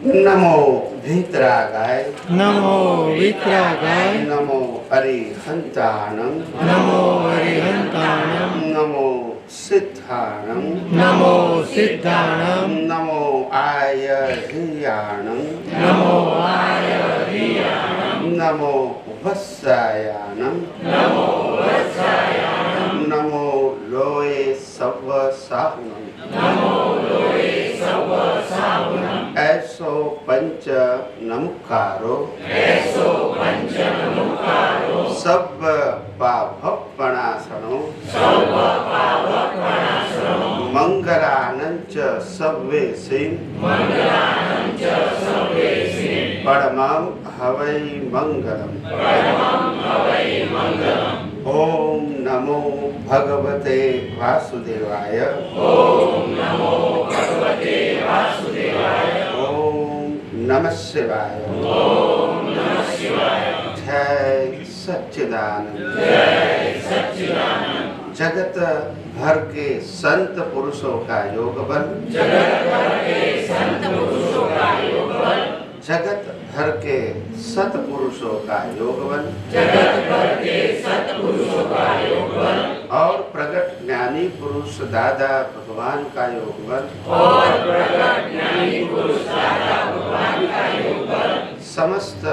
नमो वीतरागाय नमो वीतरागाय नमो अरिहंताणं नमो अरिहंताणं नमो सिद्धाणं नमो सिद्धाणं नमो आयर्याणं नमो आयर्याणं नमो वत्सायाणं नमो वत्सायाणं नमो लोये सवसाहुणं नमो लोये सवसाहुणं ऐसो पंच नमकारो ऐसो पंच नमकारो सब पापपणासनो सर्व पावपणासनो मंगलानंच सव्वेसि मंगलानं च सर्वेषु परमं हवै मंगलम् परमं हवै मंगलम् ओम नमो भगवते वासुदेवाय ओम नमो भगवते वासुदेवाय ओम नमः शिवाय ओम नमः शिवाय जय सच्चिदानंद जय सच्चिदानंद जगत भर के संत पुरुषों का योग बल जगत भर के संत पुरुषों का योग बल जगत भर के सतपुरुषों का योग बल जगत भर के सत्पुरुषों का योग बल और प्रगट ज्ञानी पुरुष दादा भगवान का योग बल और प्रगट ज्ञानी पुरुष दाता भगवान का योग बल समस्त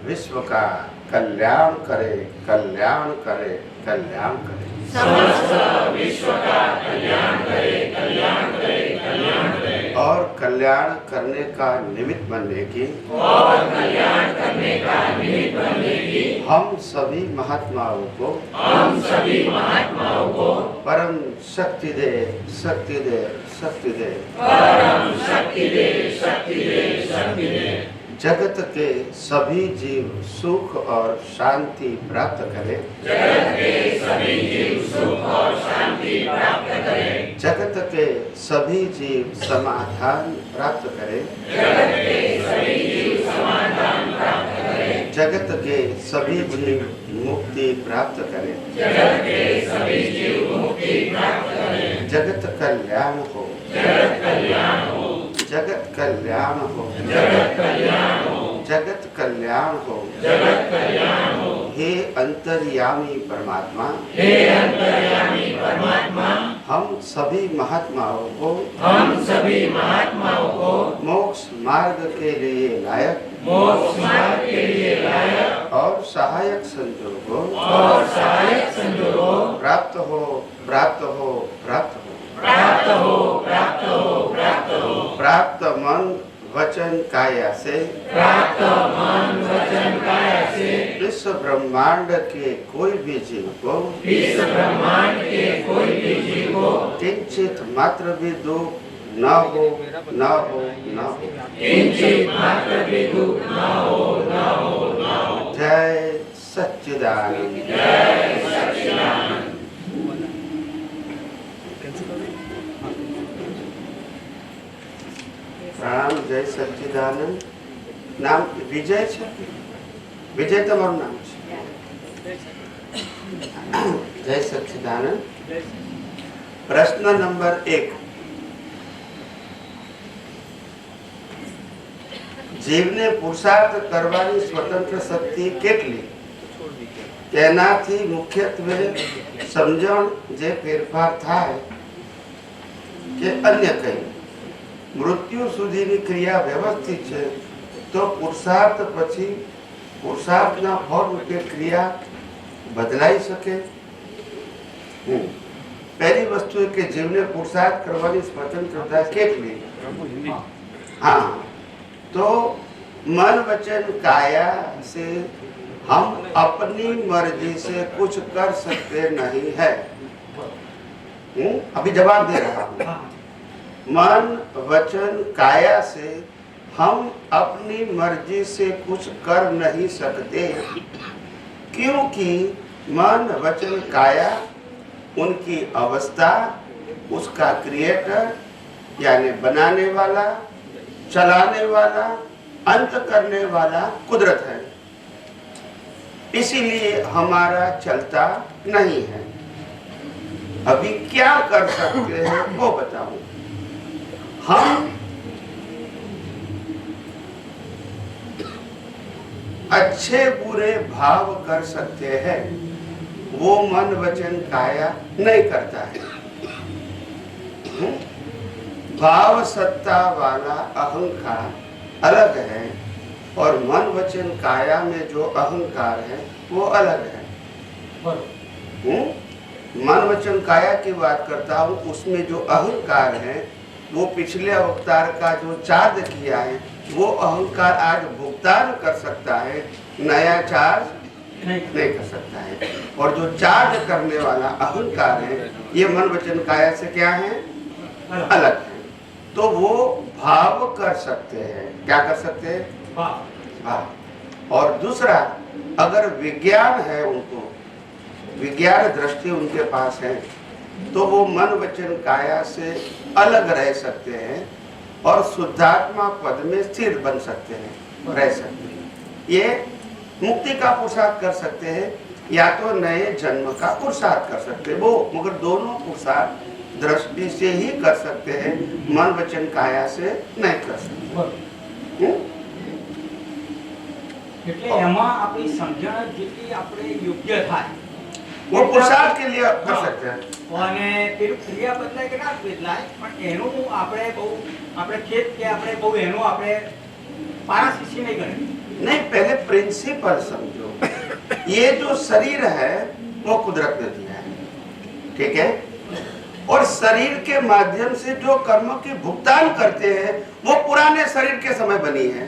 विश्व का कल्याण करे कल्याण करे कल्याण करे समस्त विश्व का कल्याण करे कल्याण करे कल्याण करे और कल्याण करने का निमित्त बनने की और कल्याण करने का निमित्त बनने की हम सभी महात्माओं को हम सभी महात्माओं को परम शक्ति दे शक्ति दे शक्ति दे परम शक्ति दे शक्ति दे शक्ति दे जगत के सभी जीव सुख और शांति प्राप्त करें जगत के सभी जीव सुख और शांति प्राप्त करें जगत के सभी जीव समाधान प्राप्त करें जगत के सभी जीव समाधान प्राप्त करें जगत के सभी जीव मुक्ति प्राप्त करें जगत के सभी जीव मुक्ति प्राप्त करें जगत कल्याण हो जगत कल्याण हो जगत कल्याण हो जगत कल्याण हो जगत कल्याण हो जगत कल्याण हो हे अंतर्यामी परमात्मा हे अंतर्यामी परमात्मा हम सभी महात्माओं को हम सभी महात्माओं को मोक्ष मार्ग के लिए लायक मोक्ष मार्ग के लिए लायक और सहायक संजोगों और सहायक संजोगों प्राप्त हो प्राप्त हो प्राप्त हो प्राप्त हो प्राप्त हो प्राप्त हो प्राप्त मन वचन काया से प्राप्त मन वचन काया से इस ब्रह्मांड के कोई भी जीव को इस ब्रह्मांड के कोई भी जीव को किंचित मात्र भी दुख न हो न हो न हो किंचित मात्र भी दुख न हो न हो न हो जय सच्चिदानंद जय सच्चिदानंद प्रणाम जय सच्चिदानंद नाम विजय છે વિજય તમારું નામ છે જય સચ્ચિદાનંદ પ્રશ્ન નંબર 1 જીવને પુરુષાર્થ કરવાની સ્વતંત્ર શક્તિ કેટલી તેનાથી મુખ્યત્વે સમજણ જે ફેરફાર થાય કે અન્ય કંઈ मृत्यु सुधीनी क्रिया व्यवस्थित है तो पुरुषार्थ पछी पुरुषार्थना फल रूपे क्रिया बदलाई सके। पहली वस्तु है कि जीवने पुरुषार्थ करवानी स्वतंत्रता કેટલી हाँ तो मन वचन काया से हम अपनी मर्जी से कुछ कर सकते नहीं है। अभी जवाब दे रहा हूँ। मन वचन काया से हम अपनी मर्जी से कुछ कर नहीं सकते क्योंकि मन वचन काया उनकी अवस्था उसका क्रिएटर यानी बनाने वाला चलाने वाला अंत करने वाला कुदरत है, इसीलिए हमारा चलता नहीं है। अभी क्या कर सकते हैं वो बताऊं। हम अच्छे बुरे भाव कर सकते हैं, वो मन वचन काया नहीं करता है। भाव सत्ता वाला अहंकार अलग है और मन वचन काया में जो अहंकार है वो अलग है। मन वचन काया की बात करता हूँ, उसमें जो अहंकार है वो पिछले अवतार का जो चार्ज किया है वो अहंकार आज भुगतान कर सकता है, नया चार्ज नहीं कर सकता है। और जो चार्ज करने वाला अहंकार है ये मन वचन काया से क्या है, अलग है। तो वो भाव कर सकते हैं, क्या कर सकते हैं, भाव। और दूसरा, अगर विज्ञान है, उनको विज्ञान दृष्टि उनके पास है, तो वो मन वचन काया से अलग रह सकते हैं और शुद्धात्मा पद में स्थिर बन सकते हैं, रह सकते हैं। ये मुक्ति का पुरुषार्थ कर सकते हैं या तो नए जन्म का पुरुषार्थ कर सकते हैं, वो मगर दोनों पुरुषार्थ दृष्टि से ही कर सकते हैं, मन वचन काया से नहीं कर सकते। એટલે એમાં આપણી સમજણ જેટલી આપણે યોગ્ય થાય वो पुरुषार्थ के लिए कर सकते हैं। અને પેલું ક્રિયા બદલાય કે ના બદલાય, પણ એનું આપણે બહુ આપણે ખેત કે આપણે બહુ એનું આપણે પારાશીશી નહીં કરે। नहीं, पहले प्रिंसिपल समझो। ये जो शरीर है वो कुदरत ने दिया है, ठीक है, और शरीर के माध्यम से जो कर्म की भुगतान करते हैं वो पुराने शरीर के समय बनी है।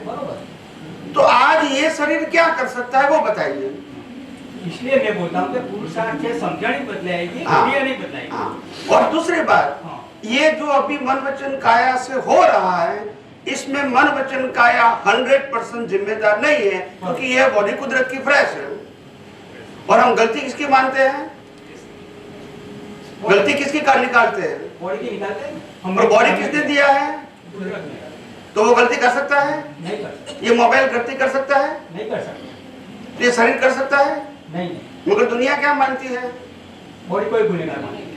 तो आज ये शरीर क्या कर सकता है वो बताइए। इसलिए मैं बोलता हूँ कि पुरुषार्थ से समझण ही बदलाएगी, क्रिया नहीं बदलाएगी। और दूसरी बात, ये जो अभी मन वचन काया से हो रहा है, इसमें मन वचन काया 100% जिम्मेदार नहीं है, क्योंकि यह बॉडी कुदरत की फ्रेश है। और हम गलती किसकी मानते हैं, गलती किसकी निकालते हैं, बॉडी की निकालते हैं। और बॉडी किसने दिया है, तो वो गलती कर सकता है, नहीं कर सकता। ये मोबाइल गलती कर सकता है, नहीं कर सकता। ये शरीर कर सकता है, नहीं। मगर दुनिया क्या मानती है, बॉडी कोई गुनहगार मानेगी।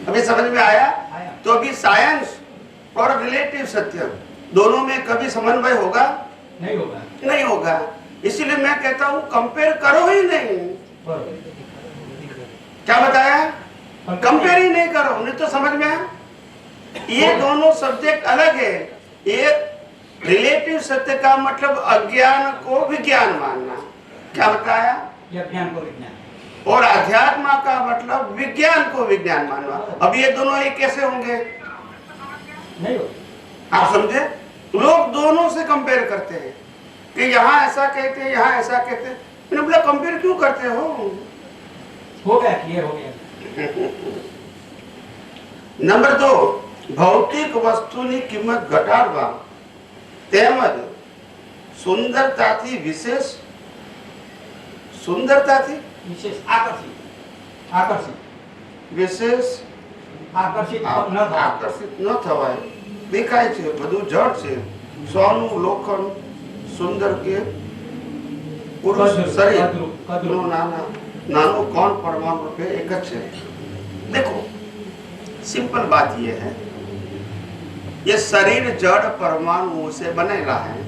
अभी समझ में आया। आया। तो अभी साइंस और रिलेटिव सत्य दोनों में कभी समन्वय होगा, नहीं होगा, नहीं होगा। इसीलिए मैं कहता हूँ कंपेयर करो ही नहीं। क्या बताया, कंपेयर ही नहीं करो, नहीं तो समझ में आया। ये दोनों सब्जेक्ट अलग है। एक रिलेटिव सत्य का मतलब अज्ञान को विज्ञान मानना, क्या बताया, ज्ञान को विज्ञान, और अध्यात्म का मतलब विज्ञान को विज्ञान मानना। अब ये दोनों एक कैसे होंगे, नहीं हो। आप समझे। लोग दोनों से कंपेयर करते हैं कि यहाँ ऐसा कहते हैं, यहाँ ऐसा कहते हैं। मैंने बोला कंपेयर क्यों करते हो गया, क्लियर हो गया। नंबर 2, भौतिक वस्तुની કિંમત ઘટાડવા તેમજ સુંદરતાથી વિશેષ विशेष आकर्षित વિશેષ आकर्षित न થાય। આકર્ષિત ન થવાય। દેખાય છે બધું જડ છે, સોનું લોખંડ સુંદર કે પુરુષ શરીર નો નાનો कौन परमाणु रूपे एक જ है। देखो सिंपल बात ये है, ये शरीर जड़ परमाणुओं से बनेला है।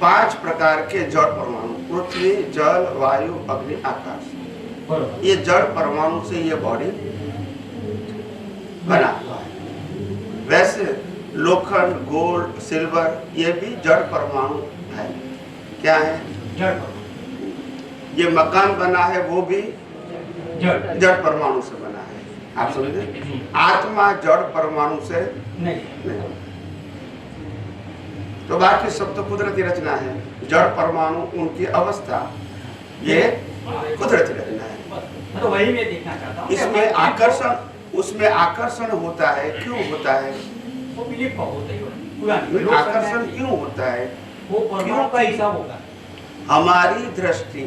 5 प्रकार के जड़ परमाणु, पृथ्वी, जल, वायु, अग्नि, आकाश। ये जड़ परमाणु से ये बॉडी बना हुआ है। वैसे लोखंड, गोल्ड, सिल्वर ये भी जड़ परमाणु है। क्या है, जड़। ये मकान बना है वो भी जड़ जड़ परमाणु से बना है। आप समझे। आत्मा जड़ परमाणु से नहीं। तो बाकी सब तो कुदरती रचना है। जड़ परमाणु उनकी अवस्था ये कुदरती रचना है। तो वही मैं देखना चाहता हूँ। इसमें आकर्षण, उसमें आकर्षण होता है, क्यों होता है, वो बिलीफ का होता ही होगा। आकर्षण क्यों होता है, वो परमाणु का हिसाब होगा। हमारी दृष्टि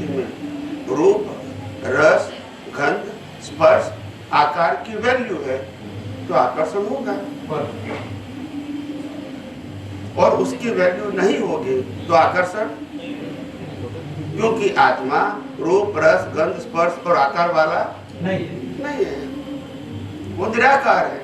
में रूप, रस, गंध, स्पर्श, आकार की वैल्यू है, तो आकर्षण होगा। और उसकी वैल्यू नहीं होगी तो आकर्षण, क्योंकि आत्मा रूप, रस, गंध, स्पर्श और आकार वाला नहीं है, वो निराकार है।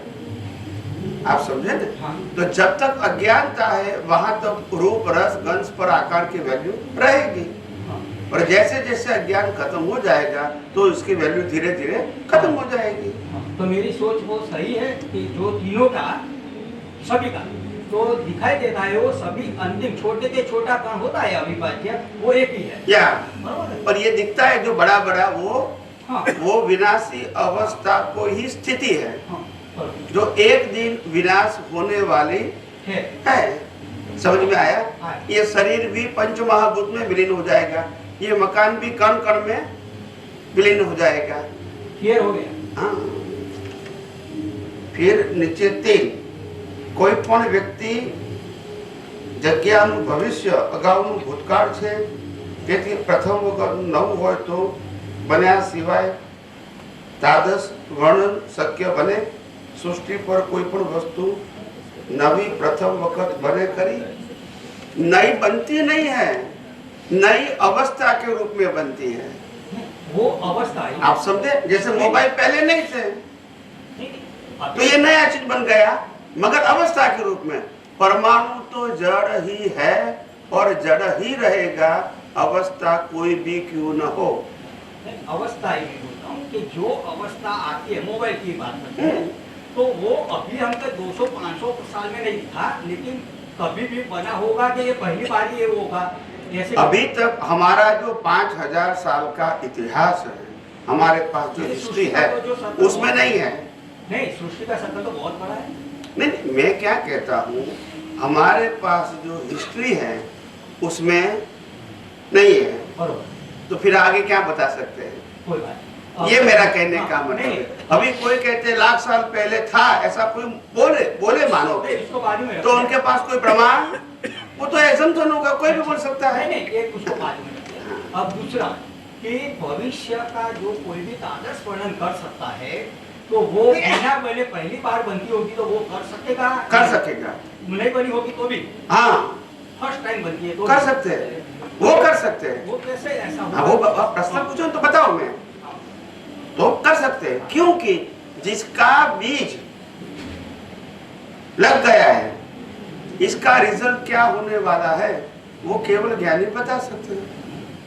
आप समझे ना? हाँ। तो जब तक अज्ञानता है वहां तक रूप रस गंध पर आकार की वैल्यू रहेगी, हाँ। और जैसे जैसे अज्ञान खत्म हो जाएगा तो उसकी वैल्यू धीरे धीरे खत्म हो जाएगी। तो मेरी सोच वो सही है कि जो तीनों का सभी का तो दिखाई देता है वो सभी अंतिम छोटे से छोटा कण होता है अविभाज्य, वो एक ही है। या बराबर है? और ये दिखता है जो बड़ा बड़ा हाँ। वो विनाशी अवस्था को ही स्थिति है, हाँ, बराबर। जो एक दिन विनाश होने वाली है। है। समझ में आया? हाँ। ये शरीर भी पंच महाभूत में विलीन हो जाएगा, ये मकान भी कण कण में विलीन हो जाएगा। क्लियर हो गया? हाँ। फिर नीचे 3, કોઈ પણ વ્યક્તિ જગ્યાનું ભવિષ્ય અગાઉનું ભૂતકાળ છે, તેથી પ્રથમ વગર નવું હોય તો બન્યા સિવાય તાદસ વર્ણન શક્ય બને। સૃષ્ટિ પર કોઈ પણ વસ્તુ નવી પ્રથમ વખત બને કરી नई बनती नहीं है, नई अवस्था के रूप में बनती है। वो अवस्था है। आप समझे? जैसे मोबाइल पहले नहीं थे तो ये नया चीज बन गया, मगर अवस्था के रूप में। परमाणु तो जड़ ही है और जड़ ही रहेगा, अवस्था कोई भी क्यों न हो। अवस्था ही मैं बोलता हूँ कि जो अवस्था आती है, मोबाइल की बात करते हैं, तो वो अभी हम तक 200-500 साल में नहीं था, लेकिन कभी भी बना होगा कि ये पहली बार ही होगा। जैसे अभी तक हमारा जो 5000 साल का इतिहास है, हमारे पास जो हिस्ट्री है उसमें नहीं है। नहीं, सृष्टि का सर्कल तो बहुत बड़ा है। नहीं, मैं क्या कहता हूँ, हमारे पास जो हिस्ट्री है उसमें नहीं है, बरोबर। तो फिर आगे क्या बता सकते हैं? कोई बात ये मेरा कहने का मतलब है। अभी कोई कहते लाख साल पहले था, ऐसा कोई बोले मानो इसको बाद में तो उनके पास कोई प्रमाण, वो तो एजम्पशन होगा, कोई भी बोल सकता है। नहीं, ये उसको बाद में रखते हैं। अब दूसरा कि भविष्य का जो कोई भी आदर्श वर्णन कर सकता है, तो वो बिना पहले पहली बार बनती होगी तो वो कर सकेगा? कर सकेगा। नहीं बनी होगी तो भी? हाँ, फर्स्ट टाइम बनती है तो कर सकते हैं, वो कर सकते हैं। वो कैसे ऐसा हाँ, वो प्रश्न पूछो तो बताओ, मैं तो कर सकते हैं, क्योंकि जिसका बीज लग गया है, इसका रिजल्ट क्या होने वाला है वो केवल ज्ञानी बता सकते हैं।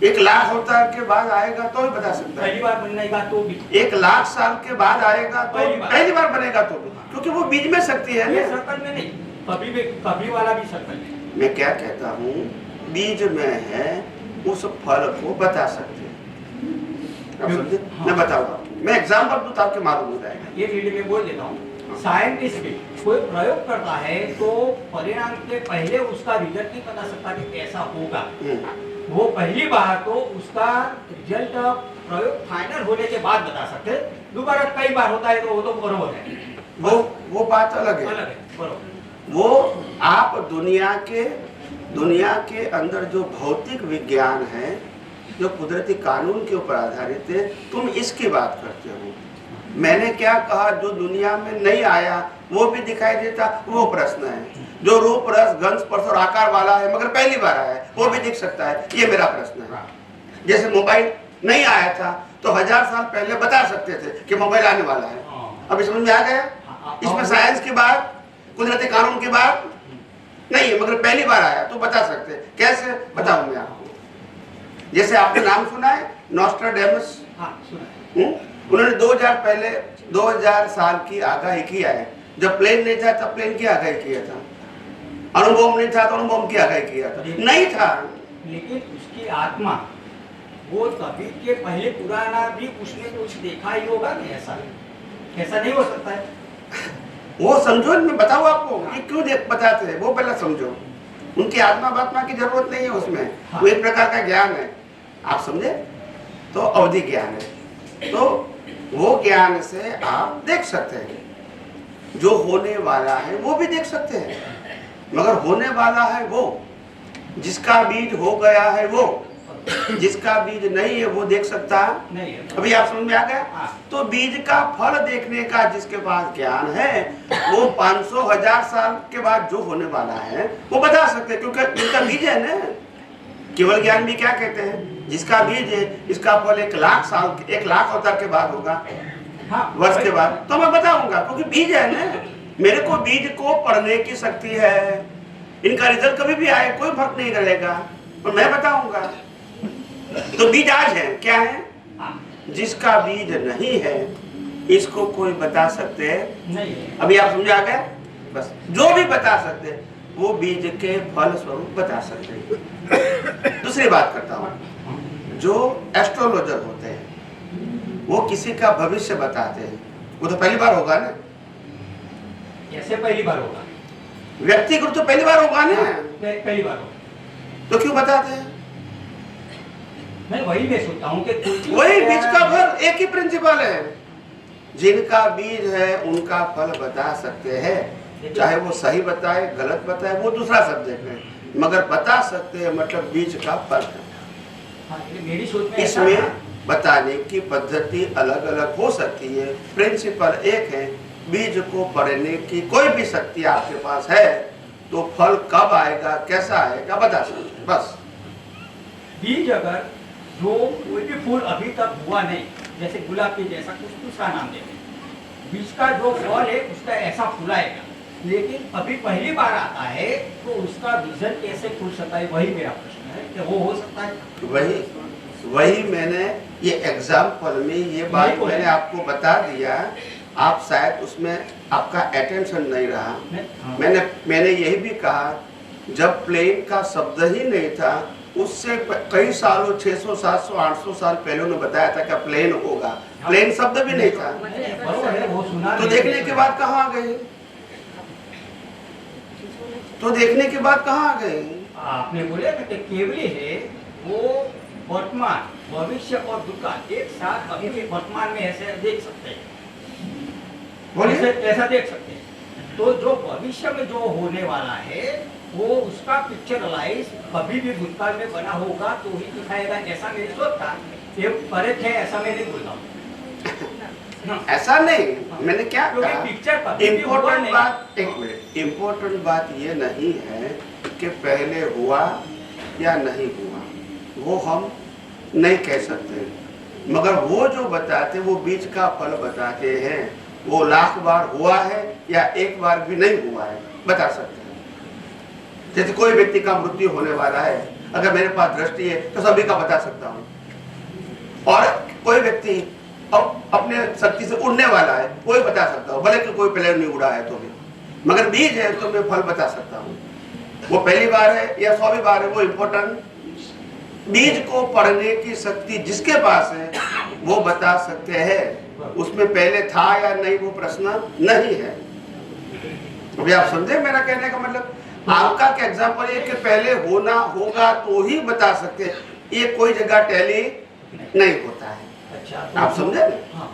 1 लाख अवतार के बाद आएगा तो ही बता सकता है, पहली बार बनेगा तो भी, 1 लाख साल के बाद आएगा तो पहली बार बनेगा तो भी, क्योंकि वो बीज में शक्ति है ये ना। सर्कल में नहीं, कभी वाला भी सर्कल में। मैं क्या कहता हूँ, बीज में है, उस फल को बता सकते हैं। आप समझे? हाँ। मैं बताऊंगा, मैं एग्जाम्पल दूं तो आपके मालूम हो जाएगा। ये वीडियो में बोल देता हूँ, साइंटिस्ट भी कोई प्रयोग करता है तो परिणाम के पहले उसका रिजल्ट नहीं बता सकता कि कैसा होगा। वो पहली बार तो उसका रिजल्ट प्रयोग फाइनल होने के बाद बता सकते। दोबारा कई बार होता है तो वो तो बरोबर है, वो बात अलग है। अलग है, बरोबर। वो आप दुनिया के अंदर जो भौतिक विज्ञान है, जो कुदरती कानून के ऊपर आधारित है, तुम इसकी बात करते हो। मैंने क्या कहा, जो दुनिया में नहीं आया वो भी दिखाई देता, वो प्रश्न है। जो रूप रस गंध स्पर्श और आकार वाला है मगर पहली बार आया है, वो भी दिख सकता है, ये मेरा प्रश्न है। जैसे मोबाइल नहीं आया था तो 1000 साल पहले बता सकते थे कि मोबाइल आने वाला है। अभी समझ में आ गया? इसमें साइंस की बात, कुदरती कानून की बात नहीं है, मगर पहली बार आया तो बता सकते। कैसे बताऊं मैं आपको? जैसे आपने नाम सुना है नॉस्ट्राडेमस? हाँ, सुना है। उन्होंने 2000 साल की आगाही किया है। जब प्लेन नहीं था तब प्लेन की आगाही किया था, अणुबॉम्ब नहीं था तो अणुबॉम्ब की आगाही किया था, नहीं था। लेकिन उसकी आत्मा वो तभी के पहले पुराना भी उसने कुछ देखा ही होगा कि ऐसा नहीं हो सकता है। वो समझो, मैं बताऊं आपको कि क्यों बताते हैं, वो पहले समझो। उनकी आत्मा की जरूरत नहीं है उसमें। हाँ। वो एक प्रकार का ज्ञान है, आप समझे? तो अवधि ज्ञान है, तो वो ज्ञान से आप देख सकते हैं। जो होने वाला है वो भी देख सकते हैं, मगर होने वाला है वो, जिसका बीज हो गया है वो, जिसका बीज नहीं है वो देख सकता नहीं है। अभी आप समझ में आ गया? हाँ। तो बीज का फल देखने का जिसके पास ज्ञान है, वो 500-1000 साल के बाद जो होने वाला है वो बता सकते हैं, क्योंकि उनका बीज है ना। केवल ज्ञान भी क्या कहते हैं, जिसका बीज है इसका फल 1 लाख अवतार के बाद होगा, हाँ, वर्ष के बाद, तो मैं बताऊंगा, क्योंकि बीज है ना। मेरे को बीज को पढ़ने की शक्ति है, इनका रिजल्ट कभी भी आए कोई फर्क नहीं करेगा, और मैं बताऊंगा। तो बीज आज है, क्या है? जिसका बीज नहीं है इसको कोई बता सकते हैं नहीं। अभी आप समझा गए? बस जो भी बता सकते हैं वो बीज के फल स्वरूप बता सकते हैं। दूसरी बात करता हूं, जो एस्ट्रोलॉजर होते हैं वो किसी का भविष्य बताते हैं, वो तो पहली बार होगा ना? कैसे पहली बार होगा? व्यक्तिगत तो पहली बार होगा ना? पहली बार होगा। तो क्यों बताते हैं? मैं वही मैं सोचता हूँ कि वही बीज का फल, एक ही प्रिंसिपल है। जिनका बीज है उनका फल बता सकते हैं, चाहे वो सही बताए गलत बताए वो दूसरा सब्जेक्ट है, मगर बता सकते हैं मतलब बीज का फल है। मेरी सोच में इसमें बताने की पद्धति अलग अलग हो सकती है, प्रिंसिपल एक है। बीज को पढ़ने की कोई भी शक्ति आपके पास है तो फल कब आएगा कैसा आएगा बता सकते हैं। बस बीज अगर जो कोई भी फूल अभी तक हुआ नहीं, जैसे गुलाब के जैसा कुछ दूसरा नाम देते हैं, बीज का जो फल है उसका ऐसा फुलाएगा, लेकिन अभी पहली बार आता है तो उसका बीजन कैसे फूल सकता है, वही मेरा प्रश्न है कि वो हो सकता है। वही मैंने ये एग्जाम्पल में ये बात मैंने आपको बता दिया, आप शायद उसमें आपका अटेंशन नहीं रहा। मैंने यही भी कहा जब प्लेन का शब्द ही नहीं था उससे कई सालों 600 700 800 साल पहले उन्होंने बताया था कि प्लेन होगा, प्लेन शब्द भी नहीं था। तो देखने के बाद कहाँ आ गए? तो देखने के बाद कहाँ आ गए? आपने बोले कि केवली है वो वर्तमान भविष्य और भूतकाल एक साथ अभी वर्तमान में ऐसे देख सकते हैं, ऐसा देख सकते हैं। तो जो भविष्य में जो होने वाला है वो उसका पिक्चरलाइज कभी भी भूतकाल में बना होगा तो ही दिखाएगा, ऐसा मेरी सोच था। ये परत है ऐसा मैं नहीं बोल रहा हूँ। ऐसा नहीं, मैंने क्या कहा? पिक्चर इम्पोर्टेंट बात, एक मिनट, इम्पोर्टेंट बात ये नहीं है कि पहले हुआ या नहीं हुआ, वो हम नहीं कह सकते, मगर वो जो बताते वो बीज का फल बताते हैं, वो लाख बार हुआ है या एक बार भी नहीं हुआ है बता सकते हैं। जैसे कोई व्यक्ति का मृत्यु होने वाला है, अगर मेरे पास दृष्टि है तो सभी का बता सकता हूँ, और कोई व्यक्ति अब अपने शक्ति से उड़ने वाला है कोई बता सकता हूँ, भले कि कोई प्लेन नहीं उड़ा है तो भी, मगर बीज है तो मैं फल बता सकता हूँ। वो पहली बार है या 100वीं बार है वो इम्पोर्टेंट, बीज को पढ़ने की शक्ति जिसके पास है वो बता सकते हैं, उसमें पहले था या नहीं वो प्रश्न नहीं है। अभी आप समझे मेरा कहने का मतलब? आपका क्या एग्जाम्पल है कि पहले होना होगा तो ही बता सकते हैं, ये कोई जगह टैली नहीं होता है। अच्छा, आप समझे?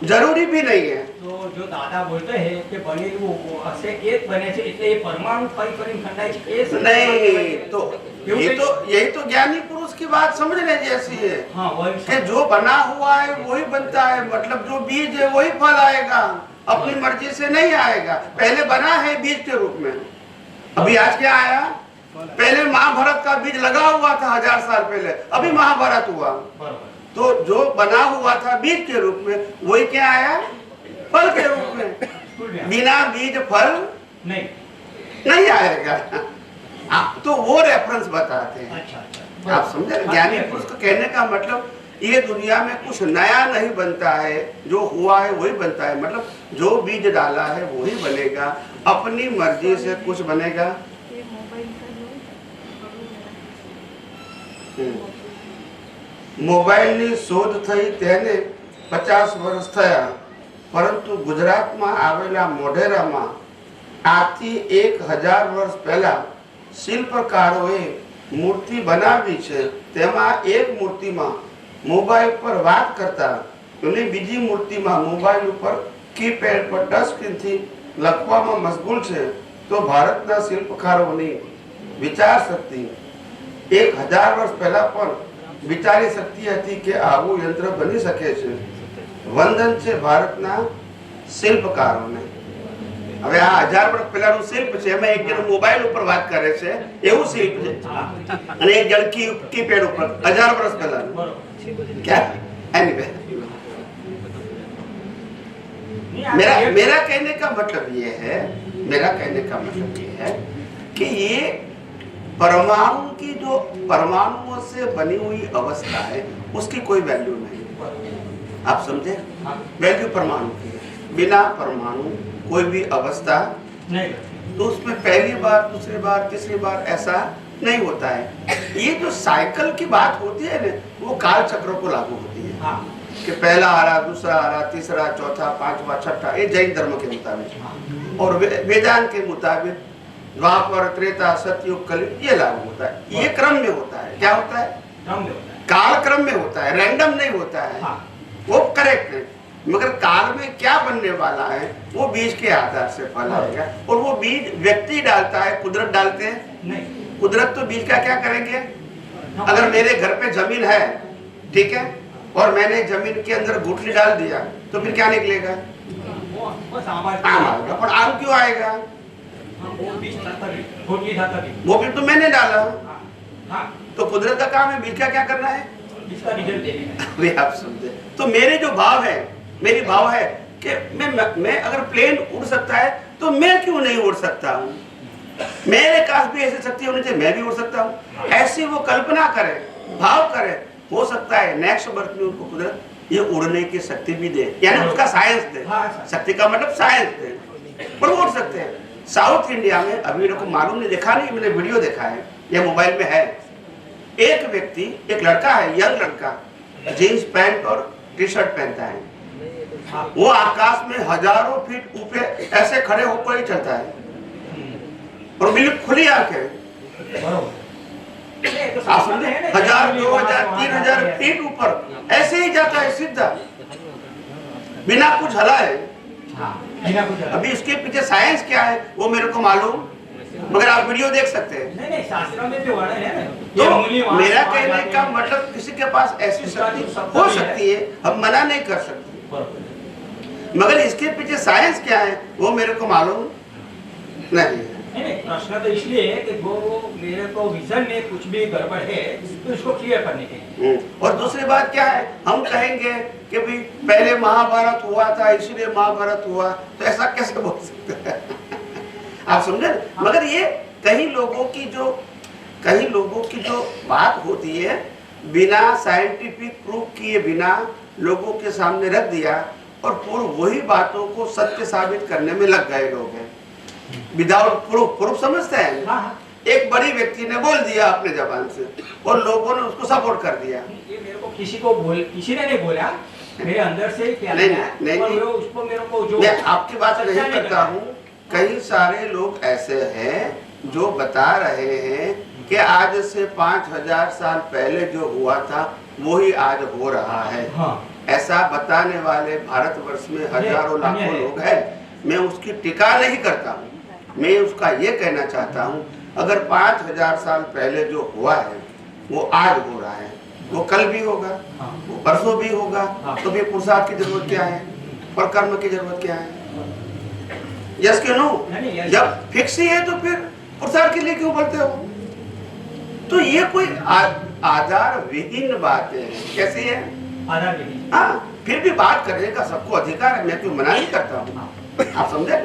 जरूरी भी नहीं है। तो जो दादा बोलते हैं कि बने वो असे एक बने से એટલે परमाणु परिपरिण खंडाय છે नहीं, तो यही तो ज्ञानी पुरुष की बात समझने जैसी है। हाँ, कि जो बना हुआ है वही बनता है, मतलब जो बीज है वही फल आएगा, अपनी मर्जी से नहीं आएगा। पहले बना है बीज के रूप में, अभी आज क्या आया? पहले महाभारत का बीज लगा हुआ था 1000 साल पहले, अभी महाभारत हुआ। तो जो बना हुआ था बीज के रूप में वही क्या आया? फल के रूप में। बिना बीज फल नहीं आएगा। तो वो रेफरेंस बताते हैं। अच्छा। आप समझे? ज्ञानी पुरुष को कहने का मतलब ये दुनिया में कुछ नया नहीं बनता है, जो हुआ है वही बनता है, मतलब जो बीज डाला है वही बनेगा, अपनी मर्जी से कुछ बनेगा મોબાઈલની શોધ થઈ તેને 50 વર્ષ થયા, પરંતુ ગુજરાતમાં આવેલા મોઢેરામાં આજથી 1000 વર્ષ પહેલા શિલ્પકારોએ મૂર્તિ બનાવી છે। તેમાં એક મૂર્તિમાં મોબાઈલ પર વાત કરતા અને બીજી મૂર્તિમાં મોબાઈલ ઉપર કીપેડ પર ટચ સ્ક્રીનથી લખવામાં મશગુલ છે। તો ભારતના શિલ્પકારોની વિચાર શક્તિ 1000 વર્ષ પહેલા પણ વિચારી શક્તિ હતી કે આવું યંત્ર બની શકે છે। વંદન છે ભારતના શિલ્પકારોને। હવે આ 1000 વર્ષ પહેલાનું શિલ્પ છે, એમાં એક જણ મોબાઈલ ઉપર વાત કરે છે એવું શિલ્પ છે, અને એક જણ કીપેડ ઉપર 1000 વર્ષ પહેલાનું क्या एनीवे मेरा कहने का मतलब ये है मेरा कहने का मतलब ये है कि ये परमाणु की जो परमाणुओं से बनी हुई अवस्था है उसकी कोई वैल्यू नहीं। आप समझे? वैल्यू परमाणु की है। बिना परमाणु कोई भी अवस्था नहीं, तो उसमें पहली बार, दूसरी बार, तीसरी बार ऐसा नहीं होता है। ये जो साइकिल की बात होती है ना, वो काल चक्र को लागू होती है। हाँ, कि पहला आ रहा, दूसरा आ रहा, तीसरा, चौथा, पांचवा, छठा, ये जैन धर्म के मुताबिक। और वेदांत के मुताबिक द्वापर, त्रेता, सतयुग, कलयुग ये लागू होता है। ये क्रम में होता है। क्या होता है? क्रम में होता है। काल क्रम में होता है, रैंडम नहीं होता है। हाँ। वो करेक्ट है, मगर काल में क्या बनने वाला है वो बीज के आधार से फल आएगा। और वो बीज व्यक्ति डालता है, कुदरत डालते हैं नहीं, कुदरत तो बीज का क्या करेंगे? अगर मेरे घर पे जमीन है, ठीक है, और मैंने जमीन के अंदर गुठली डाल दिया तो फिर क्या निकलेगा? बस आम आएगा। और आम क्यों आएगा? वो भी तो मैंने डाला। तो कुदरत का काम है बीज का क्या करना है? इसका रिजल्ट देना है। वे आप समझे? तो मेरे जो भाव है, मेरी भाव है कि मैं अगर प्लेन उड़ सकता है तो मैं क्यों नहीं उड़ सकता हूँ? मेरे पास भी ऐसी शक्ति होनी चाहिए, मैं भी उड़ सकता हूँ। ऐसी वो कल्पना करे, भाव करे, हो सकता है नेक्स्ट बर्थ में उनको कुदरत ये उड़ने की शक्ति भी दे, यानी उसका साइंस दे। शक्ति का मतलब साइंस दे, पर वो उड़ सकते हैं। साउथ इंडिया में अभी मेरे को मालूम नहीं, देखा नहीं, मैंने वीडियो देखा है, ये मोबाइल में है। एक व्यक्ति, एक लड़का है, यंग लड़का, जीन्स पैंट और टी शर्ट पहनता है। वो आकाश में हजारों फीट ऊपर ऐसे खड़े होकर ही चलता है और बिल्कुल खुली आंखें। आप समझे? 1000, 2000, 3000 फीट ऊपर ऐसे ही जाता है सीधा, बिना कुछ हलाए। अभी उसके पीछे साइंस क्या है वो मेरे को मालूम, मगर आप वीडियो देख सकते हैं। नहीं, शास्त्रों में भी वर्णन है ना। तो मेरा कहने का मतलब किसी के पास ऐसी शक्ति हो सकती है, हम मना नहीं कर सकते, मगर इसके पीछे साइंस क्या है वो मेरे को मालूम नहीं है। नहीं, प्रश्न तो इसलिए है कि वो मेरे को विजन में कुछ भी गड़बड़ है तो इसको क्लियर करने के लिए। और दूसरी बात क्या है, हम कहेंगे कि भाई पहले महाभारत हुआ था इसलिए महाभारत हुआ, तो ऐसा कैसे बोल सकते हैं? आप समझे? मगर ये कई लोगों की जो बात होती है बिना साइंटिफिक प्रूफ किए बिना लोगों के सामने रख दिया और पूर्व वही बातों को सत्य साबित करने में लग गए लोग हैं विदाउट प्रूफ समझते हैं। हाँ। एक बड़ी व्यक्ति ने बोल दिया अपने जबान से और लोगों ने उसको सपोर्ट कर दिया। ये मेरे को किसी ने नहीं बोला, मेरे अंदर से क्या नहीं, उसको मेरे को जो मैं आपकी बात नहीं करता हूँ। कई सारे लोग ऐसे हैं जो बता रहे हैं कि आज से 5000 साल पहले जो हुआ था वही आज हो रहा है। हाँ। ऐसा बताने वाले भारतवर्ष में हजारों लाखों लोग हैं। मैं उसकी टीका नहीं करता हूँ, मैं उसका ये कहना चाहता हूँ अगर 5000 साल पहले जो हुआ है वो आज हो रहा है, वो कल भी होगा, वो परसों भी होगा, तो फिर पुरुषार्थ की जरूरत क्या है और कर्म की जरूरत क्या है? यस के नो? जब फिक्स ही है तो फिर पुरुषार्थ के लिए क्यों बोलते हो? तो ये कोई आधार विहीन बातें हैं। कैसी है? आधार विहीन। हाँ, फिर भी बात करने का सबको अधिकार है, मैं क्यों मना नहीं करता हूँ। आप समझे?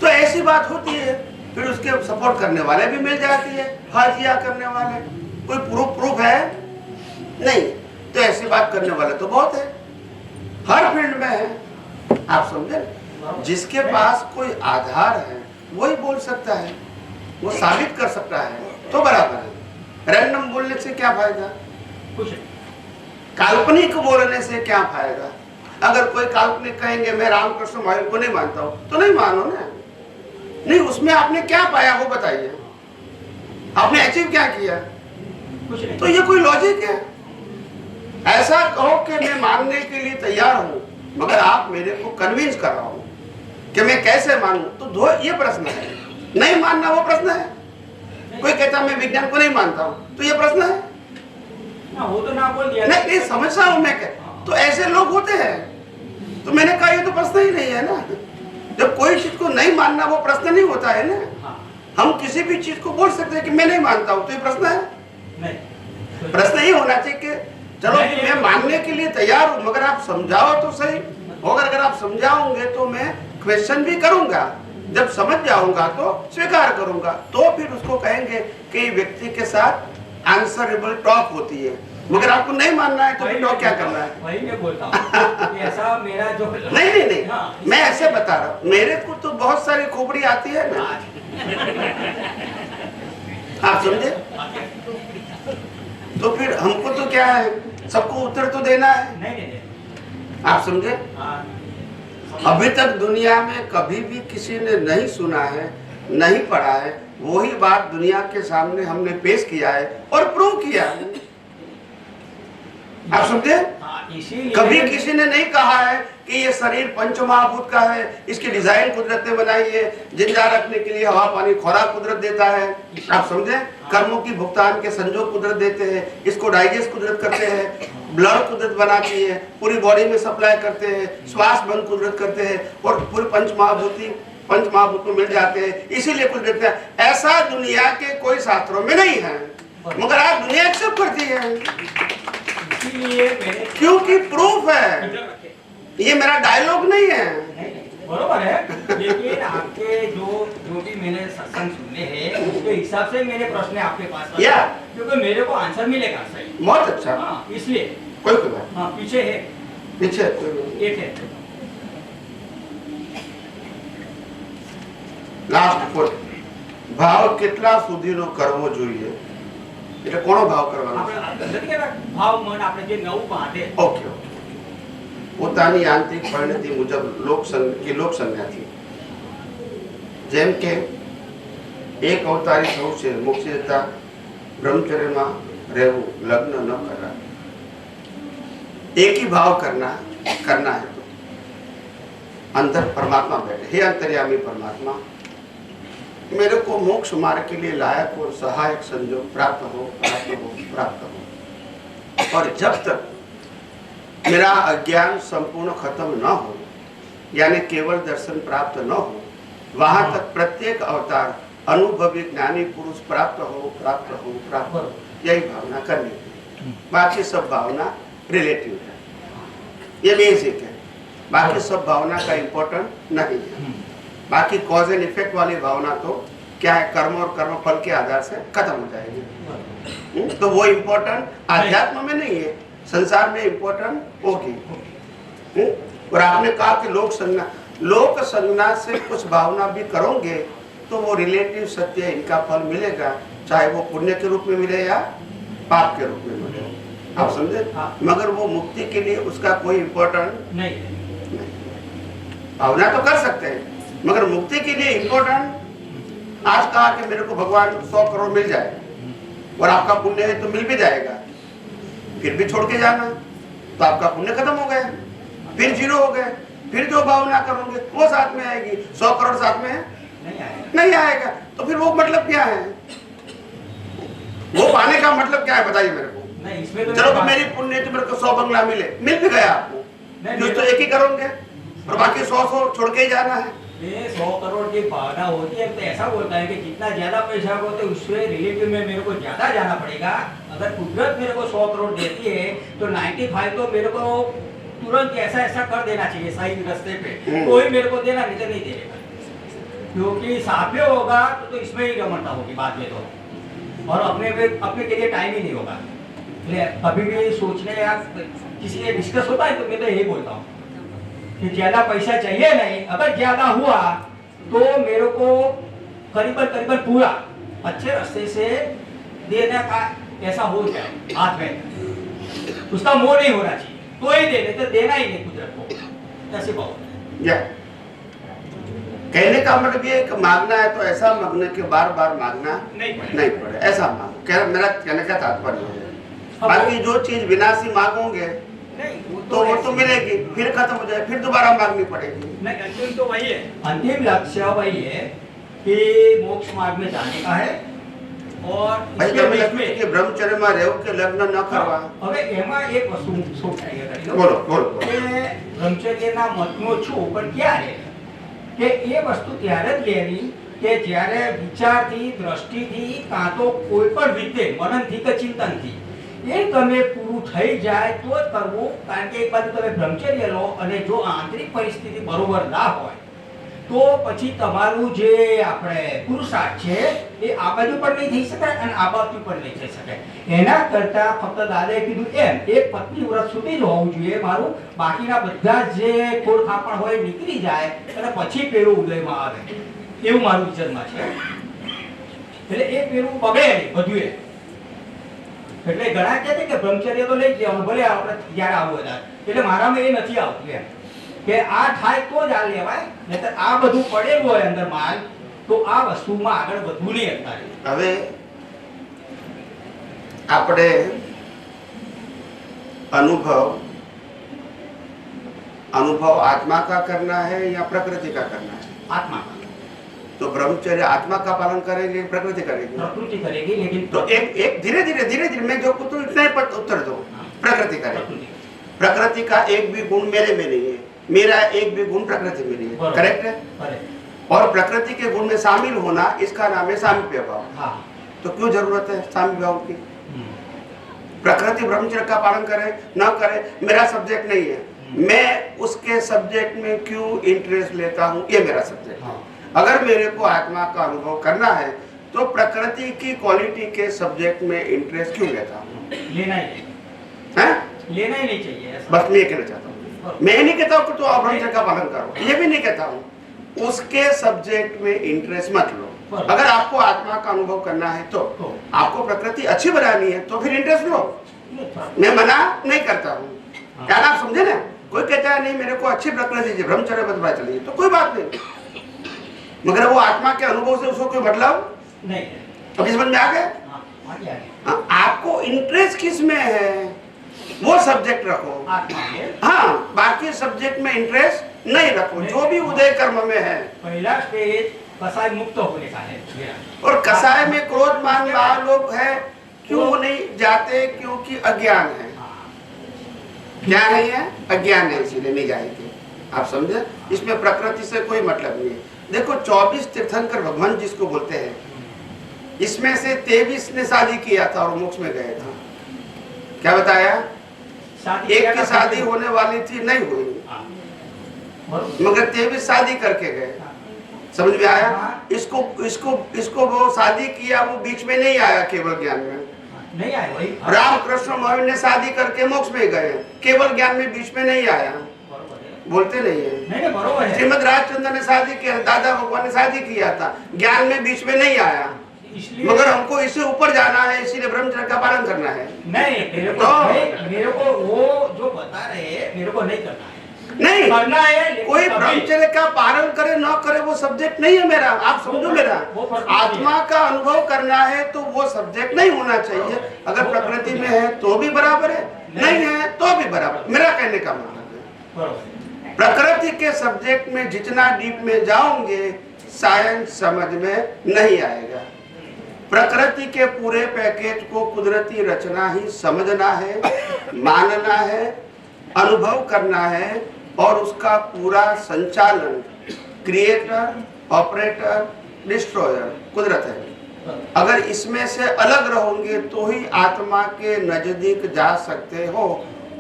तो ऐसी बात होती है, फिर उसके सपोर्ट करने वाले भी मिल जाती है, हाजिया करने वाले। कोई प्रूफ है नहीं, तो ऐसी बात करने वाले तो बहुत है, हर फील्ड में है। आप समझे? जिसके पास कोई आधार है वही बोल सकता है, वो साबित कर सकता है, तो बराबर है। रैंडम बोलने से क्या फायदा? कुछ। काल्पनिक बोलने से क्या फायदा? अगर कोई काल्पनिक कहेंगे मैं रामकृष्ण महावीर को नहीं मानता हूं, तो नहीं मानो ना। नहीं, उसमें आपने क्या पाया वो बताइए, आपने अचीव क्या किया? कुछ नहीं। तो ये कोई लॉजिक है? ऐसा कहो कि मैं मानने के लिए तैयार हूं, मगर आप मेरे को कन्विंस कर रहा हूं कि मैं कैसे मानूं, तो ये प्रश्न है। नहीं मानना वो प्रश्न है। कोई कहता मैं विज्ञान को नहीं मानता हूं, तो ये प्रश्न है ना, वो तो ना बोल दिया। नहीं समझ रहा हूं मैं। तो ऐसे लोग होते हैं, तो मैंने कहा ये तो प्रश्न ही नहीं है ना। जब कोई चीज को नहीं मानना वो प्रश्न नहीं होता है ना। हम किसी भी चीज को बोल सकते हैं कि मैं नहीं मानता हूं, तो ये प्रश्न है नहीं। प्रश्न ये होना चाहिए कि चलो मैं मानने के लिए तैयार हूं, मगर आप समझाओ तो सही। और अगर आप समझाओगे तो मैं क्वेश्चन भी करूंगा, जब समझ जाऊंगा तो स्वीकार करूंगा, तो फिर उसको कहेंगे कि व्यक्ति के साथ आंसरेबल टॉक होती है। मगर आपको नहीं मानना है तो फिर टॉक क्या करना है? वही मैं बोलता हूँ कि ऐसा मेरा जो नहीं हाँ, मैं ऐसे बता रहा हूँ, मेरे को तो बहुत सारी खोपड़ी आती है ना, आप समझे? तो फिर हमको तो क्या है, सबको उत्तर तो देना है। नहीं आप समझे? हाँ, अभी तक दुनिया में कभी भी किसी ने नहीं सुना है, नहीं पढ़ा है, वही बात दुनिया के सामने हमने पेश किया है और प्रूव किया है। आप समझे? इसीलिए कभी किसी ने नहीं कहा है कि ये शरीर पंच महाभूत का है, इसकी डिजाइन कुदरत ने बनाई है, जिंदा रखने के लिए हवा पानी खुराक कुदरत देता है। आप समझे? कर्मों की भुगतान के संजोग कुदरत देते हैं, इसको डाइजेस्ट कुदरत करते हैं, ब्लड कुदरत बनाती है, पूरी बॉडी में सप्लाई करते हैं, श्वास बंद कुदरत करते हैं और पूरे पंच महाभूत में मिल जाते हैं, इसीलिए कुदरत है। ऐसा दुनिया के कोई शास्त्रों में नहीं है, मगर आज दुनिया एक्सेप्ट करती है क्योंकि प्रूफ है। ये मेरा डायलॉग नहीं है, बरोबर है। लेकिन आपके जो भी मैंने सत्संग सुने हैं उसके हिसाब से मेरे प्रश्न आपके पास क्योंकि मेरे को आंसर मिलेगा सही। बहुत अच्छा। हाँ, इसलिए कोई बात। हाँ, पीछे है, पीछे एक है लास्ट फोर भाव કેટલા સુધીનો કરવો જોઈએ, એટલે કોનો ભાવ કરવાનો? ભાવ મન આપણે જે નવું બાંધે ઓકે પોતાની આંતરિક પરિણતિ મુજબ લોક સંજ્ઞાથી, જેમ કે એક અવતારી થવું છે, મોક્ષ જતા બ્રહ્મચર્યમાં રહેવું, લગ્ન ન કરવા, एक ही भाव करना है तो अंदर परमात्मा बैठे, हे अंतर्यामी परमात्मा, मेरे को मोक्ष मार्ग के लिए लायक और सहायक संयोग प्राप्त हो। और जब तक मेरा अज्ञान संपूर्ण खत्म न हो, यानी केवल दर्शन प्राप्त न हो, वहां तक प्रत्येक अवतार अनुभवी ज्ञानी पुरुष प्राप्त हो, यही भावना करनी है। बाकी सब भावना रिलेटिव है, ये बेसिक है। बाकी सब भावना का इम्पोर्टेंट नहीं है। बाकी कॉज एंड इफेक्ट वाली भावना तो क्या है, कर्म और कर्म फल के आधार से खत्म हो जाएगी। तो वो इम्पोर्टेंट आध्यात्म में नहीं है, संसार में इम्पोर्टेंट होगी। और आपने कहा कि लोक संज्ञा से कुछ भावना भी करोगे तो वो रिलेटिव सत्य है, इनका फल मिलेगा, चाहे वो पुण्य के रूप में मिले या पाप के रूप में मिले। आप समझे? मगर वो मुक्ति के लिए उसका कोई इम्पोर्टेंट नहीं। भावना तो कर सकते हैं, मगर मुक्ति के लिए इम्पोर्टेंट, आज कहा कि मेरे को भगवान 100 करोड़ मिल जाए और आपका पुण्य है तो मिल भी जाएगा, फिर भी छोड़ के जाना तो आपका पुण्य खत्म हो गया, फिर जीरो हो गए। फिर जो भावना करोगे वो साथ में आएगी, 100 करोड़ साथ में नहीं आएगा। तो फिर वो मतलब क्या है, वो पाने का मतलब क्या है बताइए मेरे को। तो चलो तो मेरी पुण्य तो मेरे को 100 बंगला मिल भी गया आपको, तो एक ही करोगे और बाकी 100 छोड़ के ही जाना है। 100 करोड़ की भावना होती है तो ऐसा बोलता है कि जितना ज्यादा पैसा हो तो उससे रिलेटिव में मेरे को ज्यादा जाना पड़ेगा। अगर कुदरत मेरे को 100 करोड़ देती है तो 95 तो मेरे को तुरंत ऐसा कर देना चाहिए सही रास्ते पे, तो ही मेरे को देना, नहीं तो नहीं देगा। क्योंकि साथ में होगा तो इसमें ही रमणता होगी बाद में तो, और अपने के लिए टाइम ही नहीं होगा। कभी भी सोचने या किसी से डिस्कस होता है तो मैं तो यही बोलता हूँ कि ज्यादा पैसा चाहिए नहीं, अगर ज्यादा हुआ तो मेरे को करीबन पूरा अच्छे रास्ते से देने का ऐसा हो जाए हाथ में, उसका मोह नहीं होना चाहिए तो ही दे, तो देना ही नहीं कुदरत को। ऐसे बहुत कहने का मतलब ये कि मांगना है तो ऐसा मांगने के बार मांगना नहीं पड़े, ऐसा मांगो। मेरा कहने का तात्पर्य है। बाकी जो चीज विनाशी मांगोगे तो वो तो मिलेगी, फिर खत्म हो जाए, फिर दोबारा मांगनी पड़ेगी। नहीं, अंतिम तो वही है, अंतिम लक्ष्य वही है कि मोक्ष मार्ग में जाने का है। और ब्रह्मचर्य में रहू के लग्न न करवा। હવે એમાં એક વસ્તુ સોચાઈ કરી બોલો કે બ્રહ્મચર્યના મતનો છું, પણ ક્યારે કે એ વસ્તુ ત્યારે જ લેવી કે જ્યારે વિચારથી, દ્રષ્ટિથી, કાં તો કોઈ પણ રીતે મનનથી કે ચિંતનથી એ તમે પૂરું થઈ જાય તો જ કરવું। કારણ કે એક બાજુ તમે બ્રહ્મચર્ય લો અને જો આંતરિક પરિસ્થિતિ બરોબર ના હોય તો પછી તમારું જે આપણે પુરુષાર્થ છે એ આ બાજુ પણ નહીં થઈ શકાય અને આ બાજુ પણ નહીં થઈ શકાય. એના કરતા ફક્ત દાદાએ કીધું એમ એક પત્ની વ્રત સુધી જ હોવું જોઈએ મારું, બાકીના બધા જે ખોડખાપણ હોય નીકળી જાય અને પછી પેલું ઉદયમાં આવે, એવું મારું વિચારમાં છે. એટલે એ પેલું બગડે નહીં બધું. એટલે ઘણા કહે છે કે બ્રહ્મચર્ય તો લઈ જ લેવાનું, ભલે આપણે જ્યારે આવું હતા, એટલે મારામાં એ નથી આવતું એમ કે આ થાય તો જ આ લેવાય, નહીંતર આ બધું પડેલું હોય અંદર માલ તો આ વસ્તુમાં આગળ વધવું નહીં. અત્યારે હવે આપણે अनुभव आत्मा का करना है या प्रकृति का करना है? आत्मा का. तो ब्रह्मचर्य आत्मा का पालन करेगी, प्रकृति करेगी? प्रकृति करेगी, लेकिन तो एक धीरे धीरे मैं जो कुछ इतना ही उत्तर दो, प्रकृति करेगी. प्रकृति का एक भी गुण मेरे में नहीं है, मेरा एक भी गुण प्रकृति में नहीं है. करेक्ट है? और प्रकृति के गुण में शामिल होना, इसका नाम है सामीप्य भाव. तो क्यों जरूरत है सामीप्य भाव की? प्रकृति ब्रह्मचर्य का पालन करे न करे मेरा सब्जेक्ट नहीं है. मैं उसके सब्जेक्ट में क्यों इंटरेस्ट लेता हूँ, ये मेरा सब्जेक्ट है. अगर मेरे को आत्मा का अनुभव करना है तो प्रकृति की क्वालिटी के सब्जेक्ट में इंटरेस्ट क्यों लेता हूँ? लेना ही नहीं चाहिए. बस मैं ये कहना चाहता हूँ. मैं नहीं कहता हूँ कि तो आप ब्रह्मचर्य का पालन करो, ये भी नहीं कहता हूँ. उसके सब्जेक्ट में इंटरेस्ट मत लो. अगर आपको आत्मा का अनुभव करना है तो आपको प्रकृति अच्छी बनानी है तो फिर इंटरेस्ट लो. मैं मना नहीं करता हूँ, क्या आप समझे ना? कोई कहता है नहीं मेरे को अच्छी प्रकृति है, ब्रह्मचर्य बदला चलिए, तो कोई बात नहीं, मगर वो आत्मा के अनुभव से उसको कोई मतलब नहीं. अभी समझ में आ गया? आपको इंटरेस्ट किस में है वो सब्जेक्ट रखो. हाँ, बाकी सब्जेक्ट में इंटरेस्ट नहीं रखो. जो भी उदय कर्म में है, पहला स्टेज कसाय मुक्त होने का है. और कसाय में क्रोध मान भाव लोग है, क्यों नहीं जाते? क्योंकि अज्ञान है. क्या नहीं है? अज्ञान है, इसीलिए नहीं जाएंगे. आप समझे? इसमें प्रकृति से कोई मतलब नहीं है. देखो 24 तीर्थंकर भगवान जिसको बोलते हैं, इसमें से 23 ने शादी किया था और मोक्ष में गए थे. क्या बताया? एक की शादी होने वाली थी, नहीं हुई, मगर 23 शादी करके गए. समझ में आया? इसको वो शादी किया, वो बीच में नहीं आया, केवल ज्ञान में नहीं आया. वही रामकृष्ण महावीर ने शादी करके मोक्ष में गए, केवल ज्ञान में बीच में नहीं आया. बोलते नहीं है. श्रीमद राजचंद्र ने शादी किया, दादा भगवान ने शादी किया था, ज्ञान में बीच में नहीं आया, मगर हमको इससे ऊपर जाना है, इसीलिए ब्रह्मचर्य का पालन करना है. नहीं, मेरे को वो जो बता रहे हैं मेरे को नहीं करना है. नहीं करना है. कोई ब्रह्मचर्य का पालन करे न करे वो सब्जेक्ट नहीं है मेरा. आप समझो, मेरा आत्मा का अनुभव करना है तो वो सब्जेक्ट नहीं होना चाहिए. अगर प्रकृति में है तो भी बराबर है, नहीं है तो भी बराबर. मेरा कहने का मतलब है प्रकृति के सब्जेक्ट में जितना डीप में जाओगे साइंस समझ में नहीं आएगा. प्रकृति के पूरे पैकेज को कुदरती रचना ही समझना है, मानना है, अनुभव करना है, और उसका पूरा संचालन क्रिएटर, ऑपरेटर, डिस्ट्रॉयर कुदरत है. अगर इसमें से अलग रहोगे तो ही आत्मा के नजदीक जा सकते हो,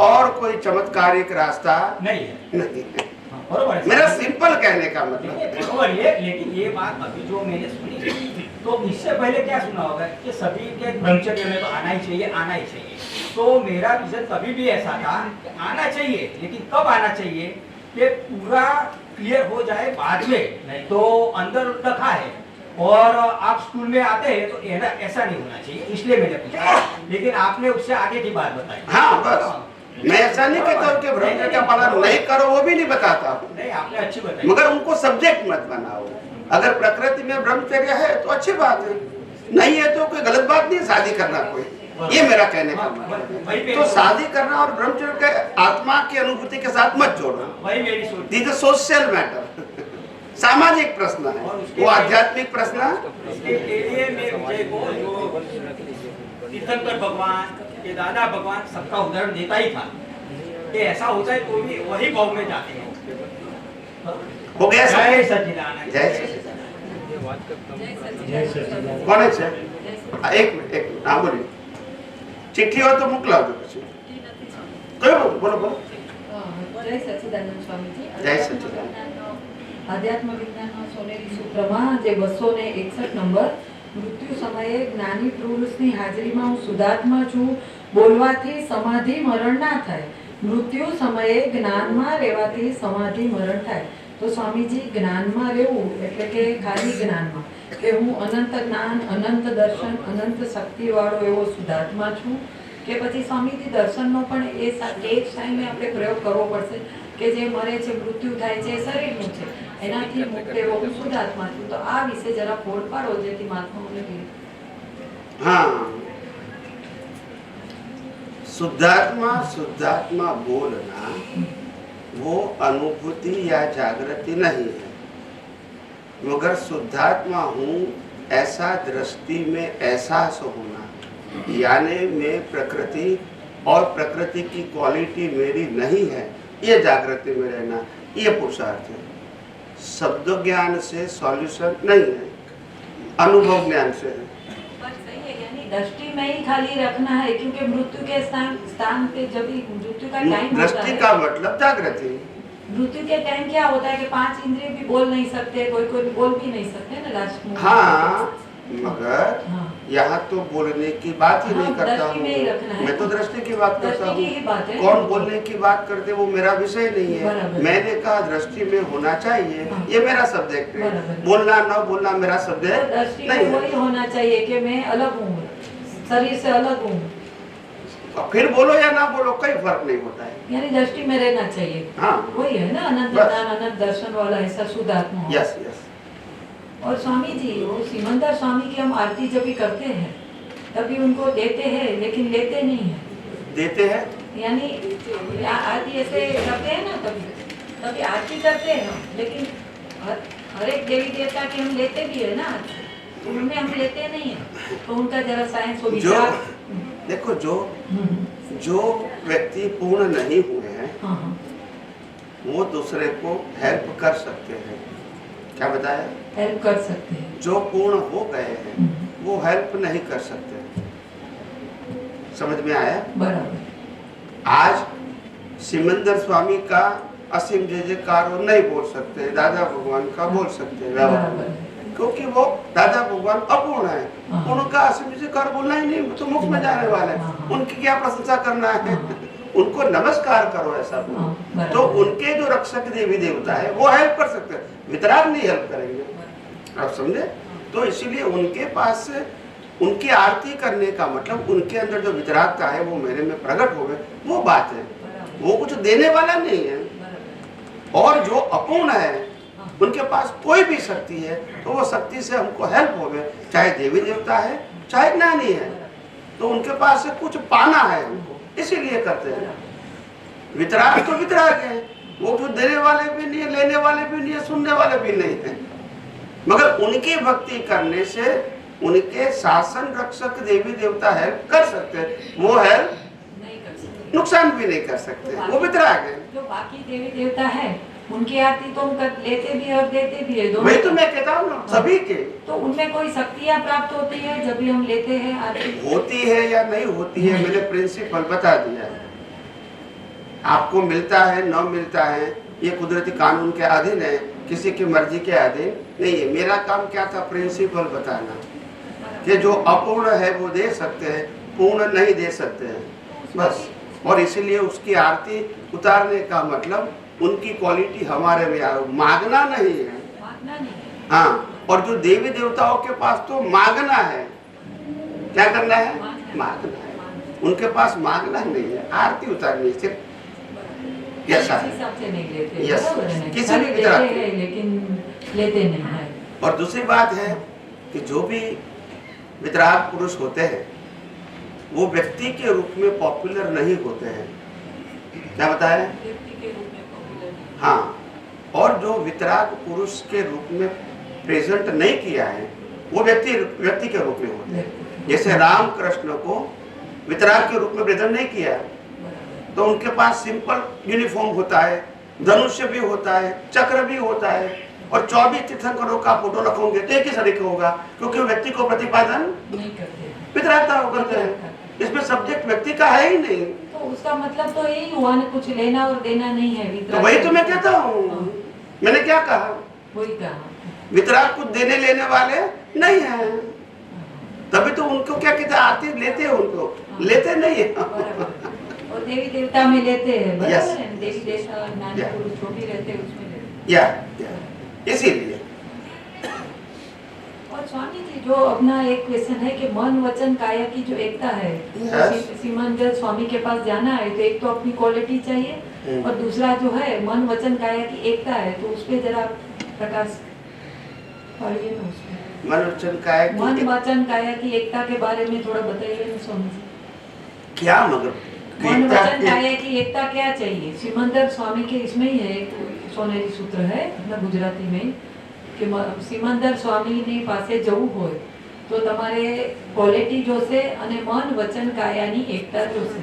और कोई चमत्कारिक रास्ता नहीं है. मेरा सिंपल कहने का मतलब है. लेकिन ये बात अभी जो मैंने सुनी, तो इससे पहले क्या सुना होगा कि सभी के ब्रह्मचर्य में तो आना ही चाहिए, आना ही चाहिए. तो मेरा विजन तभी भी ऐसा था कि आना चाहिए, लेकिन कब आना चाहिए कि पूरा क्लियर हो जाए बाद में, नहीं तो अंदर रखा है और आप स्कूल में आते हैं तो ऐसा नहीं होना चाहिए. इसलिए मैंने पूछा, लेकिन आपने उससे आगे की बात बताई. हाँ, बस मैं ऐसा नहीं कहता हूँ कि ब्रह्मचर्य का पालन नहीं करो, वो भी नहीं बताता. नहीं, आपने अच्छी बताई, मगर उनको सब्जेक्ट मत बनाओ. अगर प्रकृति में ब्रह्मचर्य है तो अच्छी बात है, नहीं है तो कोई गलत बात नहीं. शादी करना कोई, ये मेरा कहने का मतलब है. तो शादी करना और ब्रह्मचर्य के आत्मा की अनुभूति के साथ मत जोड़ना. वही मेरी सोच. This is social matter. सामाजिक प्रश्न है, वो आध्यात्मिक प्रश्न है. इसके लिए मैं विजय को जो तीर्थंकर भगवान के दादा भगवान सबका उदाहरण देता ही था कि ऐसा होता है तो भी वही भाव में जाते हैं. हो गया. जय सच्चिदानंद. जय सच्चिदानंद. कौन है सर? एक मिनट हाँ बोलिए. चिट्ठी हो तो मोकलाव दो પછી. કયો બોલો બોલો. જય સચ્ચિદાનંદ સ્વામીજી. જય સચ્ચિદાનંદ. આધ્યાત્મ વિજ્ઞાનના સોનેરી સૂત્રમાં જે 261 નંબર, મૃત્યુ સમયે જ્ઞાની પુરુષની હાજરીમાં હું શુદ્ધાત્મા છું, બોલવાથી સમાધિ મરણ ના થાય, મૃત્યુ સમયે જ્ઞાનમાં રહેવાથી સમાધિ મરણ થાય. તો સ્વામીજી, જ્ઞાનમાં રહેવું એટલે કે ખાલી જ્ઞાનમાં કે હું અનંત જ્ઞાન, અનંત દર્શન, અનંત શક્તિવાળો એવો શુદ્ધાત્મા છું, કે પછી સ્વામીજી દર્શનનો પણ એ જ ટાઈમે આપણે પ્રયોગ કરવો પડશે કે જે મરે છે, મૃત્યુ થાય છે, એ શરીરનું છે, એનાથી મુક્ત એવો હું શુદ્ધાત્મા છું. તો આ વિશે જરા ફોડ પાડો જેથી મહાત્માઓને કહે. हाँ, शुद्धात्मा शुद्धात्मा बोलना वो अनुभूति या जागृति नहीं है, मगर शुद्धात्मा हूँ ऐसा दृष्टि में एहसास होना, यानी मैं प्रकृति और प्रकृति की क्वालिटी मेरी नहीं है, ये जागृति में रहना, ये पुरुषार्थ है. शब्द ज्ञान से सॉल्यूशन नहीं है, अनुभव ज्ञान से है. पर सही है, यानी दृष्टि में ही खाली रखना है, क्योंकि मृत्यु के स्थान पे जब भी मृत्यु का टाइम होता दृष्टि है, का मतलब जागृति. मृत्यु के टाइम क्या होता है कि 5 इंद्रिय भी बोल नहीं सकते, कोई कोई बोल भी नहीं सकते ना लास्ट में. हाँ, मगर हाँ, यहाँ तो बोलने की बात ही हाँ, नहीं करता दृष्टि में ही रखना हूँ, है. मैं तो दृष्टि की बात करता दृष्टि की ही बात है. हूँ. कौन बोलने की बात करते वो मेरा विषय नहीं है. बराबर. मैंने कहा दृष्टि में होना चाहिए, हाँ. ये मेरा सब्जेक्ट है. बराबर. बोलना न बोलना मेरा तो सब्जेक्ट दृष्टि नहीं में है. वही होना चाहिए कि मैं अलग हूँ, शरीर से अलग हूँ, फिर बोलो या ना बोलो कोई फर्क नहीं होता है. यानी दृष्टि में रहना चाहिए. हाँ, वही है ना अनंत बस. ज्ञान, अनंत दर्शन वाला ऐसा शुद्ध आत्मा हो. Yes yes. और स्वामी जी, वो सिमंदर स्वामी की हम आरती जब भी करते हैं तभी उनको देते हैं, लेकिन लेते नहीं है. देते हैं. यानी आरती ऐसे करते हैं ना, तभी आरती करते हैं हम, लेकिन हर एक देवी देवता की हम लेते भी है ना, तो उनमें हम लेते नहीं है. तो उनका जरा साइंस हो जो विचार. देखो, जो व्यक्ति पूर्ण नहीं हुए हैं हाँ हाँ, वो दूसरे को हेल्प कर सकते हैं. क्या बताया? हेल्प कर सकते हैं. जो पूर्ण हो गए हैं वो हेल्प नहीं कर सकते. समझ में आया? बराबर. आज सिमंदर स्वामी का असीम जय जयकार वो नहीं बोल सकते, दादा भगवान का बोल सकते हैं व्यवहार बराबर में, है. क्योंकि वो दादा भगवान अपूर्ण है. हाँ. उनका असीम जय जयकार बोलना ही नहीं, तो मुख में जाने वाले हैं. हाँ. उनकी क्या प्रशंसा करना है? हाँ. उनको नमस्कार करो ऐसा बोलो. हाँ, बराबर. तो उनके जो रक्षक देवी देवता है वो हेल्प कर सकते हैं, वितराग नहीं हेल्प करेंगे. आप समझे? तो इसीलिए उनके पास से उनकी आरती करने का मतलब उनके अंदर जो वितरागता है वो मेरे में प्रकट हो गए, वो बात है. वो कुछ देने वाला नहीं है. और जो अपूर्ण है उनके पास कोई भी शक्ति है तो वो शक्ति से हमको हेल्प हो गए, चाहे देवी देवता है चाहे ज्ञानी है, तो उनके पास से कुछ पाना है हमको, इसीलिए करते हैं. वितराग तो वितराग है, वो कुछ देने वाले भी नहीं है, लेने वाले भी नहीं है, सुनने वाले भी नहीं है. मगर उनकी भक्ति करने से उनके शासन रक्षक देवी देवता हेल्प कर सकते हैं, वो हेल्प नहीं कर सकते. नुकसान भी नहीं कर सकते, वो वितराग है. जो बाकी देवी देवता है उनकी आरती तो हम लेते भी और देते भी है, दोनों. वही तो मैं कहता हूँ ना, सभी के तो उनमें कोई शक्तियाँ प्राप्त होती है जब भी हम लेते हैं आरती. होती है या नहीं होती है, मैंने प्रिंसिपल बता दिया है. आपको मिलता है न मिलता है ये कुदरती कानून के अधीन है, किसी की मर्जी के अधीन नहीं है. मेरा काम क्या था? प्रिंसिपल बताना कि जो अपूर्ण है वो दे सकते हैं, पूर्ण नहीं दे सकते हैं, बस. और इसीलिए उसकी आरती उतारने का मतलब उनकी क्वालिटी हमारे में आए, मांगना नहीं है. मांगना नहीं है. हाँ, और जो देवी देवताओं के पास तो मांगना है. क्या करना है? मांगना है. उनके पास मांगना नहीं है, आरती उतारनी सिर्फ. इस हिसाब से नहीं लेते. Yes. बराबर है ना? किसी खाली भी देते तरह हैं लेकिन लेते नहीं है. और दूसरी बात है कि जो भी वितराग पुरुष होते हैं वो व्यक्ति के रूप में पॉपुलर नहीं होते हैं. क्या बताया? व्यक्ति के रूप में popular. हाँ, और जो वितराग पुरुष के रूप में प्रेजेंट नहीं किया है वो व्यक्ति के रूप में होते हैं. जैसे राम कृष्ण को वितराग के रूप में प्रेजेंट नहीं किया तो उनके पास सिंपल यूनिफॉर्म होता है, धनुष्य भी होता है, चक्र भी होता है, और 24 तीर्थंकरों का फोटो रखोगे तो एक ही शरीर होगा, क्योंकि वो व्यक्ति को प्रतिपादन नहीं करते. वितरागता करते हैं. इसमें सब्जेक्ट व्यक्ति का है ही नहीं. तो उसका मतलब तो यही हुआ ना, कुछ लेना और देना नहीं है. तो वही तो मैं कहता हूँ. मैंने क्या कहा? वही कहा। वितराग कुछ देने लेने वाले नहीं है, तभी तो उनको क्या कहते हैं, आते लेते हैं, उनको लेते नहीं है। बराबर। और देवी देवता में लेते हैं, बराबर Yes. है, देवी देवता ज्ञानी Yeah. पुरुष जो भी रहते हैं उसमें लेते या इसीलिए हैं। और स्वामी जी जो अपना एक क्वेश्चन है कि मन वचन काया की जो एकता है, Yes. सीमांचल स्वामी के पास जाना है तो एक तो अपनी क्वालिटी चाहिए और दूसरा जो है मन वचन काया की एकता है, तो उस पे जरा प्रकाश पढ़िए ना उसमें। मन वचन काया की मन वचन काया की एकता के बारे में थोड़ा बताइए ना स्वामी जी। क्या मगर मन एकता वचन काया की एकता क्या चाहिए? सिमंदर स्वामी के इसमें ही है, एक सोनेरी सूत्र है अपना गुजराती में कि सिमंदर स्वामी ने पासे जવું હોય તો તમારે ક્વોલિટી જોશે અને મન વચન કાયાની એકતા જોશે,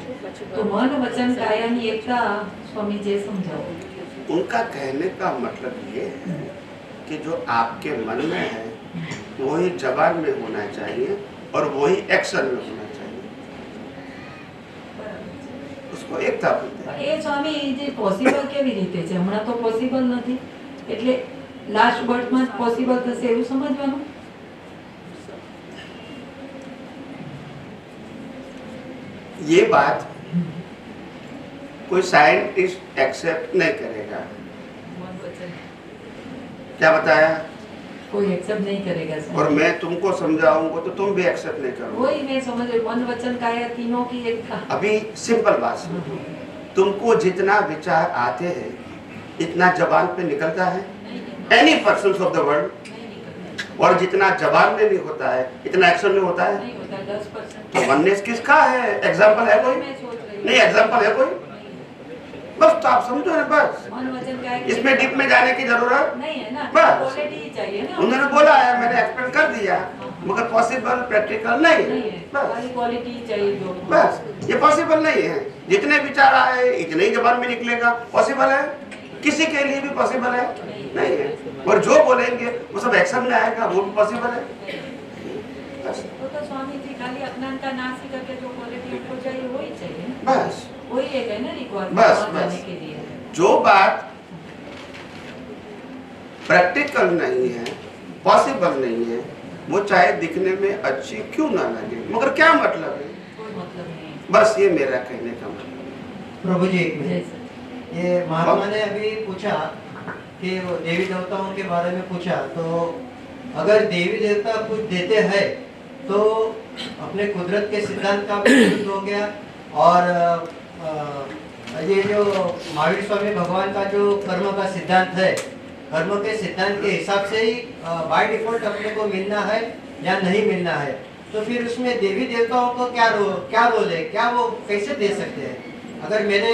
તો મન વચન કાયાની એકતા स्वामी जी समझाओ। उनका कहने का मतलब ये है कि जो आपके मन में है वही जबान में होना चाहिए और वही एक्शन में होना चाहिए, उसको एकता बोलते हैं। એ સ્વામી જે પોસિબલ કેવી રીતે છે? હમણાં તો પોસિબલ નથી, એટલે લાસ્ટ બર્થમાં જ પોસિબલ થશે એવું સમજવાનું? ये बात कोई साइंटिस्ट एक्सेप्ट नहीं करेगा। મન વચન क्या बताया? कोई एक्सेप्ट नहीं करेगा सर। और मैं तुमको समझाऊंगा तो तुम भी एक्सेप्ट नहीं करोगे। वही मैं समझ रही, मन वचन काया तीनों की एकता। अभी सिंपल बात सुनो, तुमको जितना विचार आते हैं इतना जबान पे निकलता है, any person of the world, और जितना जबान में भी होता है इतना एक्शन में होता है। नहीं होता 10%। तो वननेस किसका है? एग्जाम्पल है कोई? मैं सोच रही हूँ। नहीं एग्जाम्पल है कोई? बस तो आप समझो ना, बस मन वचन काया की इसमें डीप में जाने की जरूरत नहीं है ना, बस। क्वालिटी ही चाहिए ना। उन्होंने बोला है, मैंने एक्सप्लेन कर दिया, मगर पॉसिबल प्रैक्टिकल नहीं नहीं है। है, बस खाली क्वालिटी ही चाहिए जो। बस ये पॉसिबल नहीं है। जितने विचार आए इतने ही जबान में निकलेगा। पॉसिबल है? किसी के लिए भी पॉसिबल है? नहीं है। और जो बोलेंगे वो सब एक्शन में आएगा, वो भी पॉसिबल है। बस तो स्वामी जी खाली अज्ञान का नाश ही करके जो क्वालिटी आपको चाहिए वही चाहिए ना, बस वही एक है ना रिक्वायरमेंट बस, वहाँ जाने बस। के लिए। जो बात प्रैक्टिकल नहीं है, पॉसिबल नहीं है, वो चाहे दिखने में अच्छी क्यों ना लगे, मगर क्या मतलब है? कोई मतलब नहीं है। बस ये मेरा कहने का मतलब। प्रभु जी एक जय मिनट, सच्चिदानंद। ये महात्मा ने अभी पूछा कि वो देवी देवताओं के बारे में पूछा, तो अगर देवी देवता कुछ देते हैं तो अपने कुदरत के सिद्धांत का भी विरुद्ध हो गया, और ये जो महावीर स्वामी भगवान का जो कर्म का सिद्धांत है, कर्म के सिद्धांत के हिसाब से ही बाय डिफॉल्ट अपने को मिलना है या नहीं मिलना है, तो फिर उसमें देवी देवताओं को क्या रोल है, क्या वो कैसे दे सकते हैं? अगर मेरे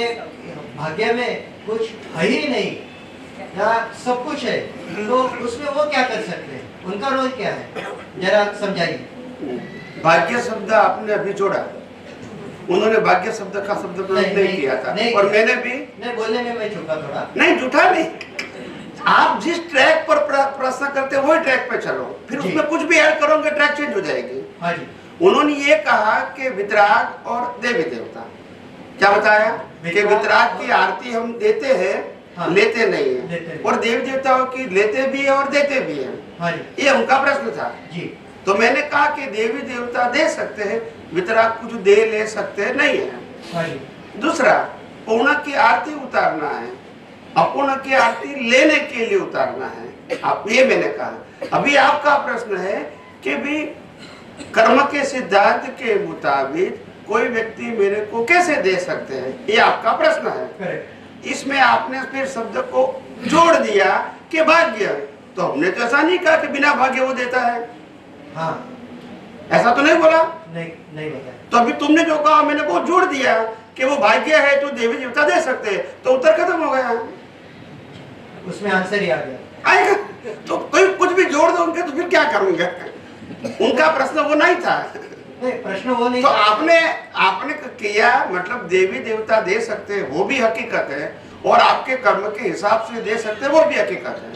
भाग्य में कुछ है ही नहीं या सब कुछ है, तो उसमें वो क्या कर सकते हैं? उनका रोल क्या है, जरा समझाइए। भाग्य शब्द आपने अभी जोड़ा, उन्होंने भाग्य शब्द का शब्द प्रयोग नहीं किया था, और मैंने भी नहीं, बोलने में मैं झुका थोड़ा। नहीं, झूठा नहीं। आप जिस ट्रैक पर प्रश्न करते हैं वही ट्रैक पे चलो, फिर जी। उसमें कुछ भी ऐड करोगे ट्रैक चेंज हो जाएगी। हाँ जी। उन्होंने ये कहा कि वितराग और देवी देवता, क्या बताया कि वितराग की आरती हम देते हैं, हाँ। लेते नहीं लेते है, नहीं। और देवी देवताओं की लेते भी है और देते भी है। हाँ जी। ये उनका प्रश्न था। जी। तो मैंने कहा कि देवी देवता दे सकते हैं, वितराग कुछ दे ले सकते हैं नहीं है। हाँ जी। दूसरा, पूर्ण की आरती उतारना है, अपूर्ण की आरती लेने के लिए उतारना है। आप ये मैंने कहा। अभी आपका प्रश्न है कि भी कर्म के सिद्धांत के मुताबिक कोई व्यक्ति मेरे को कैसे दे सकते हैं, ये आपका प्रश्न है। करेक्ट। इसमें आपने फिर शब्द को जोड़ दिया कि भाग्य, तो हमने तो ऐसा नहीं कहा कि बिना भाग्य वो देता है, हाँ। ऐसा तो नहीं बोला। नहीं बताया। तो अभी तुमने जो कहा मैंने वो जोड़ दिया कि वो भाग्य है तो देवी देवता दे सकते हैं, तो उत्तर खत्म हो गया, उसमें आंसर ही आ गया। आएगा। तो कोई कुछ भी जोड़ दोगे तो फिर क्या करूंगा? उनका प्रश्न वो नहीं था। नहीं, प्रश्न वो नहीं तो था। आपने किया, मतलब देवी देवता दे सकते हैं वो भी हकीकत है, और आपके कर्म के हिसाब से दे सकते हैं वो भी हकीकत है।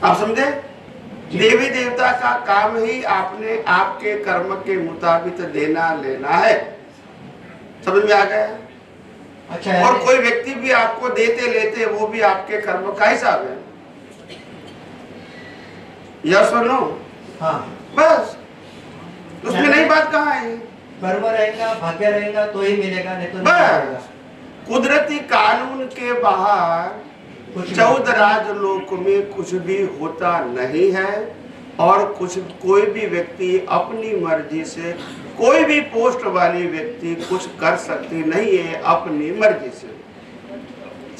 आप समझे? देवी देवता का काम ही आपने आपके कर्म के मुताबिक देना लेना है। समझ में आ गया? अच्छा, और कोई व्यक्ति भी आपको देते लेते वो भी आपके कर्म का हिसाब है। यस और नो, हाँ, बस। उसमें नई बात कहाँ है? कर्म रहेगा, भाग्य रहेगा तो ही मिलेगा, नहीं तो नहीं बस। मिलेगा। कुदरती कानून के बाहर कुछ 14 राजलोक में कुछ भी होता नहीं है, और कोई भी व्यक्ति अपनी मर्जी से, कोई भी पोस्ट वाली व्यक्ति कुछ कर सकती नहीं है अपनी मर्जी से।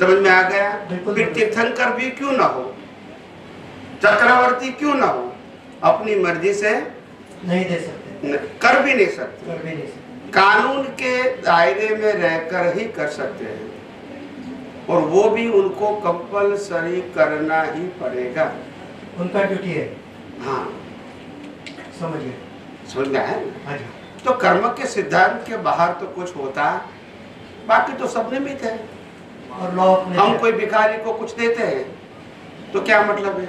समझ में आ गया? बिल्कुल। फिर तीर्थंकर भी क्यों ना हो, चक्रवर्ती क्यों ना हो, अपनी मर्जी से नहीं दे सकते, कर भी नहीं सकते, कर भी नहीं सकते। कानून के दायरे में रहकर ही कर सकते हैं, और वो भी उनको कंपलसरी करना ही पड़ेगा। उनका ड्यूटी है। हाँ, समझ गए? समझ में आया? हाँ जी। तो कर्म के सिद्धांत के बाहर तो कुछ होता, बाकी तो सब निमित्त है। और लॉ ऑफ नेचर। हम कोई भिखारी को कुछ देते हैं तो क्या मतलब है?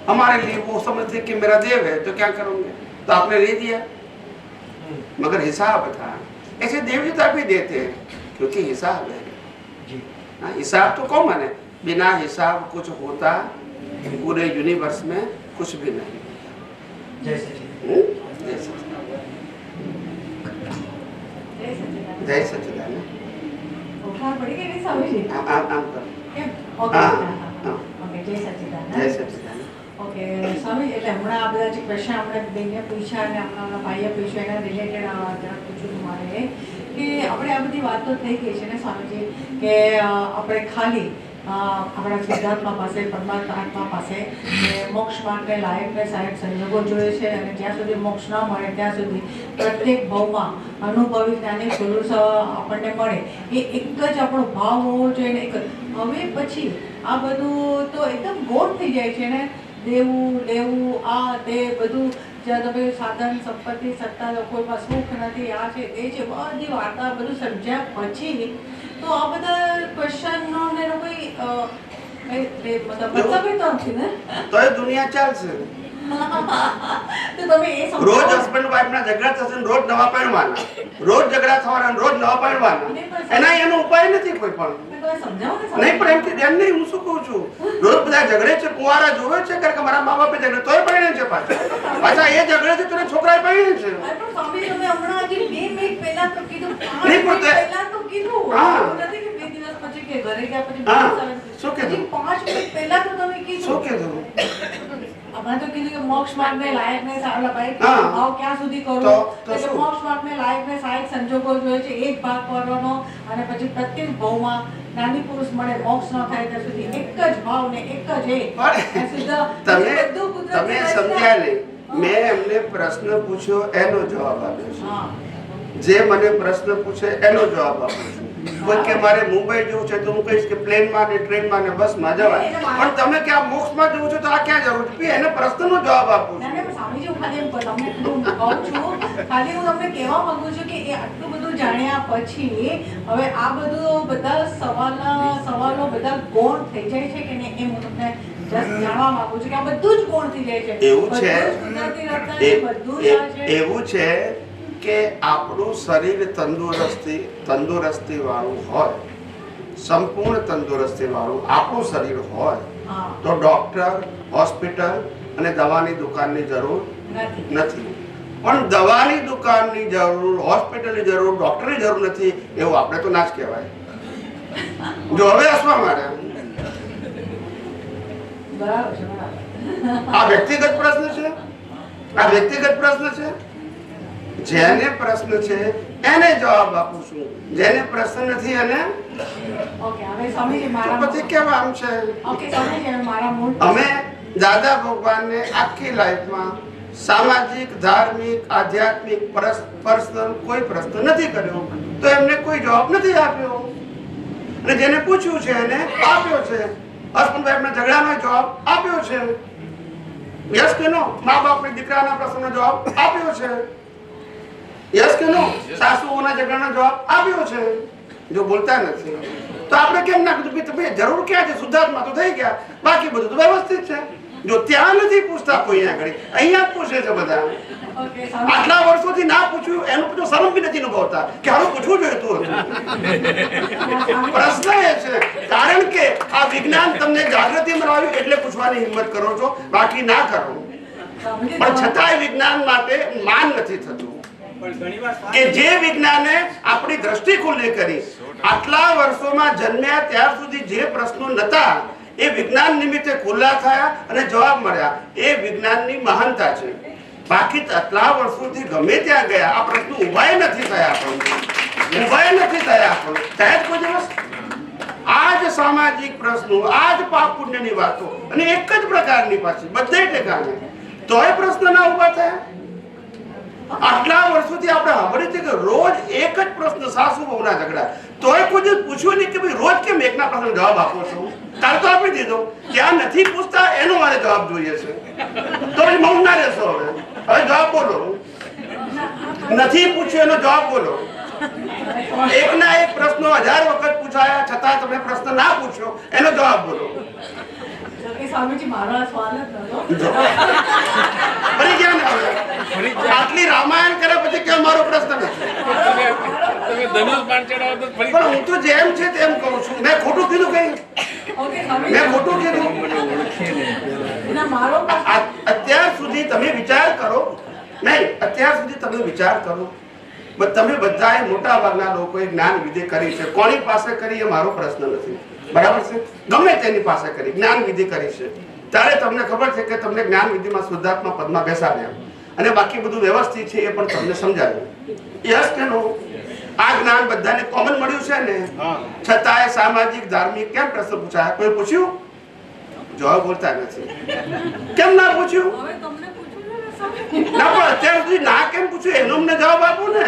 हमारे लिए वो समझते कि मेरा देव है तो क्या करोगे, तो आपने ले दिया, मगर हिसाब था। ऐसे देवता भी देते हैं क्योंकि हिसाब है जी। हाँ, हिसाब तो कॉमन है, बिना हिसाब कुछ होता पूरे यूनिवर्स में कुछ भी नहीं। जय सचिदानंद। जय सच्चिदानंद। जय सच्चिदानंद। ઓળખાણ પડી ગઈ ને સ્વામીજી? આમ કરો। કેમ? ઓકે, હા, હા, હા. હા. ઓકે, જય સચ્ચિદાનંદ. જય સચ્ચિદાનંદ। ઓકે, સ્વામી, એટલે હમણાં આ બધા જે પ્રશ્ન આપણે બેને પૂછ્યા અને હમણાં ભાઈએ પૂછ્યું એના રિલેટેડ જરા પૂછ્યું તમારે કે આપણે આ બધી વાતો થઈ ગઈ છે ને સ્વામીજી, કે આપણે ખાલી આપણા સિદ્ધાર્થમાં પાસે, પરમાત્મા પાસે મોક્ષ માટે લાયક ને સહાયક સંજોગો જોઈએ છે, અને જ્યાં સુધી મોક્ષ ન મળે ત્યાં સુધી પ્રત્યેક ભાવમાં અનુભવી જ્ઞાની પુરુષ આપણને મળે એ એક જ આપણો ભાવ હોવો જોઈએ ને એક જ. હવે પછી આ બધું તો એકદમ ગોળ થઈ જાય છે ને, દેવું લેવું આ તે બધું, જ્યાં તમે સાધન સંપત્તિ સત્તા કોઈમાં સુખ નથી, આ છે તે છે, બધી વાર્તા બધું સમજ્યા પછી તો આ બધા ક્વેશ્ચનનો ને એનો કોઈ મતલબ જ નથી ને. તો એ દુનિયા ચાલશે। તો તમે એ સમજો. રોજ હસબન્ડ વાઇફ ના ઝઘડા થશે ને રોજ નવા પરણવાના, રોજ ઝઘડા થવાના ને રોજ નવા પરણવાના, એના એનો ઉપાય નથી કોઈ પણ। તમે સમજાવો ને. નહીં પણ એમથી ધ્યાન નહીં, હું શું કહું છું, રોજ બધા ઝઘડે છે, કુંવારા જોવે છે કારણ કે મારા મા બાપે ઝઘડે તોય પરણે છે, પાછા એ ઝઘડે છે તો છોકરાએ પરણે છે। અરે પણ સ્વામી, તમે હમણાં હજી 2 મિનિટ પહેલા તો કીધું, 5 નહીં પણ મિનિટ તે- પહેલા તો કીધું, હા. એવું નથી કે 2 દિવસ પછી કે ઘરે ગયા પછી હા. બહુ સરસ. શું કીધું? હજી 5 મિનિટ પહેલા તો તમે શું કીધું. કીધું? હમણાં તો કીધું કે મોક્ષ માર્ગને લાયક ને સારા ભાઈ હા. ભાવ ક્યાં સુધી કરો, તો એટલે શું? મોક્ષ માર્ગને લાયક ને સહાયક સંજોગો જોઈએ છે, એક ભાગ કરવાનો, અને પછી પ્રત્યેક ભાવમાં જ્ઞાની પુરુષ મળે, મોક્ષ ન થાય ત્યાં સુધી એક જ ભાવ ને એક જ એક. પણ આ સીધા તમે બધું કુદરતી તમે રચના. સમજ્યા નહીં, મેં એમને પ્રશ્ન પૂછ્યો એનો જવાબ આપ્યો છે, હા. જે મને પ્રશ્ન પૂછે એનો જવાબ આપું છું। કોઈ કે મારે મુંબઈ જવું છે તો હું કહીશ કે પ્લેનમાં ને ટ્રેનમાં ને બસમાં જવાય, પણ તમે કે આ મોક્ષમાં જવું છે તો આ ક્યાં જવું છે, એને પ્રશ્નનો જવાબ આપું ના, છું। ના, પણ સ્વામીજી, હું ખાલી એમ તમને હું કહું છું, ખાલી હું તમને કહેવા માંગુ છું કે એ આટલું બધું જાણ્યા પછી હવે આ બધું બધા સવાલો બધા ગૌણ થઈ જાય છે કે નહીં, એમ હું તમને just જાણવા માંગુ છું કે આ બધું જ ગૌણ થઈ જાય છે, એવું છે, બધું જ કુદરતી રચના છે, બધું જ આ છે. એવું છે કે આપણું શરીર તંદુરસ્તી વાળું હોય, સંપૂર્ણ તંદુરસ્તી વાળું આપણું શરીર હોય હા, તો ડોક્ટર, હોસ્પિટલ અને દવાની દુકાનની જરૂર નથી. નથી, પણ દવાની દુકાનની જરૂર, હોસ્પિટલની જરૂર, ડોક્ટરની જરૂર નથી એવું આપણે તો ના જ કહેવાય। જો હવે હસવા માંડે, બરાબર છે, બરાબર. આ વ્યક્તિગત પ્રશ્ન છે, આ વ્યક્તિગત પ્રશ્ન છે, જેને પ્રશ્ન છે એને જવાબ આપું છું, જેને પ્રશ્ન નથી એને ઓકે, હવે સ્વામીજી તો મારા પછી કેમ આમ છે? ઓકે સ્વામીજી, હવે મારા મૂળ અમે દાદા ભગવાનને આખી લાઈફમાં સામાજિક, ધાર્મિક, આધ્યાત્મિક, પર્સનલ કોઈ પ્રશ્ન નથી કર્યો, તો એમને કોઈ જવાબ નથી આપ્યો, અને જેને પૂછ્યું છે એને આપ્યો છે। હસબન્ડ ઝઘડાનો જવાબ આપ્યો છે, યસ કે નો? મા બાપને દીકરાના પ્રશ્નનો જવાબ આપ્યો છે, યસ કે નો? સાસુઓના ઝઘડાનો જવાબ આપ્યો છે। જો બોલતા નથી તો આપણે કેમ ના કીધું કે તમે જરૂર ક્યાં છે? શુદ્ધાત્મા તો થઈ ગયા, બાકી બધું તો વ્યવસ્થિત છે। જો ત્યાં નથી પૂછતા કોઈ આગળ, અહીંયા જ પૂછે છે બધા। ઓકે સ્વામી, આટલા વર્ષોથી ના પૂછ્યું એનું તો શરમ બી નથી અનુભવતા કે હારું પૂછવું જોઈતું હતું। પ્રશ્ન એ છે કારણ કે આ વિજ્ઞાન તમને જાગૃતિ મરાવ્યું એટલે પૂછવાની હિંમત કરો છો, બાકી ના કરો। પણ છતાંય વિજ્ઞાન માટે માન નથી થતું કે જે વિજ્ઞાને આપણી દ્રષ્ટિ ખુલ્લી કરી. આટલા વર્ષોમાં જન્મ્યા ત્યાર સુધી જે પ્રશ્નો નતા એ વિજ્ઞાન નિમિત્તે ખુલ્લા થયા અને જવાબ મળ્યા. એ વિજ્ઞાનની મહાનતા છે. બાકી આટલા વર્ષોથી ગમે ત્યાં ગયા આ પ્રશ્નો ઉભાય નથી થયા. સાહેબ કોઈ દિવસ આ જ સામાજિક પ્રશ્નો, આ જ પાપ પુણ્યની વાતો અને એક જ પ્રકારની પાછી બધે ઠેકાણે, તોય પ્રશ્ન ના ઉભા થયા. આટલા વર્ષોથી આપણે સાંભળ્યું છે કે રોજ એક જ પ્રશ્ન, સાસુ વહુના ઝઘડા, તોય કોઈ પૂછ્યું નહીં કે ભાઈ રોજ કેમ એકના પ્રશ્નનો જવાબ આપો છો? કાલ તો આપી દીધો. ત્યાં નથી પૂછતા એનો મારે જવાબ જોઈએ છે, તો પછી મૌન ના રહેશો. હવે જવાબ બોલો. નથી પૂછ્યું એનો જવાબ બોલો. એકના એક પ્રશ્નો 1000 વખત પૂછાયા છતાં તમે પ્રશ્ન ના પૂછ્યો એનો જવાબ બોલો. આટલી રામાયણ કરે પછી કેમ મારો પ્રશ્ન નથી? પણ હું તો જેમ છે તેમ કહું છું. મેં ખોટું કીધું કઈ? મેં ખોટું કીધું? અત્યાર સુધી તમે વિચાર કરો. નહીં, અત્યાર સુધી તમે વિચાર કરો. તમે બધાએ મોટા ભાગના લોકોએ જ્ઞાન વિધિ કરી છે. કોની પાસે કરી એ મારો પ્રશ્ન નથી, બરાબર છે? ગમે તેની પાસે કરી, જ્ઞાન વિધિ કરી છે. ત્યારે તમને ખબર છે કે તમને જ્ઞાન વિધિમાં શુદ્ધાત્મા પદમાં બેસાડ્યા અને બાકી બધું વ્યવસ્થિત છે એ પણ તમને સમજાવ્યું. યસ કે નો? આ જ્ઞાન બધાને કોમન મળ્યું છે ને, છતાંય સામાજિક ધાર્મિક કેમ પ્રશ્ન પૂછાયા? કોઈ પૂછ્યું? જવાબ બોલતા નથી. કેમ ના પૂછ્યું? ના, પણ અત્યાર સુધી ના કેમ પૂછ્યું એનો અમને જવાબ આપો ને.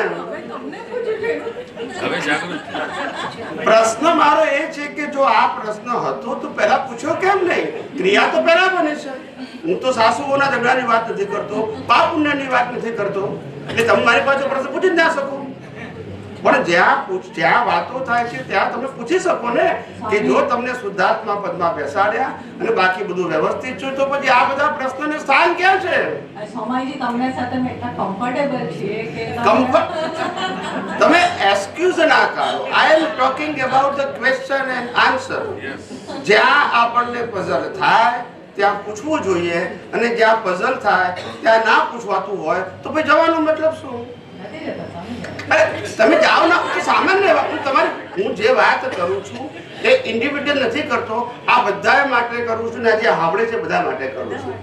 પ્રશ્ન મારો એ છે કે જો આ પ્રશ્ન હતો તો પહેલા પૂછ્યો કેમ નહીં? ક્રિયા તો પહેલા બને છે. હું તો સાસુઓના ઝઘડાની વાત નથી કરતો, પાપ પુણ્યની વાત નથી કરતો. એટલે તમે મારી પાસે પ્રશ્ન પૂછી જ ના શકો. પણ જ્યાં વાતો થાય છે ત્યાં તમે પૂછી શકો ને કે જો તમને શુદ્ધાત્મા પદમાં બેસાડ્યા અને બાકી બધું વ્યવસ્થિત છે તો પછી આ બધા પ્રશ્નોને સ્થાન ક્યાં છે? સોમાઈજી તમને સાથે મેં એટલા કમ્ફર્ટેબલ છીએ કે તમે એક્સક્યુઝ ના કરો. I am talking about the question and answer. જ્યાં આપણને પઝલ થાય ત્યાં પૂછવું જોઈએ અને જ્યાં પઝલ થાય ત્યાં ના પૂછવાતું હોય તો પછી જવાનો મતલબ શું? તમે જાઓ ના. સામાન્ય હું જે વાત કરું છું એ ઇન્ડિવિડ્યુઅલ નથી કરતો, આ બધા માટે કરું છું ને જે હાવડે છે બધા માટે કરું છું.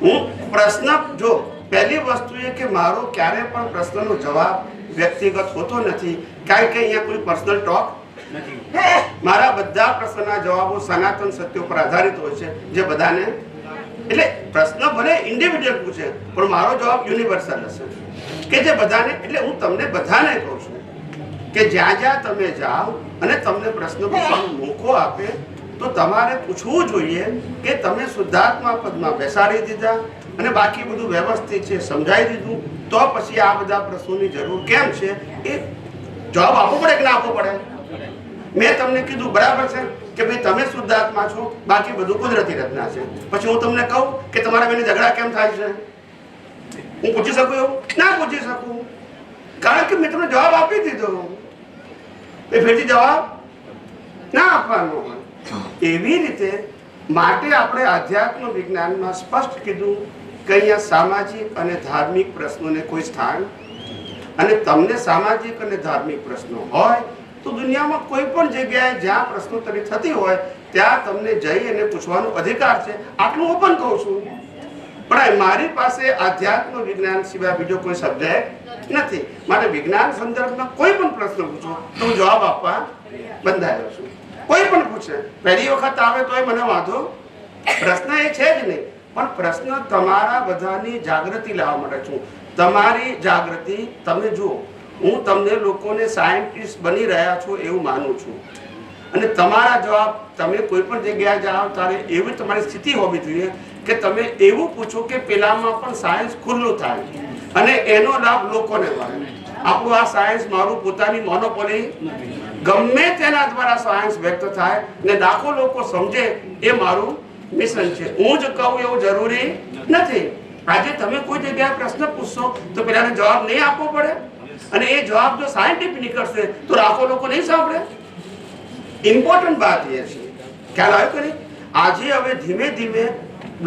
હું પ્રશ્ન જો પહેલી વસ્તુ એ કે મારો ક્યારે પણ પ્રશ્નનો જવાબ વ્યક્તિગત હોતો નથી, કારણ કે અહીંયા કોઈ પર્સનલ ટોક નથી. મારા બધા પ્રશ્નના જવાબો સનાતન સત્યો પર આધારિત હોય છે જે બધાને, એટલે પ્રશ્ન ભલે ઇન્ડિવિડ્યુઅલ પૂછે પણ મારો જવાબ યુનિવર્સલ હશે કે જે બધાને. એટલે હું તમને બધાને કહું છું કે જ્યાં જ્યાં તમે જાઓ અને તમને પ્રશ્ન પૂછવાનો મોકો આપે તો તમારે પૂછવું જોઈએ કે તમે શુદ્ધાત્મા પદમાં બેસાડી દીધા અને બાકી બધું વ્યવસ્થિત છે સમજાવી દીધું તો પછી આ બધા પ્રશ્નોની જરૂર કેમ છે એ જવાબ આપવો પડે કે ના આપવો પડે? મેં તમને કીધું બરાબર છે કે ભાઈ તમે શુદ્ધાત્મા છો, બાકી બધું કુદરતી રચના છે. પછી હું તમને કહું કે તમારા બેને ઝઘડા કેમ થાય છે? હું પૂછી શકું એવું? ના પૂછી શકું, કારણ કે મેં તમને જવાબ આપી દીધો. એ ફરીથી જવાબ ના આપવાનો. એવી રીતે માટે આપણે આધ્યાત્મ વિજ્ઞાનમાં સ્પષ્ટ કીધું કે અહીંયા સામાજિક અને ધાર્મિક પ્રશ્નોને કોઈ સ્થાન, અને તમને સામાજિક અને ધાર્મિક પ્રશ્નો હોય તો દુનિયામાં કોઈ પણ જગ્યાએ જ્યાં પ્રશ્નોત્તરી થતી હોય ત્યાં તમને જઈ અને પૂછવાનો અધિકાર છે. આટલું ઓપન કહું છું. પણ મારી પાસે આધ્યાત્મ વિજ્ઞાન સિવાય બીજો કોઈ સબ્જેક્ટ નથી. માટે વિજ્ઞાન સંદર્ભમાં કોઈ પણ પ્રશ્ન પૂછો તો હું જવાબ આપવા બંધાયેલો છું. કોઈ પણ પૂછે, પહેલી વખત આવે તોય મને વાંધો. પ્રશ્ન એ છે જ નહીં, પણ પ્રશ્ન તમારા બધાની જાગૃતિ લાવવા માટે છું. તમારી જાગૃતિ તમે જુઓ, હું તમને લોકોને સાયન્ટિસ્ટ બની રહ્યા છો એવું માનું છું અને તમારા જવાબ તમે કોઈ પણ જગ્યાએ જાઓ ત્યારે એવી તમારી સ્થિતિ હોવી જોઈએ કે તમે એવું પૂછો કે પેલામાં પણ સાયન્સ ખુલ્લું થાય અને એનો લાભ લોકોને મળે. આપણું આ સાયન્સ મારું પોતાની મોનોપોલી ગમે તેના દ્વારા સાયન્સ વ્યક્ત થાય ને લાખો લોકો સમજે એ મારું મિશન છે. હું જ કહું એવું જરૂરી નથી. આજે તમે કોઈ જગ્યાએ પ્રશ્ન પૂછશો તો પેલાને જવાબ નહીં આપવો પડે અને એ જવાબ જો સાયન્ટિફિક નીકળશે તો લાખો લોકો નહીં સાંભળે. ઇમ્પોર્ટન્ટ વાત એ છે, ખ્યાલ આવ્યો કે નહીં? આજે હવે ધીમે ધીમે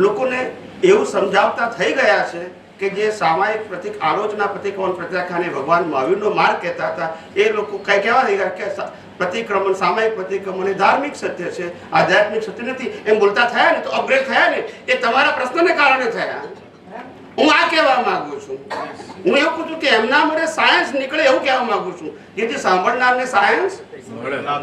લોકોને એવું સમજાવતા થઈ ગયા છે કે જે સામાયિક પ્રતિક આલોચના પ્રતિક્રમણ પ્રત્યાખ્યાને ભગવાન મહાવીરનો માર્ગ કહેતા હતા, એ લોકો કઈ કહેવા થઈ ગયા કે પ્રતિક્રમણ, સામાયિક પ્રતિક્રમણ એ ધાર્મિક સત્ય છે, આધ્યાત્મિક સત્ય નથી, એમ બોલતા થયા ને તો અપગ્રેડ થયા ને એ તમારા પ્રશ્નને કારણે થયા. હું આ કહેવા માંગુ છું. હું એવું કહું છું કે એમના માટે સાયન્સ નીકળે એવું કહેવા માંગુ છું, જેથી સાંભળનારને સાયન્સ.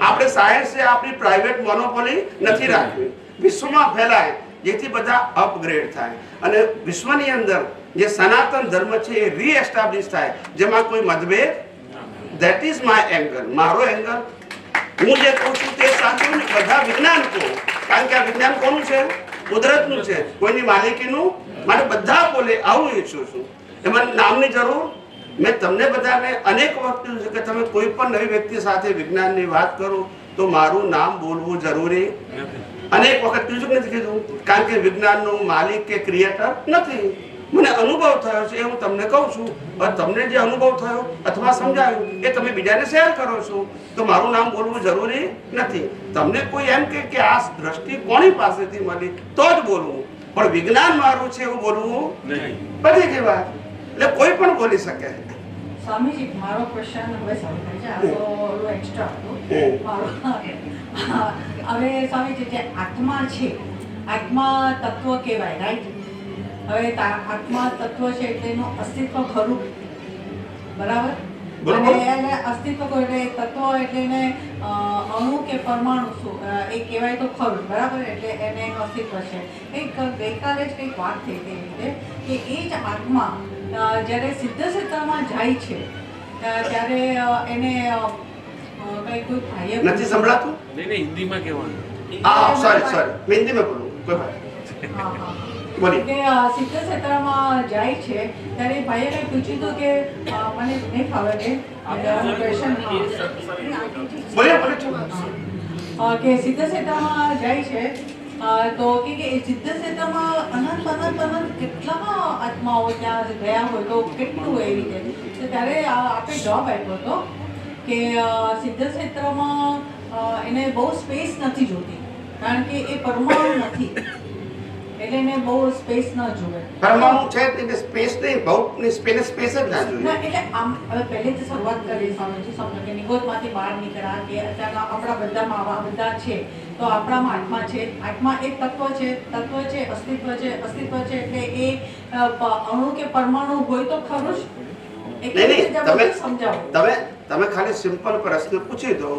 આપણે સાયન્સ આપણી પ્રાઇવેટ મોનોપોલી નથી રાખવી, વિશ્વમાં ફેલાય જેથી બધા અપગ્રેડ થાય અને વિશ્વની અંદર જે સનાતન ધર્મ છે એ રીએસ્ટાબ્લિશ થાય, જેમાં કોઈ મતભેદ. ધેટ ઇઝ માય એંગલ, મારો એંગલ. હું જે કહું છું તે સાચું ને બધા વિજ્ઞાન કહું, કારણ કે આ વિજ્ઞાન કોનું છે? કુદરતનું છે, કોઈની માલિકીનું. માટે બધા બોલે આવું ઈચ્છું છું, એમાં નામની જરૂર. મેં તમને બધાને અનેક વખત કીધું છે કે તમે કોઈ પણ નવી વ્યક્તિ સાથે વિજ્ઞાનની વાત કરો તો મારું નામ બોલવું જરૂરી. અનેક વખત કીધું કે નથી કીધું? કારણ કે વિજ્ઞાનનો માલિક કે ક્રિએટર નથી. મને અનુભવ થયો છે એ હું તમને કહું છું. તમને જે અનુભવ થયો અથવા સમજાયું એ તમે બીજાને શેર કરો છો, તો મારું નામ બોલવું જરૂરી નથી. તમને કોઈ એમ કે આ દ્રષ્ટિ કોની પાસેથી મળી તો જ બોલવું, પણ વિજ્ઞાન મારું છે એવું બોલવું નહીં. બધી જે વાત એટલે કોઈ પણ બોલી શકે. સ્વામીજી, મારો ક્વેશ્ચન હવે સોલ્વ થાય છે. આ તો ઓલું એક્સ્ટ્રા હતું મારો. હવે સ્વામીજી, જે આત્મા છે, આત્મા તત્વ કહેવાય, રાઈટ? હવે આત્મા તત્વ છે એટલે એનું અસ્તિત્વ ખરું, બરાબર? અને એને અસ્તિત્વ એટલે તત્વ એટલે એને અણુ કે પરમાણુ શું એ કહેવાય તો ખરું, બરાબર? એટલે એને એનું અસ્તિત્વ છે. કંઈક ગઈકાલે જ કંઈક વાત થઈ હતી રીતે કે એ જ આત્મા જ્યારે સિદ્ધ ક્ષેત્રમાં જાય છે ત્યારે એને કઈ કોઈ બાહ્ય નથી સંભળાતું. નહીં હિન્દીમાં કહેવાનું. સોરી મેં હિન્દીમાં બોલું. કોઈ વાત બોલી કે સિદ્ધ ક્ષેત્રમાં જાય છે ત્યારે ભાઈએ કઈ પૂછ્યું હતું કે મને નહીં ફાવે કે ક્વેશ્ચન કે સિદ્ધ ક્ષેત્રમાં જાય છે તો કે સિદ્ધ ક્ષેત્રમાં અનંત કેટલા આત્માઓ ત્યાં ગયા હોય તો કેટલું એવી રીતે. ત્યારે આપણે જવાબ આપ્યો હતો કે સિદ્ધ ક્ષેત્રમાં એને બહુ સ્પેસ નથી જોતી, કારણ કે એ પરમાણુ નથી એટલે એને બહુ સ્પેસ ન જોવે. પરમાણુ છે એટલે સ્પેસ નહીં, બહુ સ્પેસ જ ના જોઈએ. એટલે આમ હવે પહેલેથી શરૂઆત કરી સ્વામીજી, સમજો કે નિગોદમાંથી બહાર નીકળ્યા કે અત્યારે આપણા બધામાં આવા બધા છે તો આપણામાં આત્મા છે, આત્મા એક તત્વ છે, અસ્તિત્વ છે એટલે એ અણુ કે પરમાણુ હોય તો ખરું જ. તમે ખાલી સિમ્પલ પ્રશ્ન પૂછી દો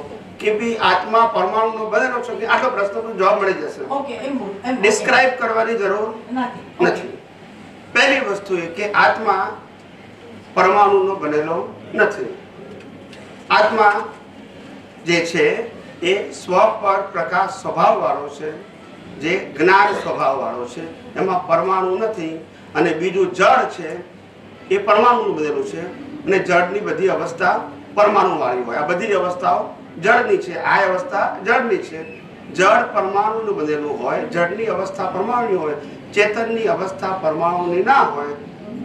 કે ભઈ આત્મા પરમાણુનો બનેલો છે કે આટલો પ્રશ્નનો જવાબ મળી જશે. ઓકે, એમ ડિસ્ક્રાઇબ કરવાની જરૂર નથી. પહેલી વસ્તુ એ કે આત્મા પરમાણુનો બનેલો નથી. આત્મા જે છે એ સ્વ પર પ્રકાશ સ્વભાવ વાળો છે, જે જ્ઞાન સ્વભાવ વાળો છે, એમાં પરમાણુ નથી. અને બીજું જળ છે એ પરમાણુનું બનેલું છે અને જળની બધી અવસ્થા પરમાણુ વાળી હોય. આ બધી જ અવસ્થાઓ જળની છે, આ અવસ્થા જળની છે. જળ પરમાણુનું બનેલું હોય, જળની અવસ્થા પરમાણુની હોય, ચેતનની અવસ્થા પરમાણુની ના હોય.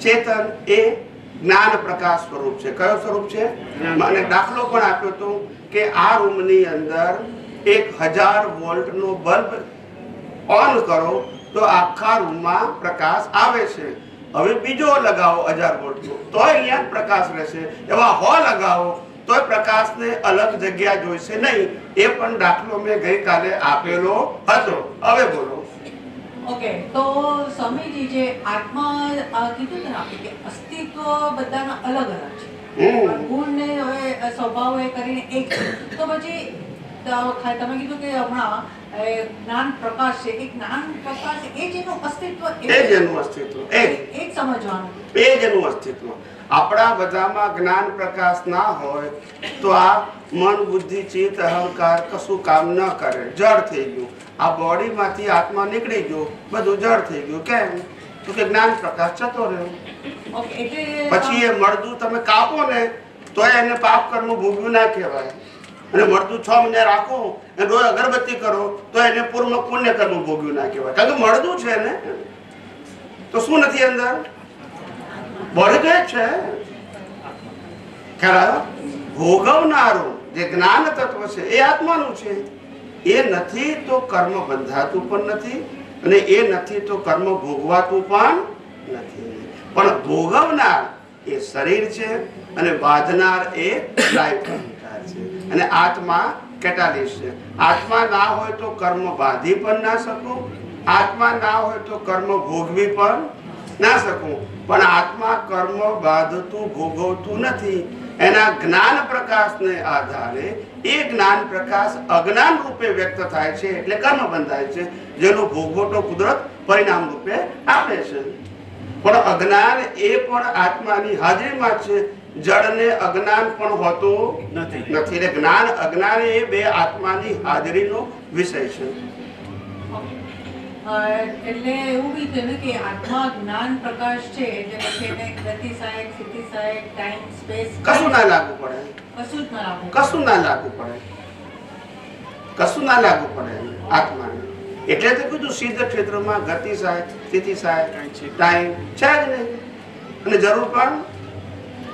ચેતન એ જ્ઞાન પ્રકાશ સ્વરૂપ છે. કયો સ્વરૂપ છે? અને દાખલો પણ આપ્યો હતો કે આ રૂમની અંદર 1000 વોલ્ટનો બલ્બ ઓન કરો તો આખા રૂમમાં પ્રકાશ આવે છે. હવે બીજો લગાવો 1000 વોલ્ટનો તો અહીંયા પ્રકાશ રહેશે. એવા 100 લગાવો તો પ્રકાશને અલગ જગ્યા જોઈશે નહીં. એ પણ દાખલો મેં ગઈકાલે આપેલો હતો. હવે બોલો. ઓકે, તો સ્વામીજી જે આત્મા કીધું ને આપણે કે અસ્તિત્વ બધાના અલગ અલગ છે, ગુણ ને હવે સ્વભાવ એ કરીને એક છે. તો પછી તમે કીધું કે હમણાં જ્ઞાન પ્રકાશ છે, એ જ્ઞાન પ્રકાશ એ જ એનું અસ્તિત્વ, એ જ એનું અસ્તિત્વ, એ જ સમજવાનું, એ જ એનું અસ્તિત્વ. આપણા બધામાં જ્ઞાન પ્રકાશ ના હોય તો આ મન બુદ્ધિ ચિત્ત અહંકાર કશું કામ ન કરે, જડ થઈ ગયું. આ બોડીમાંથી આત્મા નીકળી ગયો, બધું જડ થઈ ગયું. કેમ? તો કે જ્ઞાન પ્રકાશ જતો રહ્યો. પછી એ મળદું તમે કાપો ને તો એને પાપ કર્મ ભોગવ્યું ના કહેવાય. અને મળદું 6 મહિના રાખો અને રોજ અગરબત્તી કરો તો એને પૂર્વ પુણ્ય કર્મ ભોગવ્યું ના કહેવાય. કારણ કે મળદું છે ને, તો શું નથી અંદર? બોડી તો જ છે. ખ્યાલ? ભોગવનારું જે જ્ઞાન તત્વ છે એ આત્માનું છે. એ નથી તો કર્મ બંધાતું પણ નથી અને એ નથી તો કર્મ ભોગવાતું પણ નથી. પણ ભોગવનાર એ શરીર છે અને બાંધનાર એ લાઈફ અહંકાર છે અને આત્મા કેટાલિસ્ટ છે. આત્મા ના હોય તો કર્મ બાંધી પણ ના શકું, આત્મા ના હોય તો કર્મ ભોગવી પણ ના શકું. પણ આત્મા કર્મ બાંધતું ભોગવતું નથી. એના જ્ઞાન પ્રકાશને આધારે એ જ્ઞાન પ્રકાશ અજ્ઞાન રૂપે વ્યક્ત થાય છે એટલે કર્મ બંધાય છે, જેનો ભોગવટો કુદરત પરિણામ રૂપે આપે છે. પણ અજ્ઞાન એ પણ આત્માની હાજરીમાં છે, જડને અજ્ઞાન પણ હોતું નથી. એટલે જ્ઞાન અજ્ઞાન એ બે આત્માની હાજરીનો વિષય છે. એટલે એવું બી છે ને કે આત્મા જ્ઞાન પ્રકાશ છે એટલે પછી એને ગતિ સહાયક, સ્થિતિ સહાયક, ટાઈમ સ્પેસ કશું ના લાગુ પડે, કશું જ ના લાગુ કશું ના લાગુ પડે, કશું ના લાગુ પડે આત્માને. એટલે તો કીધું સિદ્ધ ક્ષેત્રમાં ગતિ સહાયક, સ્થિતિ સહાયક, ટાઈમ છે જ નહીં અને જરૂર પણ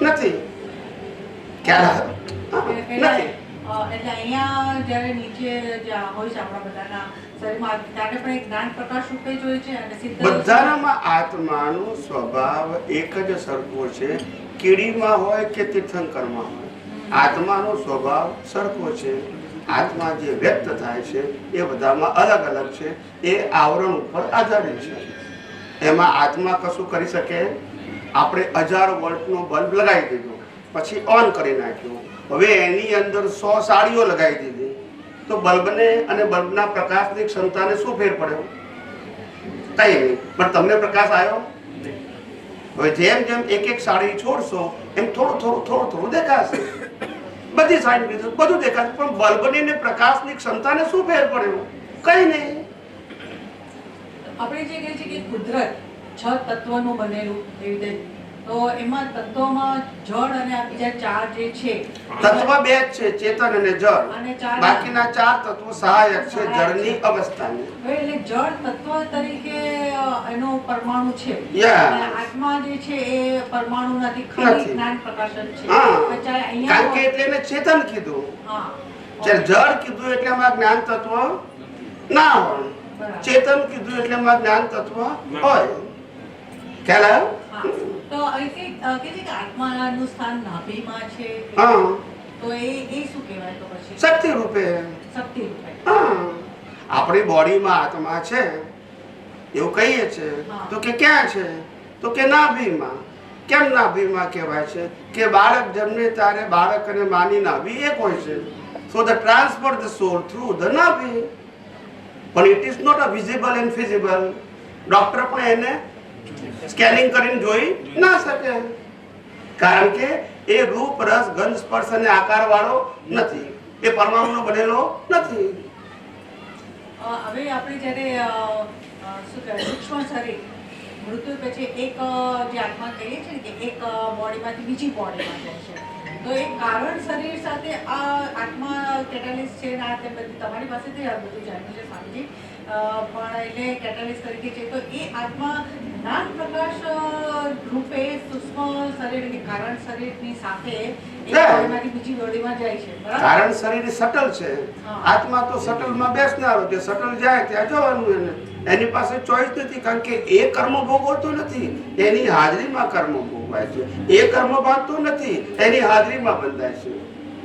નથી. ક્યારે નથી. એટલે અહીંયા જ્યારે નીચે જ્યાં હોય છે આપણા બધાના શરીરમાં ત્યારે પણ એક જ્ઞાન પ્રકાશ રૂપે જ હોય છે અને સિદ્ધ બધાનામાં આત્માનો સ્વભાવ એક જ સરખો છે. કીડીમાં હોય કે તીર્થંકરમાં હોય, આત્માનો સ્વભાવ સરખો છે. આત્મા જે વ્યક્ત થાય છે એ બધામાં અલગ અલગ છે. એ આવરણ ઉપર આધારિત છે. એમાં આત્મા કશું કરી શકે? આપણે 1000 વોલ્ટનો બલ્બ લગાવી દીધો, પછી ઓન કરી નાખ્યો, હવે એની અંદર 100 સાડીઓ લગાવી દીધી, તો બલ્બને અને બલ્બના પ્રકાશની ક્ષમતાને શું ફેર પડ્યો? કઈ નહીં. પણ તમને પ્રકાશ આવ્યો? હવે જેમ જેમ એક એક સાડી છોડશો એમ થોડું થોડું થોડું થોડું દેખાશે. બધી સાડી બીજું બધું દેખાશે, પણ બલ્બની ને પ્રકાશની ક્ષમતાને શું ફેર પડ્યો? કઈ નહીં. આપણે જે કહે છે કે કુદરત 6 તત્વનું બનેલું એવી રીતે, તો એમાં તત્વોમાં જળ અને આ બીજા 4 જે છે તત્વ બે જ છે, ચેતન અને જળ. અને 4 બાકીના 4 તત્વો સહાયક છે જળની અવસ્થાને. એટલે જળ તત્વ તરીકે એનો પરમાણુ છે Yeah. અને આત્મા જે છે એ પરમાણુ નથી, ખાલી નથી. જ્ઞાન પ્રકાશ જ છે. હા. અત્યારે કારણ અહીંયા કે એટલે એને ચેતન કીધું. હા જ્યારે જળ કીધું એટલે એમાં જ્ઞાન તત્વ ના હોય, બરાબર. ચેતન કીધું એટલે એમાં જ્ઞાન તત્વ હોય. ખ્યાલ આવ્યો? હા. તો અહીંથી કે છે કે આત્માનું સ્થાન નાભીમાં છે, હા, તો એ શું કહેવાય તો પછી? શક્તિ રૂપે. શક્તિ રૂપે. હા, આપણી બોડીમાં આત્મા છે એવું કહીએ છે, હા. તો કે ક્યાં છે? તો કે નાભીમાં. કેમ નાભીમાં કહેવાય છે? કે બાળક જન્મે ત્યારે બાળક અને માની નાભી એક હોય છે. So the transfer the soul through the નાભી, પણ it is not a visible and feasible. Doctor પણ એને સ્કેનિંગ કરીને જોઈ ના શકે, કારણ કે એ રૂપ, રસ, ગંધ, સ્પર્શ અને આકાર વાળો નથી, એ પરમાણુનો બનેલો નથી. હવે આપણે જ્યારે શું કહેવાય સૂક્ષ્મ શરીર મૃત્યુ પછી એક જે આત્મા કહીએ છીએ ને કે એક બોડીમાંથી બીજી બોડીમાં જાય છે, તો એ કારણ શરીર સાથે આ આત્મા કેટાલિસ્ટ છે ને આ તે બધી તમારી પાસેથી આ બધું જાણ્યું છે સ્વામીજી, પણ એટલે કેટાલિસ્ટ તરીકે છે, તો એ આત્મા જ્ઞાન પ્રકાશ રૂપે સૂક્ષ્મ શરીર કે કારણ શરીરની સાથે એક બોડીમાંથી બીજી બોડીમાં જાય છે, બરાબર? કારણ શરીર સટલ છે, હા. આત્મા તો સટલમાં બેસનારો છે. સટલ જાય ત્યાં જવાનું એને, એની પાસે ચોઈસ નથી, કારણ કે એ કર્મ ભોગવતો નથી, એની હાજરીમાં કર્મ ભોગવાય છે. એ કર્મ બાંધતો નથી, એની હાજરીમાં બંધાય છે.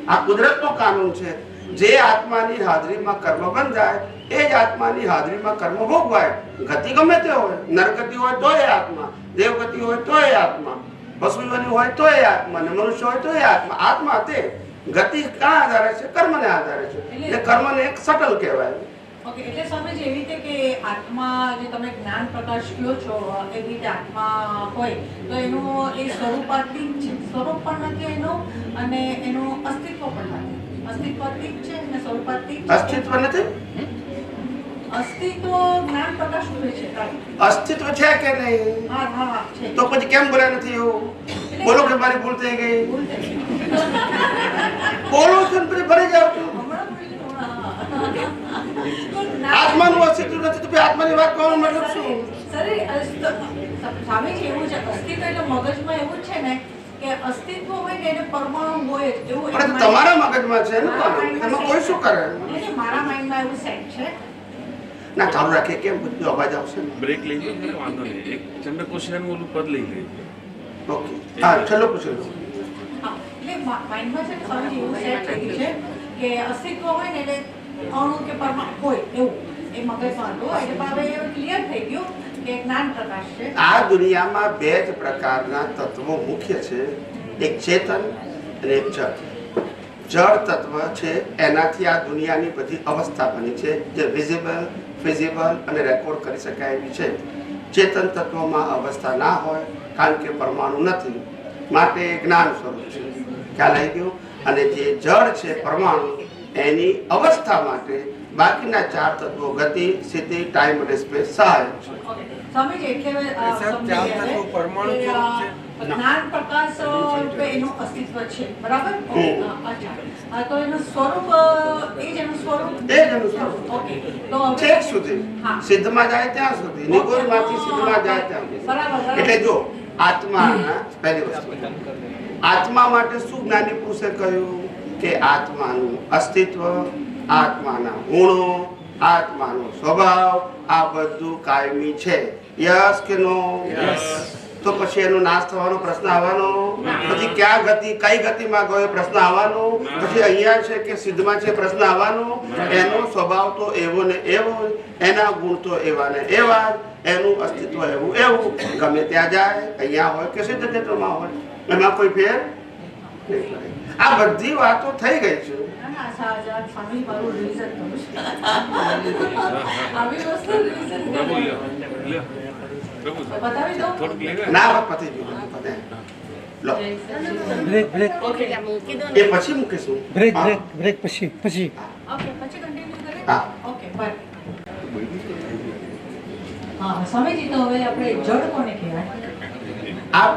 આ કુદરતનો કાનૂન છે. જે આત્માની હાજરીમાં કર્મ બંધાય એ જ આત્માની હાજરીમાં કર્મ ભોગવાય. ગતિ ગમે તે હોય, નરગતિ હોય તો એ આત્મા, દેવગતિ હોય તો એ આત્મા, પશુઓની હોય તો એ આત્મા, અને મનુષ્ય હોય તો એ આત્મા. આત્મા તે ગતિ ક્યાં આધારે છે? કર્મને આધારે છે. એટલે કર્મને એક સટલ કહેવાય. ઓકે, એટલે સ્વામીજી એવી રીતે કે આત્મા જે તમે જ્ઞાન પ્રકાશ કહો છો એવી રીતે આત્મા હોય તો એનું એ સ્વરૂપાતીત છે, સ્વરૂપ પણ નથી એનું અને એનું અસ્તિત્વ પણ નથી. અસ્તિત્વાતીત છે અને સ્વરૂપાતીત છે. અસ્તિત્વ નથી? અસ્તિત્વ જ્ઞાન પ્રકાશ રૂપે છે. અસ્તિત્વ છે કે નહીં? હા હા છે. તો પછી કેમ બોલ્યા નથી એવું? બોલો કે મારી ભૂલ થઈ ગઈ. ભૂલ થઈ ગઈ. બોલો છો ને પછી ભરી જાવ છો. હમણાં બોલ્યું, હા. આત્માનું અસ્તિત્વ નથી તો પછી આત્માની વાત કરવાનો મતલબ શું? સ્વામીજી એવું છે, અસ્તિત્વ એટલે મગજમાં એવું જ છે ને કે અસ્તિત્વ હોય ને એને પરમાણુ હોય જ એવું. પણ તમારા મગજમાં છે ને, એમાં કોઈ શું કરે? મારા માઇન્ડમાં એવું સેટ છે. ના ચાલુ રાખીએ, કેમ બધું અવાજ આવશે? બ્રેક લઈ લો, વાંધો નહીં. એક ચંદ્ર ક્વેશ્ચન ઓલું પદ લઈ લઈએ. ઓકે, હા ચલો પૂછો. એટલે માઇન્ડમાં છે ને સ્વામીજી એવું સેટ થઈ ગયું છે કે અસ્તિત્વ હોય ને એટલે અણુ કે પરમાણુ હોય એવું એ મગજમાં હતું. એટલે હવે ક્લિયર થઈ ગયું કે જ્ઞાન પ્રકાશ છે. આ દુનિયામાં બે જ પ્રકારના તત્વો મુખ્ય છે, એક ચેતન અને એક જળ. જળ તત્વ છે એનાથી આ દુનિયાની બધી અવસ્થા બની છે, જે વિઝિબલ, ફિઝિબલ અને રેકોર્ડ કરી શકાય એવી છે. ચેતન તત્વમાં અવસ્થા ના હોય, કારણ કે પરમાણુ નથી, માટે જ્ઞાન સ્વરૂપ છે. ખ્યાલ આવી ગયો? અને જે જળ છે પરમાણુ, એની અવસ્થા માટે બાકીના ચાર તત્વો ગતિ, સ્થિતિ, ટાઈમ અને સ્પેસ સહાયક છે. સ્વામીજી એટલે જ્ઞાન પ્રકાશ રૂપે એનું અસ્તિત્વ છે, બરાબર? અચ્છા, તો એનું સ્વરૂપ એ જ એનું સ્વરૂપ. એ જ એનું સ્વરૂપ. ઓકે, તો હવે છેક સુધી હા. સિદ્ધમાં જાય ત્યાં સુધી, નિગુણમાંથી સિદ્ધમાં જાય ત્યાં સુધી. બરાબર. એટલે જો આત્માના પહેલી વસ્તુ, આત્મા માટે શું જ્ઞાની પુરુષે કહ્યું કે આત્માનું અસ્તિત્વ, આત્માના ગુણો, આત્માનો સ્વભાવ આ બધું કાયમી છે. યસ કે નો? તો પછી એનો નાશ થવાનો પ્રશ્ન આવવાનો? પછી ક્યાં ગતિ, કઈ ગતિમાં ગયો પ્રશ્ન આવવાનો? પછી અહીંયા છે કે સિદ્ધમાં છે પ્રશ્ન આવવાનો? એનો સ્વભાવ તો એવો ને એવો, એના ગુણ તો એવા ને એવા, એનું અસ્તિત્વ એવું એવું, ગમે ત્યાં જાય, અહીંયા હોય કે સિદ્ધ ક્ષેત્રમાં હોય, એમાં કોઈ ફેર નહીં પડે. આ બધી વાતો થઈ ગઈ છે. સ્વામી મારું રિવિઝન કરું છું. આવી વસ્તુ રિવિઝન બતાવી દો. ના પતી ગયું, પતે. લો એ પછી મૂકીશું. બ્રેક હા. બ્રેક બ્રેક પછી પછી ઓકે, પછી કન્ટિન્યુ કરીએ. હા. Okay, bye. હા, સ્વામીજી, તો હવે આપણે જડ કોને કહેવાય? આ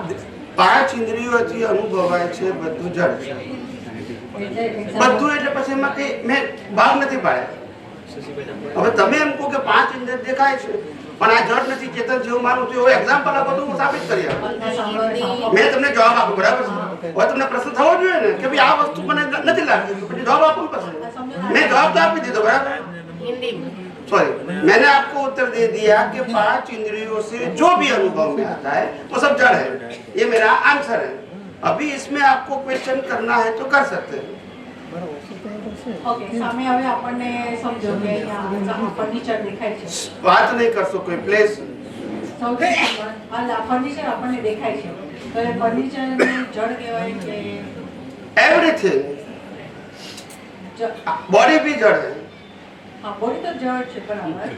પાંચ ઇન્દ્રિયોથી અનુભવાય છે બધું જળ છે. બધું એટલે પછી એમાં કઈ મેં ભાગ નથી પાડ્યા. હવે તમે એમ કહો કે પાંચ ઇન્દ્રિય દેખાય છે પણ આ જળ નથી, ચેતન જેવું માનું છું, એવું એક્ઝામ્પલ આપો તો હું સાબિત કરી આપું. મેં તમને જવાબ આપ્યો, બરાબર છે? હવે તમને પ્રશ્ન થવો જોઈએ ને કે ભાઈ આ વસ્તુ મને નથી લાગતી, પછી જવાબ આપો પછી. મેં જવાબ તો આપી દીધો, बराबर? सॉरी, मैंने आपको उत्तर दे दिया कि पांच इंद्रियों से जो भी अनुभव में आता है वो सब जड़ है. ये मेरा आंसर है. अभी इसमें आपको क्वेश्चन करना है तो कर सकते हैं. ઓકે, સામે હવે આપણને સમજો કે અહીંયા ફર્નિચર દેખાય છે. बात नहीं कर सको प्लीज. સૌથી હાલ ફર્નિચર આપણને દેખાય છે, તો એ ફર્નિચરને જડ કહેવાય કે एवरीथिंग. बॉडी भी जड़ है હા, બોડી તો જડ છે, બરાબર.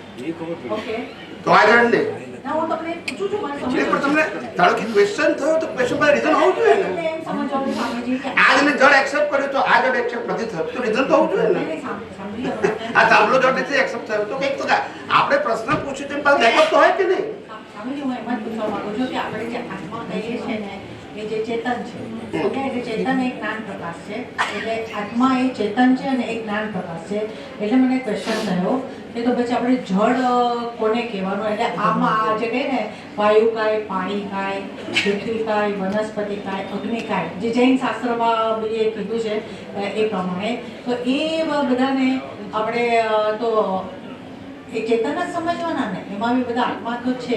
ઓકે, तो आ जड़ नहीं. ના હું તમને પૂછું છું, મને એટલે પણ સમજો. તમને ધારો કે ક્વેશ્ચન થયો તો ક્વેશ્ચન પર રીઝન હોવું જોઈએ ને. એમ સમજવાનું સ્વામીજી કે आज ने जड़ एक्सेप्ट કર્યું તો આ જડ એક્સેપ્ટ નથી થયું તો રીઝન તો હોવું જોઈએ ને. નહીં, સમજી ગયો. આ સાંભળો જડ નથી એક્સેપ્ટ થયું તો કંઈક તો આપણે પ્રશ્ન પૂછ્યું તેમ પાસે બેકઅપ તો હોય કે નહીં. સ્વામીજી, હું એમ જ પૂછવા માંગુ છું કે આપણે જે આત્મા કહીએ છીએ ને એ જે ચેતન છે, ઓકે, એટલે ચેતન એક જ્ઞાન પ્રકાશ છે, એટલે આત્મા એ ચેતન છે અને એક જ્ઞાન પ્રકાશ છે. એટલે મને ક્વેશ્ચન થયો કે તો પછી આપણે જળ કોને કહેવાનું? એટલે આમાં આ જે કહે ને વાયુ કાય, પાણી કાય, પૃથ્વી કાય, વનસ્પતિ કાય, અગ્નિ કાય, જે જૈન શાસ્ત્રમાં બી એ કીધું છે એ પ્રમાણે, તો એ બધાને આપણે તો એ ચેતન જ સમજવાના ને, એમાં બી બધા આત્મા તો છે.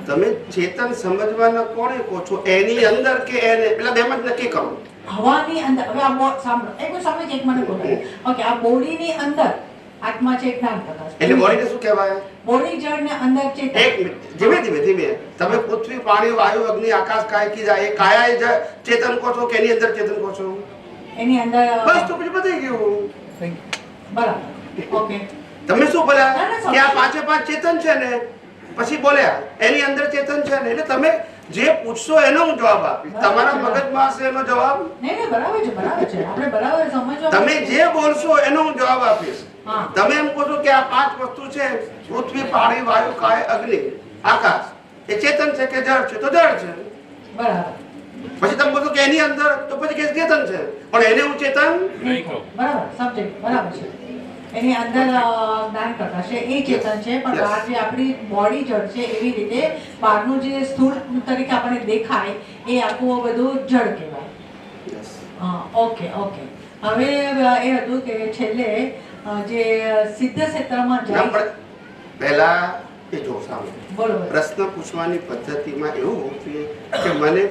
તમે ચેતન સમજવાના કોને કહો છો? એની અંદર કે એને? પેલા બે જ નક્કી કરો. હવાની અંદર. હવે આ સાંભળો, એક સમજ, એક મને બોલો. ઓકે, આ બોડીની અંદર આત્મા છે, જ્ઞાન પ્રકાશ. એટલે બોડીને શું કહેવાય? બોડી જળ ને અંદર ચેતન. એક મિનિટ, ધીમે ધીમે ધીમે. તમે પૃથ્વી, પાણી, વાયુ, અગ્નિ, આકાશ, કાય કી જાય, એ કાયા એ ચેતન કહો છો કે એની અંદર ચેતન કહો છો? એની અંદર બસ તો પછી પતી ગયું. બરાબર. ઓકે, તમે શું બોલ્યા ના, ના, કે આ પાંચે પાંચ ચેતન છે ને, પછી બોલ્યા એની અંદર ચેતન છે ને, એટલે તમે જે પૂછશો એનો હું જવાબ આપીશ. તમારા મગજમાં હશે એનો જવાબ, નહીં નહીં, બરાબર છે, બરાબર છે. આપણે બરાબર સમજવા. તમે જે બોલશો એનો હું જવાબ આપીશ. હા. તમે એમ કહો છો કે આ પાંચ વસ્તુ છે, પૃથ્વી, પાણી, વાયુ, કાય, અગ્નિ, આકાશ, એ ચેતન છે કે જળ છે? તો જળ છે. બરાબર. પછી તમે બોલો કે એની અંદર, તો પછી કે ચેતન છે, પણ એને હું ચેતન નહીં કહો. બરાબર, સબ્જેક્ટ બરાબર છે. એની અંદર જ્ઞાન પ્રકાશ છે, એ ચેતન છે, પણ Yes. બહાર જે આપણી બોડી જળ છે, એવી રીતે બહારનું જે સ્થૂળ તરીકે આપણને દેખાય એ આખું બધું જળ કહેવાય. હા, ઓકે ઓકે. હવે એ હતું કે છેલ્લે જે સિદ્ધ ક્ષેત્રમાં ના, જાય પણ પહેલા એ જો સામે બોલો પ્રશ્ન પૂછવાની પદ્ધતિમાં એવું હોવું જોઈએ કે મને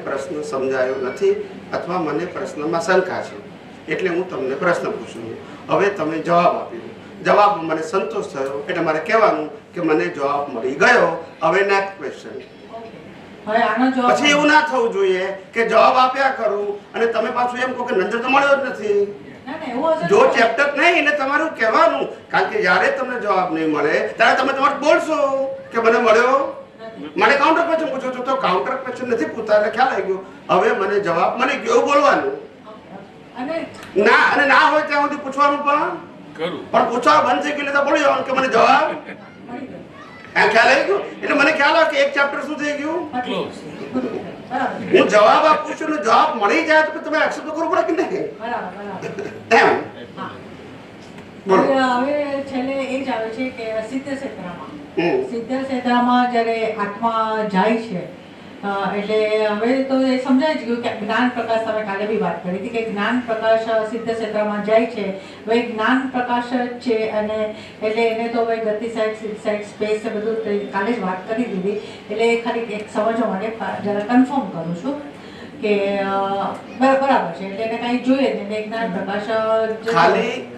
પ્રશ્ન સમજાયો નથી અથવા મને પ્રશ્નમાં શંકા છે એટલે હું તમને પ્રશ્ન પૂછું છું. હવે તમે જવાબ આપ્યો, જવાબ મને સંતોષ થયો એટલે મારે કહેવાનું કે મને જવાબ મળી ગયો. હવે નેક્સ્ટ ક્વેશ્ચન. હવે આનો જવાબ પછી એવું ના થવું જોઈએ કે જવાબ આપ્યા કરું અને તમે પાછું એમ કહો કે નંબર તો મળ્યો જ નથી. ના ના એવું હશે જો ચેપ્ટર નહીં એટલે તમારું કહેવાનું, કારણ કે જ્યારે તમને જવાબ નહીં મળે ત્યારે તમે તમારું બોલશો કે મને મળ્યો. મને કાઉન્ટર ક્વેશ્ચન પૂછો છો તો કાઉન્ટર ક્વેશ્ચન નથી પૂછતા એટલે ખ્યાલ આવી ગયો હવે મને જવાબ મળી ગયો એવું બોલવાનું. અને ના અને ના હોય ત્યાં સુધી પૂછવાનું પણ પૂછવા બંધ થઈ ગયું એટલે બોલી જવાનું કે મને જવાબ મળી ગયું. આ ખ્યાલ આવી ગયો. એટલે મને ખ્યાલ આવે કે એક ચેપ્ટર શું થઈ ગયું. બરાબર હું જવાબ આપું છું ને જવાબ મળી જાય તો તમે એક્સેપ્ટ તો કરવું પડે કે નહીં બરાબર એમ. હા. બોલો. હવે છેલ્લે એ જ આવે છે કે સિદ્ધ ક્ષેત્રમાં જ્યારે આત્મા જાય છે એટલે હવે તો એ સમજાય જ ગયું કે જ્ઞાન પ્રકાશ, તમે કાલે બી વાત કરી હતી કે જ્ઞાન પ્રકાશ સિદ્ધ ક્ષેત્રમાં જાય છે. હવે જ્ઞાન પ્રકાશ જ છે અને એટલે એને તો હવે ગતિ સાઈડ સ્પેસ બધું કાલે જ વાત કરી દીધી. એટલે ખાલી એક સમજવા માટે જરા કન્ફર્મ કરું છું કે બરાબર છે. એટલે એને કાંઈ જોઈએ જ નહીં, જ્ઞાન પ્રકાશ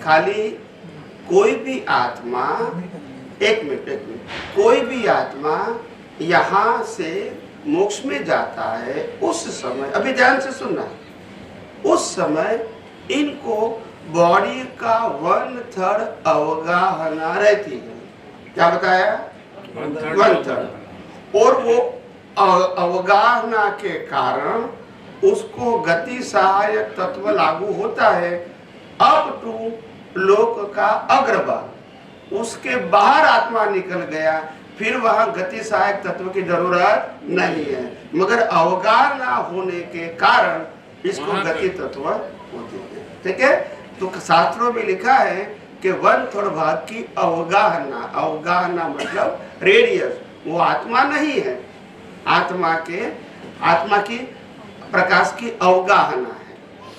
खाली कोई भी आत्मा एक मिनट कोई भी आत्मा यहाँ से मोक्ष में जाता है उस समय, अभी ध्यान से सुनना, उस समय इनको बॉडी का 1/3 अवगाहना रहती है. क्या बताया? 1/3. और वो अवगाहना के कारण उसको गति सहायक तत्व लागू होता है अप टू लोक का अग्रभाग. उसके बाहर आत्मा निकल गया फिर वहां गति सहायक तत्व की जरूरत नहीं है, मगर अवगाहना होने के कारण इसको गति तत्व होती है. ठीक है. तो शास्त्रों में लिखा है कि 1/3 भाग की अवगाहना मतलब रेडियस. वो आत्मा नहीं है, आत्मा की प्रकाश की अवगाहना है.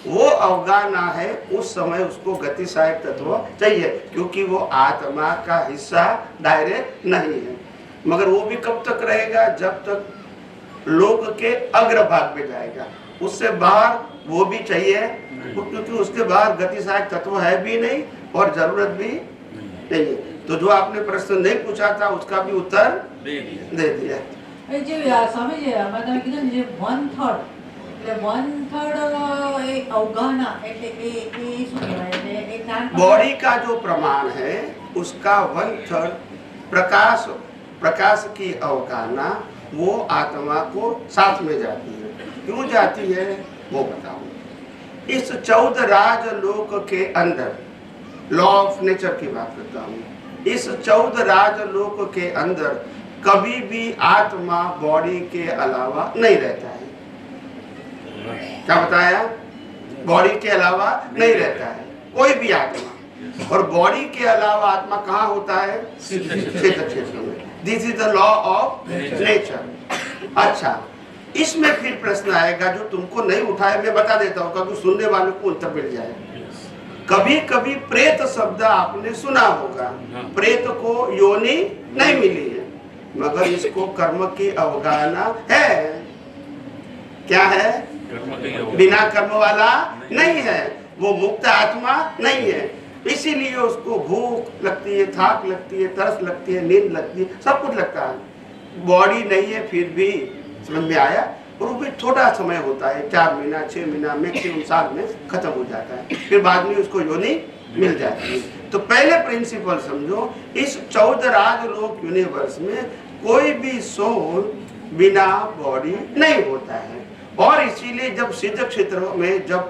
वो अवगाहना है उस समय उसको गति सहायक तत्व चाहिए क्योंकि वो आत्मा का हिस्सा डायरेक्ट नहीं है. मगर वो भी कब तक रहेगा? जब तक लोक के अग्रभाग में जाएगा. उससे बाहर वो भी चाहिए क्योंकि उसके बाहर गति सहायक तत्व है भी नहीं और जरूरत भी नहीं है. तो जो आपने प्रश्न नहीं पूछा था उसका भी उत्तर दे दिया. સ્વામીજી તમે કીધું ને જે 1/3 એટલે 1/3 એ અવગાહના એટલે એ શું કહેવાય એટલે એ જ્ઞાન बॉडी का जो प्रमाण है उसका 1/3 प्रकाश की अवगाहना वो आत्मा को साथ में जाती है. क्यों जाती है वो बताऊं. इस 14 राजलोक के अंदर लॉ ऑफ नेचर की बात करता हूँ. इस 14 राजलोक के अंदर कभी भी आत्मा बॉडी के अलावा नहीं रहता है. क्या बताया? बॉडी के अलावा नहीं रहता है कोई भी आत्मा. और बॉडी के अलावा आत्मा कहाँ होता है? सिद्ध क्षेत्र में. This is the law of nature. अच्छा, इसमें फिर प्रश्न आएगा जो तुमको नहीं उठाया, मैं बता देता हूँ क्योंकि सुनने वालों को उत्तर मिल जाए. कभी कभी प्रेत शब्द आपने सुना होगा. प्रेत को योनि नहीं मिली है मगर इसको कर्म की अवगाहना है. क्या है? बिना कर्म वाला नहीं है, वो मुक्त आत्मा नहीं है. इसीलिए उसको भूख लगती है, थाक लगती है, तरस लगती है, नींद लगती है, सब कुछ लगता है. बॉडी नहीं है फिर भी, समझ में आया? और वो भी छोटा समय होता है, 4 महीना 6 महीना मैक्सिमम साल में खत्म हो जाता है. फिर बाद में उसको योनि मिल जाती है. तो पहले प्रिंसिपल समझो, इस 14 राजलोक यूनिवर्स में कोई भी सोल बिना बॉडी नहीं होता है. और इसीलिए जब सिद्ध क्षेत्र में जब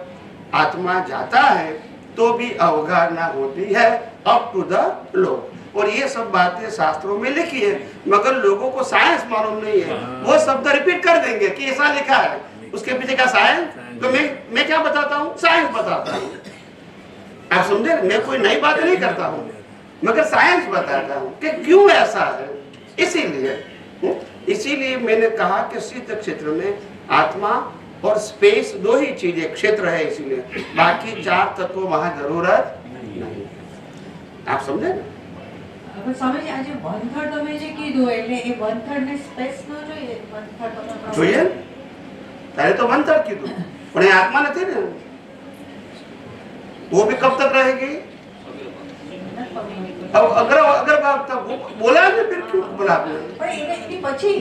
आत्मा जाता है तो भी अवगाहना होती है अप टू द लोक. और ये सब बातें शास्त्रों में लिखी है मगर लोगों को साइंस मालूम नहीं है. वो शब्द रिपीट कर देंगे कि ऐसा लिखा है, उसके पीछे का साइंस. तो मैं क्या बताता हूँ? साइंस बताता हूँ. आप समझे? मैं कोई नई बात नहीं करता हूँ मगर साइंस बताता हूँ कि क्यों ऐसा है. इसीलिए मैंने कहा कि सिद्ध क्षेत्र में आत्मा और स्पेस 2 ही चीजें क्षेत्र है, इसीलिए बाकी 4 तत्व वहां जरूरत नहीं. आप समझे ना? પણ સ્વામીજી આજે 1/3 તમે જે કીધું એટલે એ 1/3 ને સ્પેસ ન જોઈએ 1/3 તમે જોઈએ तारे तो मन तक कीधु पण ये आत्मा नहीं ने वो भी कब तक रहेगी अब अगर बात तब बोला ने फिर क्यों बोला आपने પણ એની પછી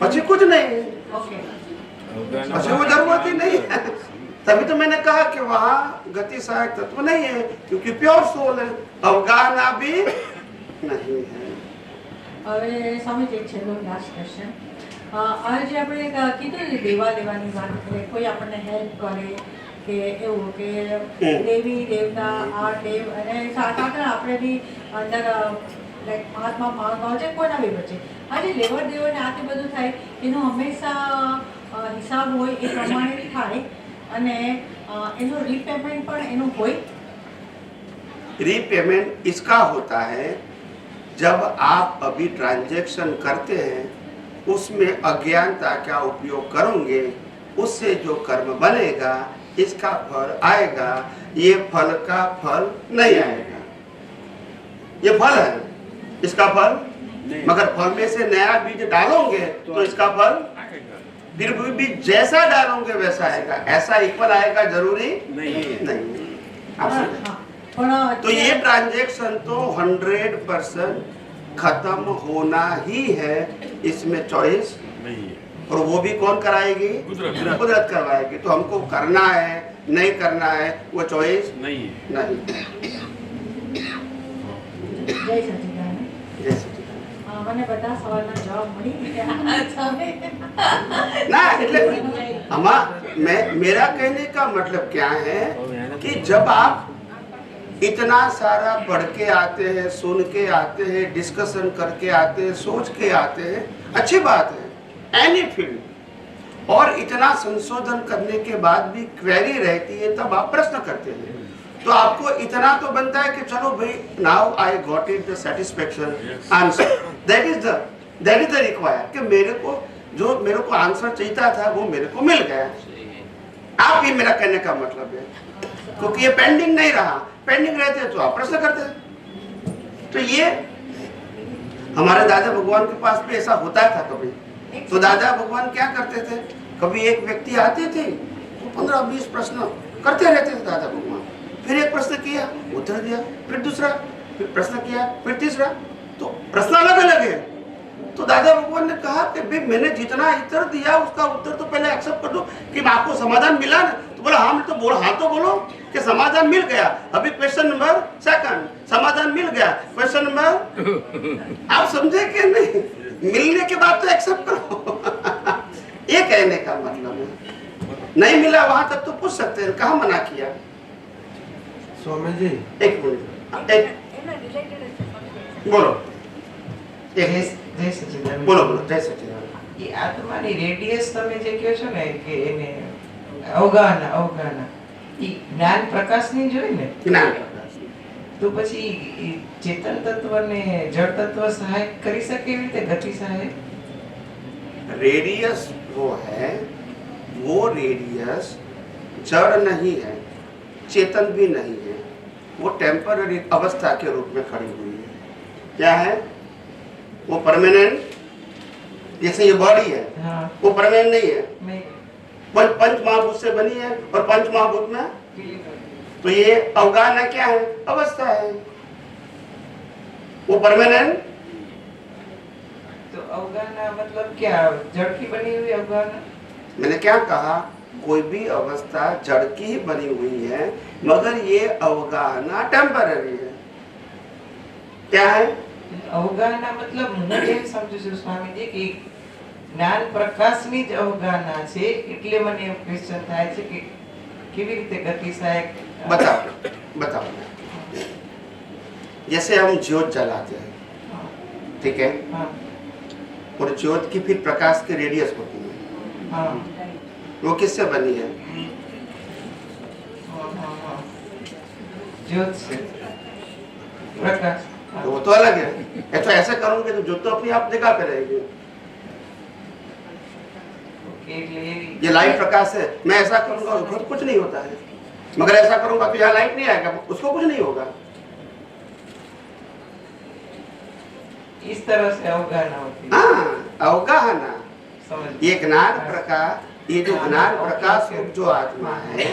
પછી कुछ नहीं ઓકે પછી वो जरूरत ही नहीं है तभी तो मैंने कहा कि वहाँ गति सहायक तत्व नहीं है क्योंकि प्योर सोल है अवगाहना भी नहीं है હવે સ્વામીજી છેલ્લો લાસ્ટ ક્વેશ્ચન આજે આપણે કીધું ને દેવા લેવાની વાત કરે કોઈ આપણને હેલ્પ કરે કે એવું કે દેવી દેવતા આ દેવ અને સાથે આપણે બી અંદર લાઈક મહાત્મા મહાભાવ છે કોઈના બી વચ્ચે આજે લેવડ દેવડ ને આ તે બધું થાય એનો હંમેશા હિસાબ હોય એ પ્રમાણે થાય અને એનું રીપેમેન્ટ પણ એનું હોય रीपेमेंट इसका होता है जब आप अभी ट्रांजैक्शन करते हैं उसमें अज्ञानता का उपयोग करोगे उससे जो कर्म बनेगा इसका फल आएगा ये फल का फल नहीं आएगा ये फल है इसका फल मगर फल में से नया बीज डालोगे तो इसका फल फिर भी बीज जैसा डालोगे वैसा आएगा ऐसा इक्वल आएगा जरूरी नहीं आप समझे? પણ तो ये ट्रांजैक्शन तो 100% खत्म होना ही है इसमें चॉइस नहीं है और वो भी कौन कराएगी कुदरत करवाएगी तो हमको करना है नहीं करना है वो चॉइस नहीं है नहीं જય સચિદાનંદ जैसे મને બધા સવાલના જવાબ મળી ગયા તમે ना એટલે मेरा कहने का मतलब क्या है कि जब आप इतना सारा पढ़ के आते हैं सुन के आते हैं डिस्कशन करके आते हैं सोच के आते हैं अच्छी बात है एनी फील्ड और इतना संशोधन करने के बाद भी क्वेरी रहती है तब आप प्रश्न करते हैं तो आपको इतना तो बनता है कि चलो भाई now I got it the satisfaction answer that is the require कि मेरे को आंसर चाहिए था वो मेरे को मिल गया आप ही मेरा कहने का मतलब है क्योंकि ये पेंडिंग नहीं रहा पेंडिंग रहते तो आप प्रश्न करते तो ये हमारे दादा भगवान के पास भी ऐसा होता था कभी तो दादा भगवान क्या करते थे कभी एक व्यक्ति आते थे तो 15-20 प्रश्न करते रहते थे दादा भगवान फिर एक प्रश्न किया उत्तर दिया फिर दूसरा फिर प्रश्न किया फिर तीसरा तो प्रश्न अलग अलग है तो दादा भगवान ने कहा कि भाई मैंने जितना उत्तर दिया उसका उत्तर तो पहले एक्सेप्ट कर दो कि आपको समाधान मिला ना तो बोला हाँ तो बोलो हाँ तो बोलो कि समाधान मिल गया अभी क्वेश्चन नंबर 2 समाधान मिल गया क्वेश्चन नंबर आप समझे कि नहीं मिलने के बाद तो एक्सेप्ट करो ये कहने का मतलब है नहीं मिला वहां तक तो पूछ सकते हैं कहाँ मना किया स्वामी जी एक मिनट एक बोलो एक જય સચિદાનંદ बोलो बोलो जय सच्चिदानंद એ આત્માની રેડિયસ તમે જે કહો છો ને કે એને અવગાહના એ જ્ઞાન પ્રકાશની જ હોય ને ज्ञान તો પછી એ ચેતન તત્વને જળ તત્વ સહાય કરી શકે એવી રીતે ગતિ સહાય रेडियस वो रेडियस जड़ नहीं है चेतन भी नहीं है वो टेम्पररी अवस्था के रूप में खड़ी हुई है क्या है वो परमानेंट जैसे ये बॉडी है હા वो परमानेंट नहीं है નહીં पंच महाभूत से बनी है और पंच महाभूत में ફિલિંગ तो ये अवगाहना क्या है अवस्था है वो परमानेंट તો અવગાહના મતલબ क्या જળથી બની हुई અવગાહના मैंने क्या कहा कोई भी अवस्था जड़ की ही बनी हुई है मगर ये अवगाहना टेम्पररी है क्या है અવગાહના મતલબ હું એમ સમજુ છું સ્વામીજી કે જ્ઞાન પ્રકાશની જ અવગાહના છે એટલે મને એમ ક્વેશ્ચન થાય છે કે કેવી રીતે ગતિ સહાયક बताओ जैसे हम ज्योत जलाते हैं ठीक है हाँ और ज्योत की फिर प्रकाश की रेडियस होती है हाँ वो किससे बनी है ज्योत से प्रकाश हाँ। तो वो तो अलग है ये तो ऐसे करूंगे तो ज्योत तो अपनी आप जगह पे रहेगी ओके, એટલે એવી ये लाइट प्रकाश है मैं ऐसा करूंगा उसको कुछ नहीं होता है मगर ऐसा करूंगा तो यहाँ लाइट नहीं आएगा उसको कुछ नहीं होगा इस तरह से अवगाहना होती है। हाँ, अवगाहना। समझ ये ज्ञान प्रकाश, ये जो ज्ञान प्रकाश रूप जो आत्मा है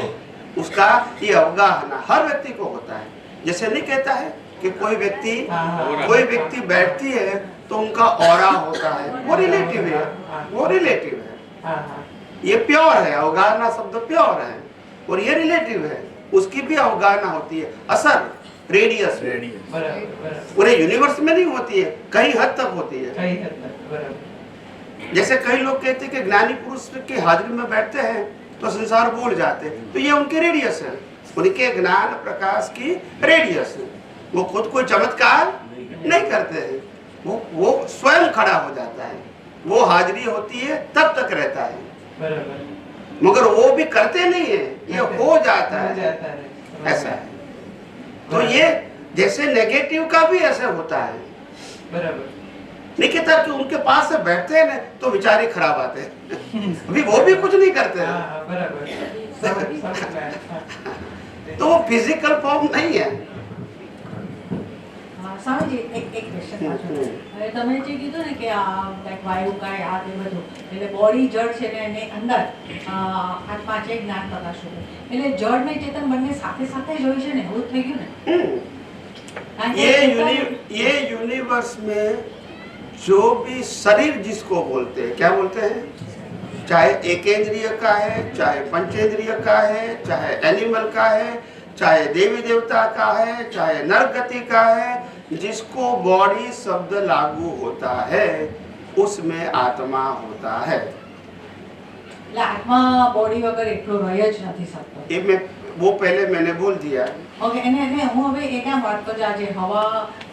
उसका ये अवगाहना हर व्यक्ति को होता है। जैसे नहीं कहता है कि कोई व्यक्ति बैठती है तो उनका ऑरा होता है, वो रिलेटिव है, वो रिलेटिव है। ये प्योर है, अवगाहना शब्द प्योर है, और ये रिलेटिव है, उसकी भी अवगाहना होती है। असर रेडियस पूरे यूनिवर्स में नहीं होती है, कई हद तक होती है। जैसे कई लोग कहते हैं कि ज्ञानी पुरुष की हाजिरी में बैठते हैं तो संसार भूल जाते हैं, तो ये उनकी रेडियस है, उनके ज्ञान प्रकाश की रेडियस है। वो खुद कोई चमत्कार नहीं करते हैं, वो स्वयं खड़ा हो जाता है, वो हाजिरी होती है तब तक रहता है, मगर वो भी करते नहीं है, ये हो जाता है, ऐसा है। तो ये जैसे नेगेटिव का भी ऐसा होता है। नहीं कहता कि उनके पास से बैठते हैं ना तो विचार ही खराब आते हैं, अभी वो भी कुछ नहीं करते हैं, तो वो फिजिकल फॉर्म नहीं है। સ્વામીજી એક ક્વેશ્ચન પાછો હવે તમે જે કીધું ને કે આ લાઈક વાયુ કાય આ તે બધું એટલે બોડી જળ છે ને એની અંદર આત્મા છે જ્ઞાન પ્રકાશ છે એટલે જળ ને ચેતન બંને સાથે સાથે જ હોય છે ને એવું થઈ ગયું ને ये यूनिवर्स में जो भी शरीर जिसको बोलते हैं, क्या बोलते हैं, चाहे एकेंद्रिय का है, चाहे पंचेंद्रिय का है, चाहे एनिमल का है, चाहे देवी देवता का है, चाहे नर गति का है, जिसको बॉडी शब्द लागू होता है उसमें आत्मा होता है। એટલે આત્મા બોડી વગર એકલો રહી જ નથી શકતો। ये मैं वो पहले मैंने बोल दिया। ઓકે એને એને હું હવે એના વાત કરું આ જે હવા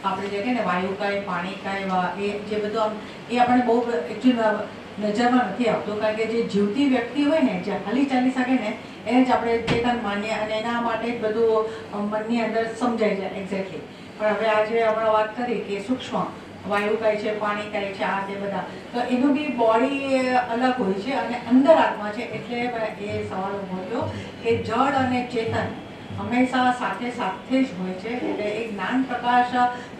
આપણે જે કહે ને વાયુ કાય પાણી કાય એ જે બધું આમ એ આપણે બહુ એકચ્યુઅલી નજરમાં નથી આવતું, કારણ કે જે જીવતી વ્યક્તિ હોય ને જે હાલી ચાલી શકે ને એને જ આપણે ચેતન માનીએ અને એના માટે જ બધું મનની અંદર સમજાઈ જાય એક્ઝેક્ટલી। પણ હવે આજે આપણે વાત કરી કે સૂક્ષ્મ વાયુ કાય છે, પાણી કાય છે, આ તે બધા તો એનું બી બોડી અલગ હોય છે અને અંદર આત્મા છે। એટલે એ સવાલ ઉભો થયો કે જળ અને ચેતન હંમેશા સાથે સાથે જ હોય છે। એટલે એ જ્ઞાન પ્રકાશ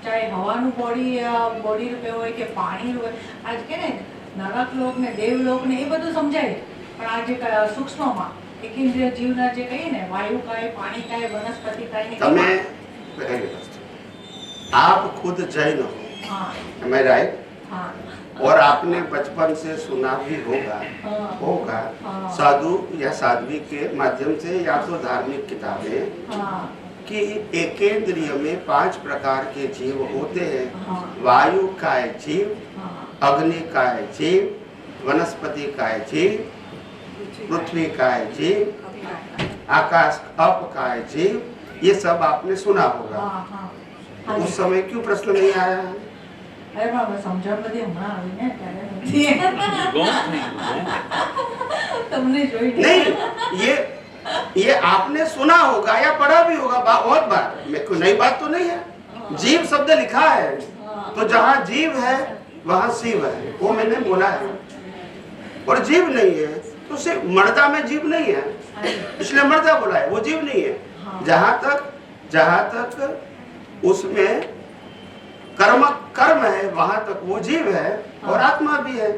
ચાહે હવાનું બોડી રૂપે હોય કે પાણી હોય, આજ કે ને નરક લોક ને દેવલોક ને એ બધું સમજાય, પણ આ જે સૂક્ષ્મમાં એકેન્દ્રિય જીવના જે કહીએ ને વાયુ કાય પાણી કાય વનસ્પતિ કાય ને તમે आप खुद जैन हो, हाँ am I right? हाँ और आपने बचपन से सुना भी होगा साधु या साध्वी के माध्यम से या तो धार्मिक किताबें कि एकेंद्रिय में 5 प्रकार के जीव होते हैं। वायु काय जीव, अग्नि काय जीव, वनस्पति काय जीव, पृथ्वी काय जीव, आकाश अप काय जीव, ये सब आपने सुना होगा। उस समय क्यों प्रश्न नहीं आया? अरे बाबा समझा बदे हमारा अभी ने ત્યારે નથી तुमने જોઈ नहीं, ये आपने सुना होगा या पढ़ा भी होगा बहुत बार, मैं कोई नई बात तो नहीं है। जीव शब्द लिखा है तो जहाँ जीव है वहाँ शिव है, वो मैंने बोला है। और जीव नहीं है तो सिर्फ मर्दा में जीव नहीं है, इसलिए मर्दा बोला है, वो जीव नहीं है। जहाँ तक उसमें कर्म है वहां तक वो जीव है और आत्मा भी है,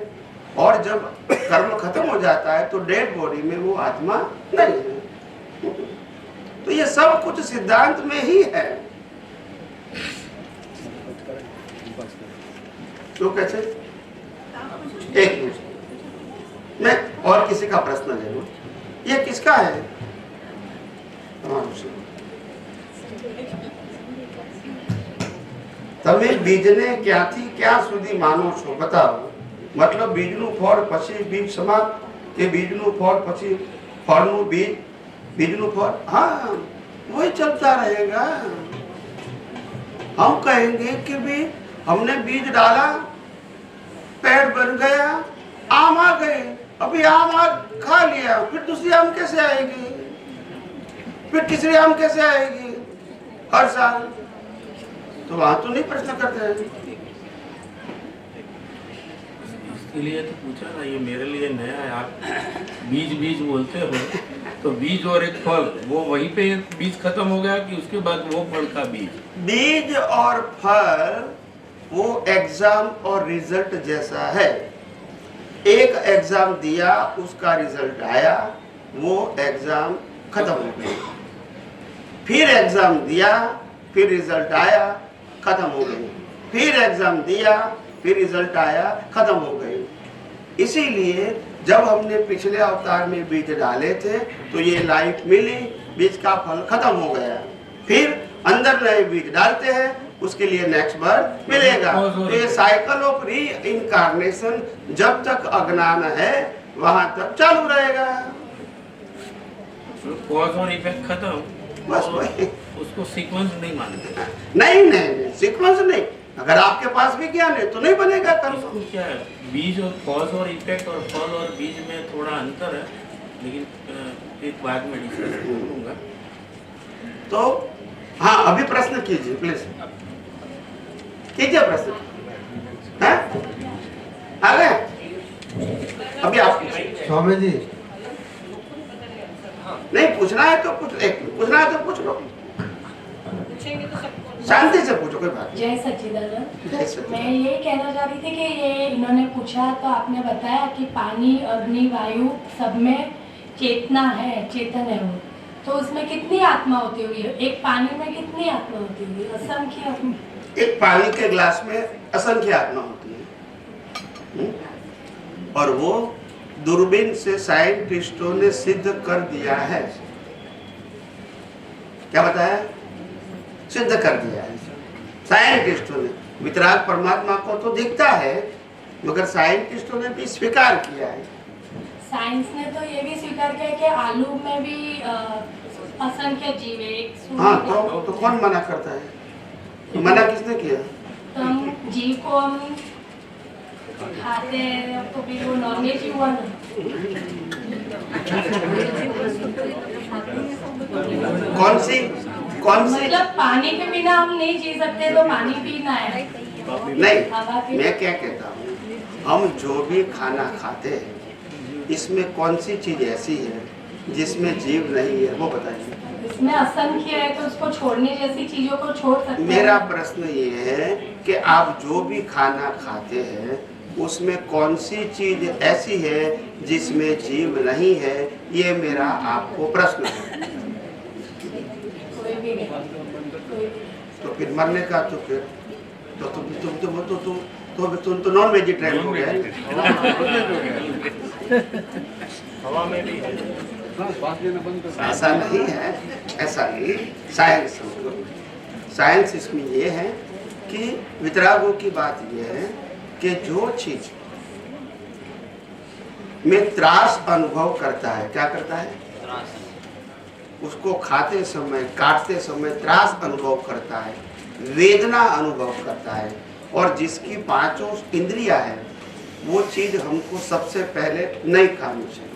और जब कर्म खत्म हो जाता है तो डेड बॉडी में वो आत्मा नहीं है। तो ये सब कुछ सिद्धांत में ही है। तो कैसे एक मिनट मैं और किसी का प्रश्न ले लूं, ये किसका है? તમે બીજને ક્યાંથી ક્યાં સુધી માનો છો બતાવો? मतलब બીજનું ફળ પછી બીજ સમાપ્ત કે બીજનું ફળ પછી ફળનું બીજ, બીજનું ફળ, हाँ वही चलता रहेगा। हम कहेंगे कि भी हमने बीज डाला, पेड़ बन गया, आम आ गए, अभी आम खा लिया, फिर दूसरी आम कैसे आएगी, फिर तीसरी आम कैसे आएगी हर साल? तो वहां तो नहीं प्रश्न करते हैं। इसके लिए तो पूछा ना, ये मेरे लिए नया है। आप बीज बोलते हो तो बीज और एक फल, वो वहीं पे बीज खत्म हो गया कि उसके बाद वो फल का बीज? बीज और फल वो एग्जाम और रिजल्ट जैसा है। एक एग्जाम दिया, उसका रिजल्ट आया, वो एग्जाम खत्म हो गई। फिर एग्जाम दिया, फिर रिजल्ट आया, खत्म हो गई। फिर एग्जाम दिया, फिर रिजल्ट आया, खत्म हो गई। इसीलिए जब हमने पिछले अवतार में बीज डाले थे तो ये लाइफ मिली, बीज का फल खत्म हो गया। फिर अंदर नए बीज डालते हैं, उसके लिए नेक्स्ट बर्थ मिलेगा। तो ये साइकिल ऑफ री इनकारनेशन जब तक अज्ञान है वहां तक चालू रहेगा। कॉज और इफेक्ट खत्म, बस वही। उसको सीक्वेंस नहीं मानते। नहीं, सीक्वेंस नहीं। अगर आपके पास भी ज्ञान है तो नहीं बनेगा कर्म। इसको क्या है, बीज और कॉज और इफेक्ट और फल और बीज में थोड़ा अंतर है, लेकिन एक बाद में डिस्कस करूंगा। तो हाँ, अभी प्रश्न कीजिए प्लीज, कीजिए प्रश्न। हैं? आ गए? अभी आप स्वामी जी, नहीं पूछना है तो पूछ, पूछना है तो पूछ लो, शांति से पूछो, कोई बात जय सच्चिदानंद। जय सच्चिदानंद। मैं ये कहना चाह रही थी कि ये इन्होंने पूछा तो आपने बताया कि पानी, अग्नि, वायु सब में चेतना है, चेतन है वो, तो उसमें कितनी आत्मा होती होगी? एक पानी में कितनी आत्मा होती होगी? असंख्य। एक पानी के ग्लास में असंख्य आत्मा होती है। और वो दूरबीन से साइंटिस्टों ने सिद्ध कर दिया है। क्या बताया? सिद्ध कर दिया है साइंटिस्टों ने। वितराग परमात्मा को तो दिखता है, मगर साइंटिस्टों ने भी स्वीकार किया है। साइंस ने तो ये भी स्वीकार किया कि आलू में भी असंख्य जीव है। एक सूर्य हाँ, को- तो कौन मना करता है? मना किसने किया? तो हम जीव को हम खाते हैं तो भी वो नॉनवेज ही हुआ ना। कौन सी मतलब पानी के बिना हम नहीं जी सकते, तो पानी पीना है। नहीं, हवा के मैं क्या कहता हूँ, हम जो भी खाना खाते हैं इसमें कौन सी चीज ऐसी है जिसमें जीव नहीं है, वो बताइए। इसमें असंख्य है, तो उसको छोड़ने जैसी चीजों को छोड़ सकते हैं। मेरा प्रश्न ये है कि आप जो भी खाना खाते हैं उसमें कौन सी चीज ऐसी है जिसमें जीव नहीं है, ये मेरा आपको प्रश्न है। कोई भी नहीं, कोई भी। तो फिर मरने का तो फिर तुम तो नॉन वेजिटेरियन हो गए। ऐसा नहीं है, ऐसा नहीं। साइंस समझो, साइंस इसमें ये है कि वितरागों की बात ये है कि जो चीज में त्रास अनुभव करता है, क्या करता है? उसको खाते समय, काटते समय त्रास अनुभव करता है, वेदना अनुभव करता है, और जिसकी पांचों इंद्रियां हैं वो चीज हमको सबसे पहले नहीं खानी चाहिए।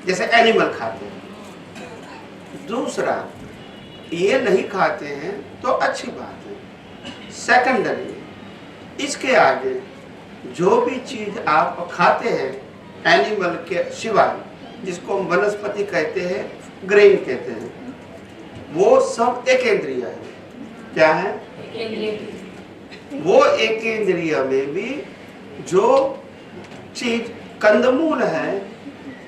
जैसे एनिमल खाते हैं। दूसरा, ये नहीं खाते हैं तो अच्छी बात है, सेकेंडरी। इसके आगे जो भी चीज आप खाते हैं एनिमल के सिवाय, जिसको हम वनस्पति कहते हैं, ग्रेन कहते हैं, वो सब एक इंद्रिय है। क्या है? वो एक इंद्रिय में भी जो चीज कंदमूल है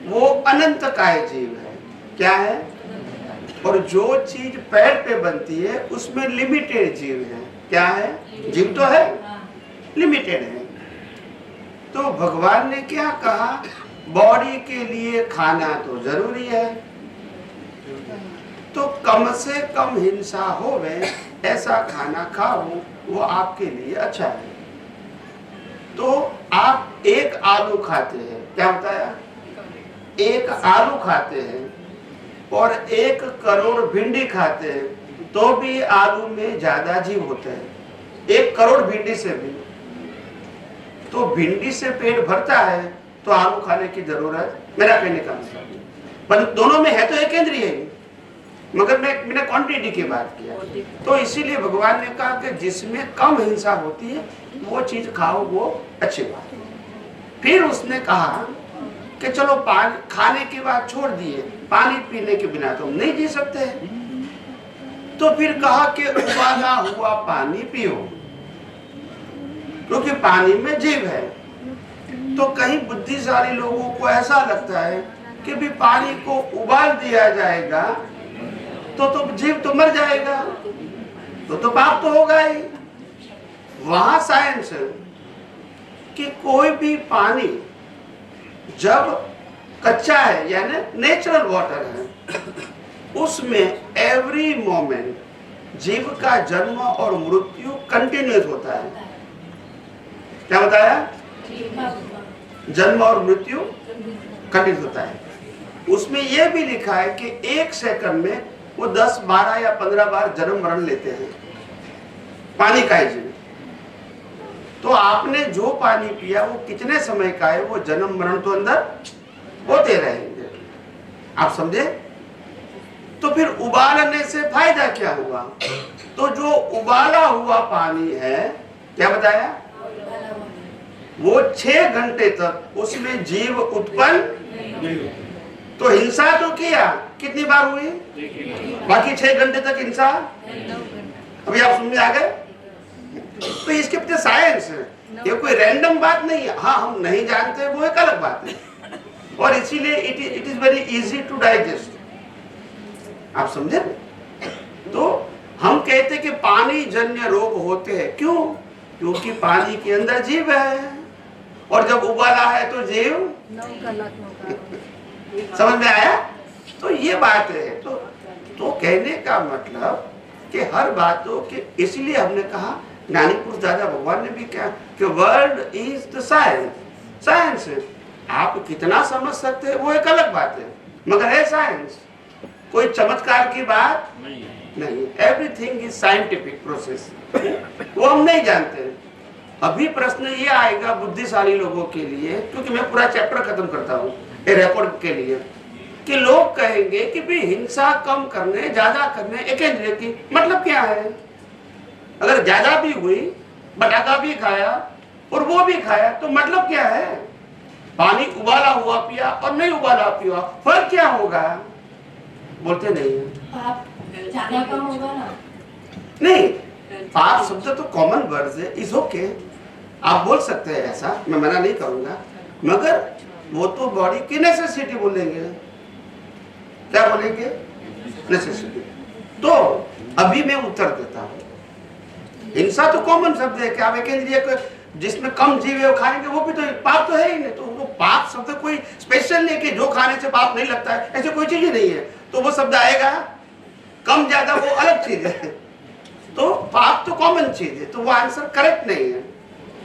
वो अनंत काय जीव है। क्या है? और जो चीज पेड़ पे बनती है उसमें लिमिटेड जीव है। क्या है? जीव तो है, लिमिटेड है। तो भगवान ने क्या कहा? बॉडी के लिए खाना तो जरूरी है, तो कम से कम हिंसा होवे ऐसा खाना खाओ, वो आपके लिए अच्छा है। तो आप एक आलू खाते हैं, क्या बताया? एक आलू खाते हैं और 1 करोड़ भिंडी खाते हैं तो भी आलू में ज्यादा जीव होते हैं 1 करोड़ भिंडी से भी। तो भिंडी से पेट भरता है तो आलू खाने की जरूरत, मेरा कहने का मतलब, पर दोनों में है तो एक इंद्रिय है, मगर मैंने क्वांटिटी की बात किया। तो इसीलिए भगवान ने कहा कि जिसमें कम हिंसा होती है वो चीज खाओ, वो अच्छी बात है। फिर उसने कहा कि चलो पानी खाने की बात छोड़ दिए, पानी पीने के बिना तो हम नहीं जी सकते हैं। तो फिर कहा कि उबाला हुआ पानी पियो, क्योंकि पानी में जीव है। तो कहीं बुद्धिशाली लोगों को ऐसा लगता है कि भी पानी को उबाल दिया जाएगा तो जीव तो मर जाएगा, तो पाप तो होगा ही। वहां साइंस है कि कोई भी पानी जब कच्चा है यानी नेचुरल वाटर है, उसमें एवरी मोमेंट जीव का जन्म और मृत्यु कंटिन्यूस होता है। क्या बताया? जन्म और मृत्यु कंटिन्यूस होता है। उसमें यह भी लिखा है कि 1 सेकंड में वो 10, 12 या 15 बार जन्म मरण लेते हैं, पानी का ही जीव। तो आपने जो पानी पिया वो कितने समय का है, वो जन्म मरण तो अंदर होते रहेंगे। आप समझे? तो फिर उबालने से फायदा क्या हुआ? तो जो उबाला हुआ पानी है, क्या बताया, वो 6 घंटे तक उसमें जीव उत्पन्न, तो हिंसा तो किया, कितनी बार हुई? बाकी 6 घंटे तक हिंसा। अभी आप समझ आ गए? तो इसके पीछे साइंस है, ये कोई रैंडम बात नहीं है। हाँ, हम नहीं जानते वो एक अलग बात है, और इसीलिए it is very easy to digest. आप समझे? तो हम कहते कि पानी जन्य रोग होते हैं, क्यों? क्योंकि पानी के अंदर जीव है, और जब उबाला है तो जीव समझ में आया? तो ये बात है। तो कहने का मतलब कि हर बातों के, इसलिए हमने कहा, ज्ञानी पुरुष दादा भगवान ने भी कहा कि world is the science. Science है, आप कितना समझ सकते हैं वो एक अलग बात है, मगर है साइंस, कोई चमत्कार की बात नहीं। एवरीथिंग इज साइंटिफिक प्रोसेस, वो हम नहीं जानते। अभी प्रश्न ये आएगा बुद्धिशाली लोगों के लिए, क्योंकि मैं पूरा चैप्टर खत्म करता हूँ ये रिकॉर्ड के लिए, कि लोग कहेंगे कि भी हिंसा कम करने, ज्यादा करने, एक की मतलब क्या है? अगर ज्यादा भी हुई, बटाका भी खाया और वो भी खाया, तो मतलब क्या है? पानी उबाला हुआ पिया और नहीं उबाला पिया, फर्क क्या होगा? बोलते नहीं है। पाप ज्यादा कम होगा ना? नहीं, पाप शब्द तो कॉमन वर्ड है, इज ओके, आप बोल सकते हैं ऐसा, मैं मना नहीं करूंगा, मगर वो तो बॉडी की नेसेसिटी बोलेंगे। क्या बोलेंगे? नेसेसिटी। तो अभी मैं उत्तर देता हूँ, हिंसा तो कॉमन शब्द है कि आप एक जिसमें कम जीव है वो खाएंगे, वो भी तो पाप तो है ही नहीं। तो वो पाप शब्द कोई स्पेशल नहीं कि जो खाने से पाप नहीं लगता है, ऐसे कोई चीज ही नहीं है। तो वो शब्द आएगा, कम ज्यादा वो अलग चीज है, तो पाप तो कॉमन चीज है, तो वो आंसर करेक्ट नहीं है।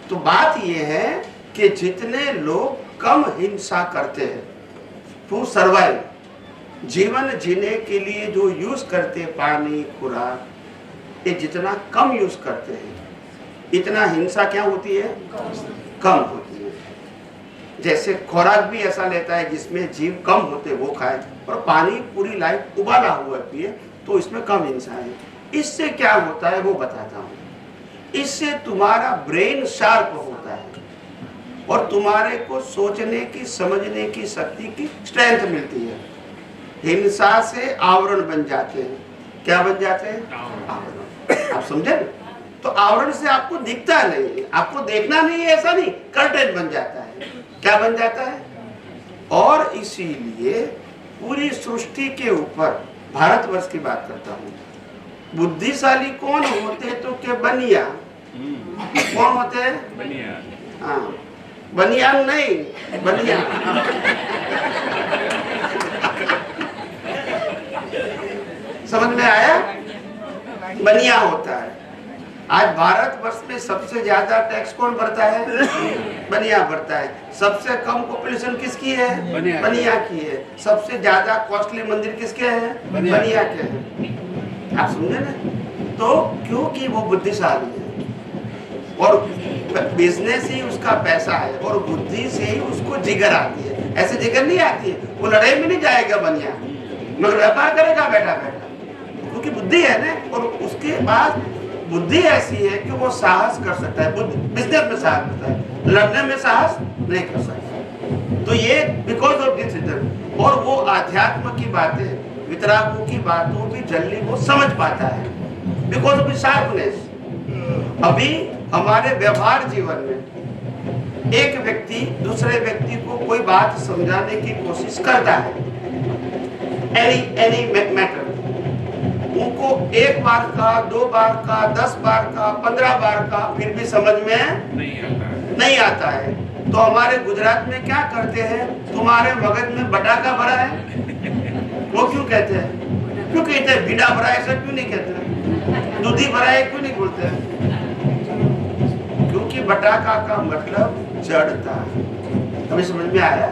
तो बात ये है कि जितने लोग कम हिंसा करते हैं टू सर्वाइव, जीवन जीने के लिए जो यूज करते हैं पानी, खुराक, ये जितना कम यूज करते हैं, इतना हिंसा क्या होती है? कम होती है। जैसे खुराक भी ऐसा लेता है जिसमें जीव कम होते वो खाए, और पानी पूरी लाइफ उबाला हुआ पिए, तो इसमें कम हिंसा है। इससे क्या होता है वो बताता हूँ। इससे तुम्हारा ब्रेन शार्प होता है, और तुम्हारे को सोचने की, समझने की शक्ति की स्ट्रेंथ मिलती है। हिंसा से आवरण बन जाते हैं। क्या बन जाते हैं? आवरण। आप समझे? तो आवरण से आपको दिखता नहीं है, आपको देखना नहीं है ऐसा नहीं, कर्टेन बन जाता है। क्या बन जाता है? और इसीलिए पूरी सृष्टि के ऊपर, भारतवर्ष की बात करता हूँ, बुद्धिशाली कौन होते? तो क्या बनिया। कौन होते हैं? बनिया। हाँ, बनियान नहीं, बनिया। समझ में आया? बनिया होता है। आज भारतवर्ष में सबसे ज्यादा टैक्स कौन भरता है? बनिया भरता है। सबसे कम पॉपुलेशन किसकी है? बनिया की है। सबसे ज्यादा कॉस्टली मंदिर किसके हैं? बनिया के हैं। आप समझे ना? तो क्योंकि वो बुद्धिशाली है, और बिजनेस ही उसका पैसा है, और बुद्धि से ही उसको जिगर आती है। ऐसे जिगर नहीं आती है, वो लड़ाई में नहीं जाएगा बनिया, मगर व्यापार करेगा बैठा बैठा, क्योंकि बुद्धि है ना। और उसके बाद बुद्धि ऐसी है कि वो साहस कर सकता है, बिजनेस में साहस करता है, लड़ने में साहस नहीं कर सकता। तो ये बिकॉज ऑफ दिस रीजन। और वो आध्यात्म की बातें वितरागों की बातों भी जल्दी वो समझ पाता है, बिकॉज ऑफ शार्पनेस। अभी हमारे व्यवहार जीवन में एक व्यक्ति दूसरे व्यक्ति को कोई बात समझाने की कोशिश करता है, एनी मैटर, उनको एक बार का, 2 बार का, 10 बार का, 15 बार का, फिर भी समझ में नहीं आता है। तो हमारे गुजरात में क्या करते हैं, तुम्हारे मगज में बटाका भरा है, वो क्यों कहते हैं? क्यों कहते हैं? बीड़ा भरा है, ऐसा क्यों नहीं कहते? दूधी भरा है क्यों नहीं बोलते हैं? क्योंकि बटाका का मतलब जड़ता। अभी समझ में आया?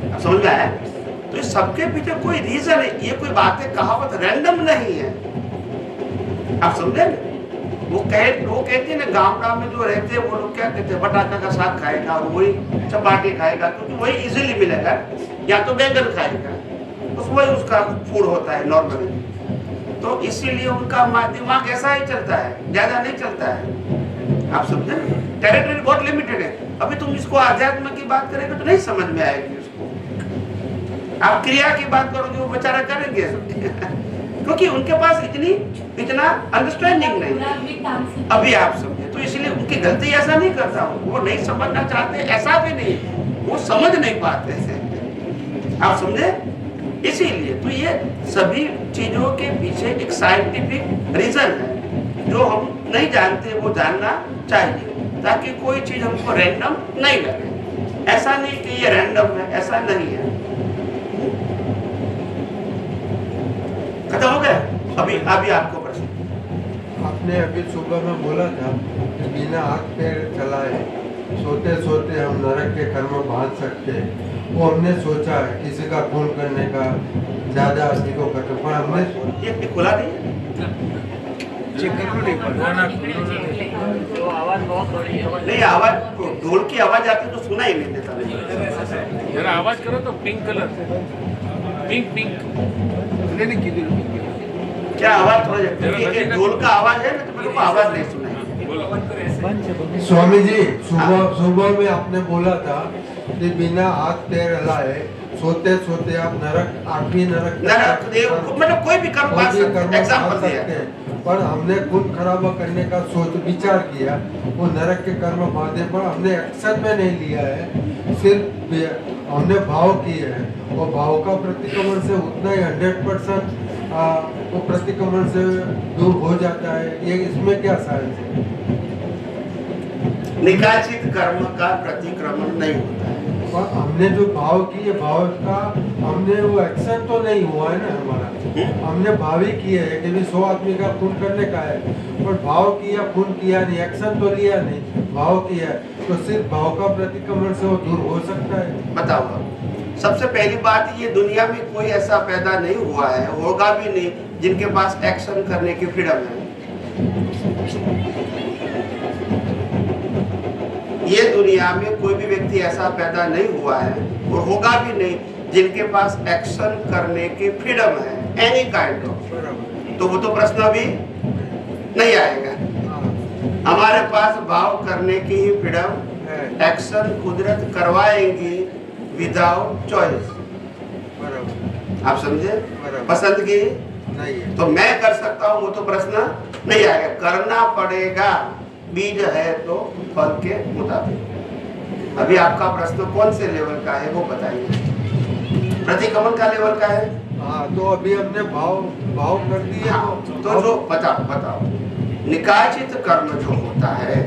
अब समझ में आया? तो इस सबके पीछे कोई रीजन है, ये कोई बातें कहावत रैंडम नहीं है। आप समझे? वो कहते हैं ना, गाँव में जो रहते हैं वो लोग क्या कहते हैं, बटाका का साग खाएगा और वही चपाटी खाएगा, क्योंकि वही इजीली मिलेगा, या तो बैंगन खाएगा, बस वही उसका फूड होता है नॉर्मली। तो इसीलिए उनका दिमाग ऐसा ही चलता है, ज्यादा नहीं चलता है। आप समझे? टेरिटरी बहुत लिमिटेड है। अभी तुम इसको अध्यात्म की बात करेंगे तो नहीं समझ में आएगी उसको। आप क्रिया की बात करोगे वो बेचारा करेंगे क्योंकि उनके पास इतना अंडरस्टैंडिंग नहीं। अभी आप समझे, तो इसलिए उनकी गलती ऐसा नहीं करता हूँ, वो नहीं समझना चाहते ऐसा भी नहीं, वो समझ नहीं पाते हैं। आप समझे? इसीलिए तो ये सभी चीजों के पीछे एक साइंटिफिक रीजन है जो हम नहीं जानते, वो जानना चाहिए, ताकि कोई चीज हमको रैंडम नहीं लगे। ऐसा नहीं कि ये रैंडम है, ऐसा नहीं है। खत्म हो गया? अभी आपको प्रश्न। आपने अभी सुबह में बोला था कि बिना हाथ पैर चलाए सोते सोते हम नरक के कर्म बांध सकते हैं। वो हमने सोचा है किसी का खून करने का, ज्यादा आदमी को करने, पर हमने ये खुला नहीं नहीं, आवाज ढोल की आवाज आती तो सुना ही नहीं देता। जरा आवाज करो तो पिंक कलर, पिंक क्या आवाज थोड़ा ढोल का आवाज है ना, तो मेरे को आवाज नहीं सुनाई। स्वामी जी सुबह में आपने बोला था कि बिना हाथ पैर हिलाए सोते सोते आप नरक, आठवीं नरक मतलब कोई भी कर्म कर सकते हैं, पर हमने खून खराबा करने का सोच विचार किया, वो नरक के कर्म बांधे, पर हमने एक्शन में नहीं लिया है, सिर्फ हमने भाव किए हैं, और भाव का प्रतिक्रमण से उतना ही 100% वो प्रतिक्रमण से दूर हो जाता है। ये इसमें क्या साइंस है? निकाचित कर्म का प्रतिक्रमण नहीं होता है। और हमने जो भाव किए, भाव का हमने वो एक्शन तो नहीं हुआ है ना हमारा, हमने भाव ही किए है कि 100 आदमी का खून करने का है, पर भाव किया, खून किया नहीं, एक्शन तो लिया नहीं, भाव किया, तो सिर्फ भाव का प्रतिक्रमण से वो दूर हो सकता है। बताओ, सबसे पहली बात, ये दुनिया में कोई ऐसा पैदा नहीं हुआ है, होगा भी नहीं, जिनके पास एक्शन करने की फ्रीडम है। ये दुनिया में कोई भी व्यक्ति ऐसा पैदा नहीं हुआ है और होगा भी नहीं जिनके पास एक्शन करने की फ्रीडम है, एनी काइंड ऑफ। तो वो तो प्रश्न अभी नहीं आएगा। हमारे पास भाव करने की ही फ्रीडम, एक्शन कुदरत करवाएंगी विदाउट चॉइस। आप समझे? पसंदगी नहीं है तो मैं कर सकता हूँ, वो तो प्रश्न नहीं आएगा। करना पड़ेगा, बीज है तो फल के मुताबिक। अभी आपका प्रश्न कौन से लेवल का है वो बताइए। प्रतिक्रमण का लेवल का है? हाँ, तो अभी हमने भाव कर दिए। हाँ, तो जो बताओ निकाचित कर्म जो होता है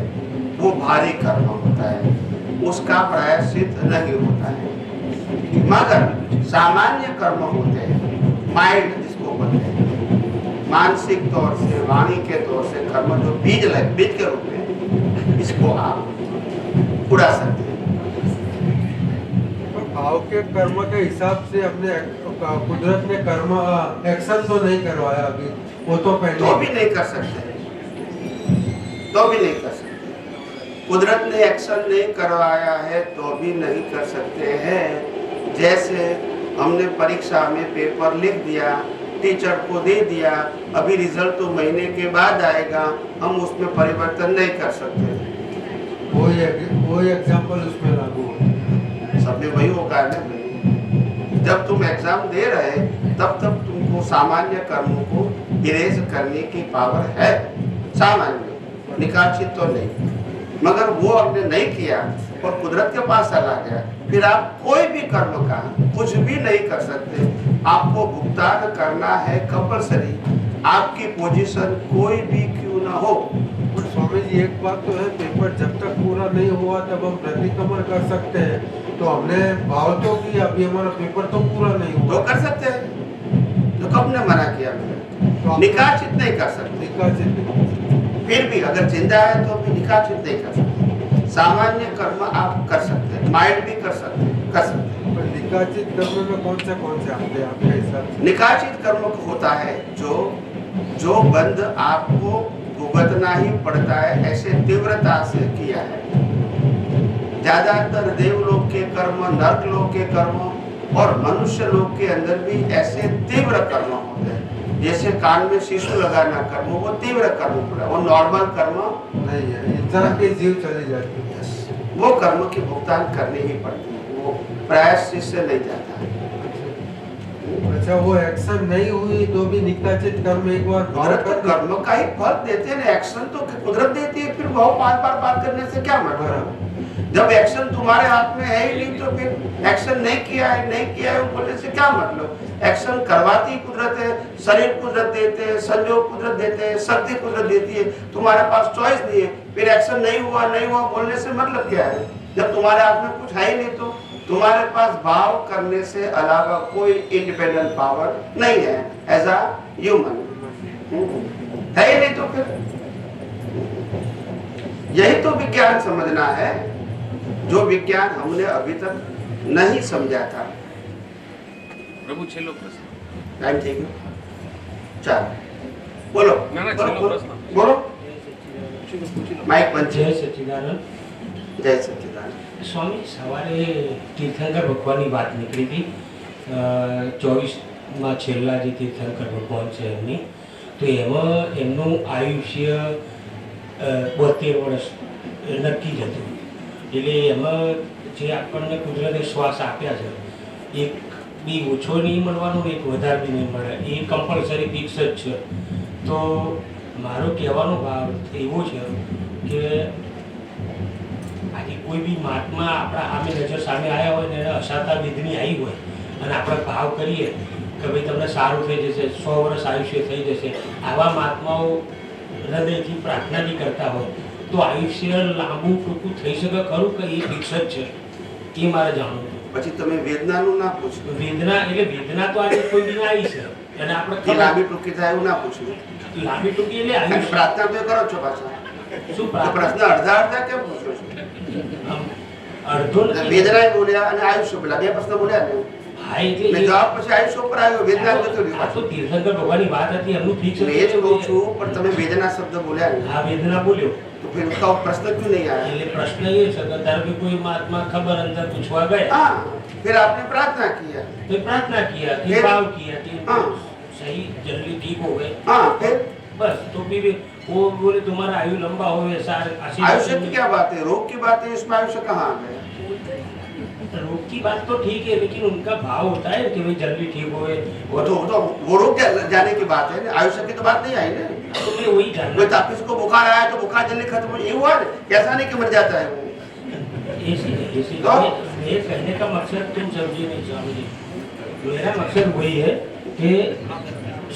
वो भारी कर्म होता है, उसका प्रायश्चित नहीं होता है। मगर सामान्य कर्म होते हैं, माइंड जिसको बोलते हैं, मानसिक तौर से, वाणी के तौर से कर्म जो बीज के रूप में, इसको आप उड़ा सकते हैं। भाव के कर्म के हिसाब से हमने कुदरत ने कर्म एक्शन तो नहीं करवाया अभी, वो तो पहले तो भी नहीं कर सकते, तो भी नहीं कर सकते। कुदरत ने एक्शन नहीं करवाया है तो भी नहीं कर सकते हैं। जैसे हमने परीक्षा में पेपर लिख दिया, टीचर को दे दिया, अभी रिजल्ट तो महीने के बाद आएगा, हम उसमें परिवर्तन नहीं कर सकते। वही एग्जाम्पल उसमें लागू है। सब में वही होगा ना भाई। जब तुम एग्जाम दे रहे तब तुमको सामान्य कर्मों को इरेज करने की पावर है, सामान्य, निकाचित तो नहीं। मगर वो हमने नहीं किया और कुदरत के पास चला गया, फिर आप कोई भी कर्म का कुछ भी नहीं कर सकते। आपको भुगतान करना है कंपल्सरी, आपकी पोजीशन कोई भी क्यों ना हो। स्वामी जी एक बात तो है, पेपर जब तक पूरा नहीं हुआ तब हम प्रतिक्रमण कर सकते हैं। तो हमने भाव तो किया, अभी हमारा पेपर तो पूरा नहीं हुआ तो कर सकते हैं, तो कब ने मना किया मैंने? निकाचित नहीं कर सकते। निकाचित फिर भी अगर जिंदा है तो भी निकाचित नहीं कर सकते। सामान्य कर्म आप कर सकते हैं, माइंड भी कर सकते हैं। पर निकाचित कर्म में कौन से आते हैं आपके हिसाब से? निकाचित कर्म होता है जो बंद आपको भुगतना ही पड़ता है, ऐसे तीव्रता से किया है। ज्यादातर देवलोक के कर्म, नरक लोक के कर्म और मनुष्य लोक के अंदर भी ऐसे तीव्र कर्म होते हैं। जैसे कान में शीशु लगाना कर्म, वो तीव्र कर्म पूरा, वो नॉर्मल कर्म नहीं है, इंसान के जीव चली जाती है। वो कर्म की भुगतान करनी ही पड़ती है, वो प्रायश्चित से नहीं जाता है। अच्छा, वो एक्शन नहीं हुई तो भी निकाचित कर्म एक बार कुदरत तो कर्म का ही फल देते हैं। एक्शन तो कुदरत देती है, फिर भाव 5 बार बात करने से क्या मतलब? जब एक्शन तुम्हारे हाथ में है ही नहीं तो फिर एक्शन नहीं किया है बोलने से क्या मतलब? एक्शन करवाती कुदरत है, शरीर कुदरत देते हैं, संयोग कुदरत देते हैं, शक्ति कुदरत देती है, तुम्हारे पास चॉइस नहीं है। फिर एक्शन नहीं हुआ बोलने से मतलब क्या है? जब तुम्हारे हाथ में कुछ है ही नहीं तो तुम्हारे पास भाव करने से अलावा कोई इंडिपेंडेंट पावर नहीं है एज अ ह्यूमन, है ही नहीं तो फिर यही तो विज्ञान समझना है, जो विज्ञान हमने अभी तक नहीं समझा था। प्रभु छेल्लो प्रश्न टाइम ठीक है, चलो बोलो बोलो माइक बंद। जय सच्चिदानंद। जय सच्चिदानंद। સ્વામી સવારે તીર્થંકર ભગવાનની વાત નીકળી હતી, 24માં છેલ્લા જે તીર્થંકર ભગવાન છે એમની, તો એમાં એમનું આયુષ્ય 72 વર્ષ નક્કી જ હતું. એટલે એમાં જે આપણને કુદરતે શ્વાસ આપ્યા છે, એક બી ઓછો નહીં મળવાનો, એક વધારે બી નહીં મળે, એ કમ્પલસરી ફિક્સ જ છે. તો મારો કહેવાનો ભાવ એવો છે કે આજે કોઈ બી મહાત્મા આપણા સામે નજર સામે આવ્યા હોય ને એને અસાતા વિધની આવી હોય અને આપણે ભાવ કરીએ કે ભાઈ તમને સારું થઈ જશે, 100 વર્ષ આયુષ્ય થઈ જશે, આવા મહાત્માઓ હૃદયથી પ્રાર્થના બી કરતા હોય તો આયુષ્ય લાંબુ ટૂંકું થઈ શકે ખરું કે એ ફિક્સ જ છે? એ મારે જાણવું હતું. પછી તમે વેદનાનું ના પૂછો. વેદના એટલે વેદના તો આજે કોઈ બી આવી છે અને આપણે લાંબી ટૂંકી થાય એવું ના પૂછવું. લાંબી ટૂંકી એટલે આયુષ્ય પ્રાર્થના તો કરો છો પાછા. શું પ્રશ્ન અડધા કેમ પૂછો છો? અડધો વેદના બોલ્યા અને આયુષ્ય બોલ્યા, બે પ્રશ્ન બોલ્યા ને. હા એટલે જવાબ પછી આયુષ્ય ઉપર આવ્યો, વેદના જતો રહ્યો. આ તો તીર્થંકર ભગવાનની વાત હતી, એમનું ફિક્સ मैं ये कहूँ છું પણ તમે વેદના શબ્દ બોલ્યા ને, હા વેદના બોલ્યો तो फिर उसका प्रश्न क्यों नहीं आया? એટલે પ્રશ્ન એ છે કે ધારો કે કોઈ મહાત્મા ખબર અંતર પૂછવા ગયા हाँ, फिर आपने प्रार्थना किया. तो प्रार्थना किया कि फिर? भाव किया कि हाँ. सही जल्दी ठीक हो गए, हाँ, फिर बस. तो फिर वो बोले तुम्हारा आयु लंबा हो, ऐसा आयुष्य की क्या बात है? रोग की बात है, इसमें आयुष्य कहाँ आ गया? रोग की बात तो ठीक है, लेकिन उनका भाव होता है कि भाई जल्दी ठीक हो गए. वो रोग जाने की बात है ना, आयुष्य की तो बात नहीं आई ना. तो मैं वही जानना कोई तापिस को बुखार आया तो बुखार जल्दी खत्म हो, ये हुआ ना? कैसा नहीं कि मर जाता है वो. इसीलिए तो? मेरे कहने का मकसद तुम समझिए नहीं स्वामी जी, मेरा मकसद वही है कि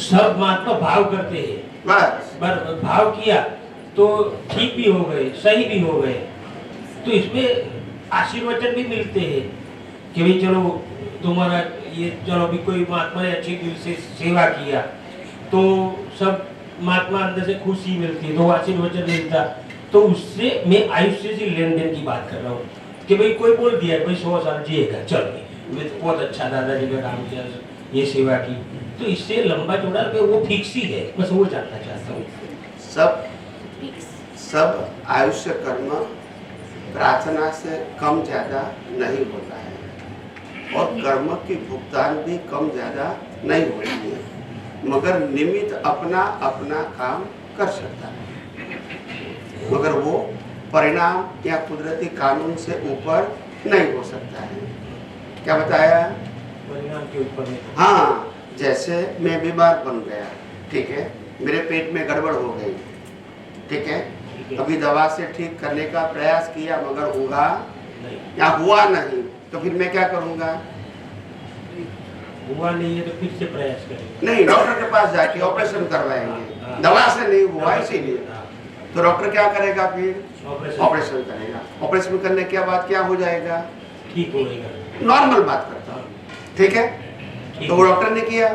सब महात्मा भाव करते हैं, बस भाव किया तो ठीक भी हो गए, सही भी हो गए, तो इसमें आशीर्वचन भी मिलते हैं कि भाई चलो तुम्हारा ये, चलो भी कोई महात्मा ने अच्छी दिल से सेवा किया तो सब महात्मा अंदर से खुशी मिलती है, तो आशीर्वचन मिलता. तो उससे मैं आयुष्य से लेन देन की बात कर रहा हूँ कि भाई कोई बोल दिया भाई 100 साल जिएगा, चल बहुत अच्छा दादाजी का काम किया, ये सेवा की, तो इससे लंबा चौड़ा पे वो फिक्स ही है. बस वो जानना चाहता हूँ. सब आयुष्य कर्म प्रार्थना से कम ज्यादा नहीं होता है और कर्म की भुगतान भी कम ज्यादा नहीं होती है, मगर निमित्त अपना अपना काम कर सकता है, मगर वो परिणाम या कुदरती कानून से ऊपर नहीं हो सकता है. क्या बताया? परिणाम के ऊपर में। हाँ, जैसे मैं बीमार बन गया, ठीक है, मेरे पेट में गड़बड़ हो गई, ठीक है, अभी दवा से ठीक करने का प्रयास किया मगर हुआ नहीं, या हुआ नहीं, तो फिर मैं क्या करूंगा? हुआ नहीं है तो फिर से प्रयास करेंगे। नहीं, डॉक्टर के पास जाके ऑपरेशन करवाएंगे, दवा से नहीं हुआ इसीलिए, तो डॉक्टर क्या करेगा? फिर ऑपरेशन करेगा। ऑपरेशन करने के बाद क्या हो जाएगा? ठीक होएगा। नॉर्मल बात करता हूँ, ठीक है, तो वो डॉक्टर ने किया,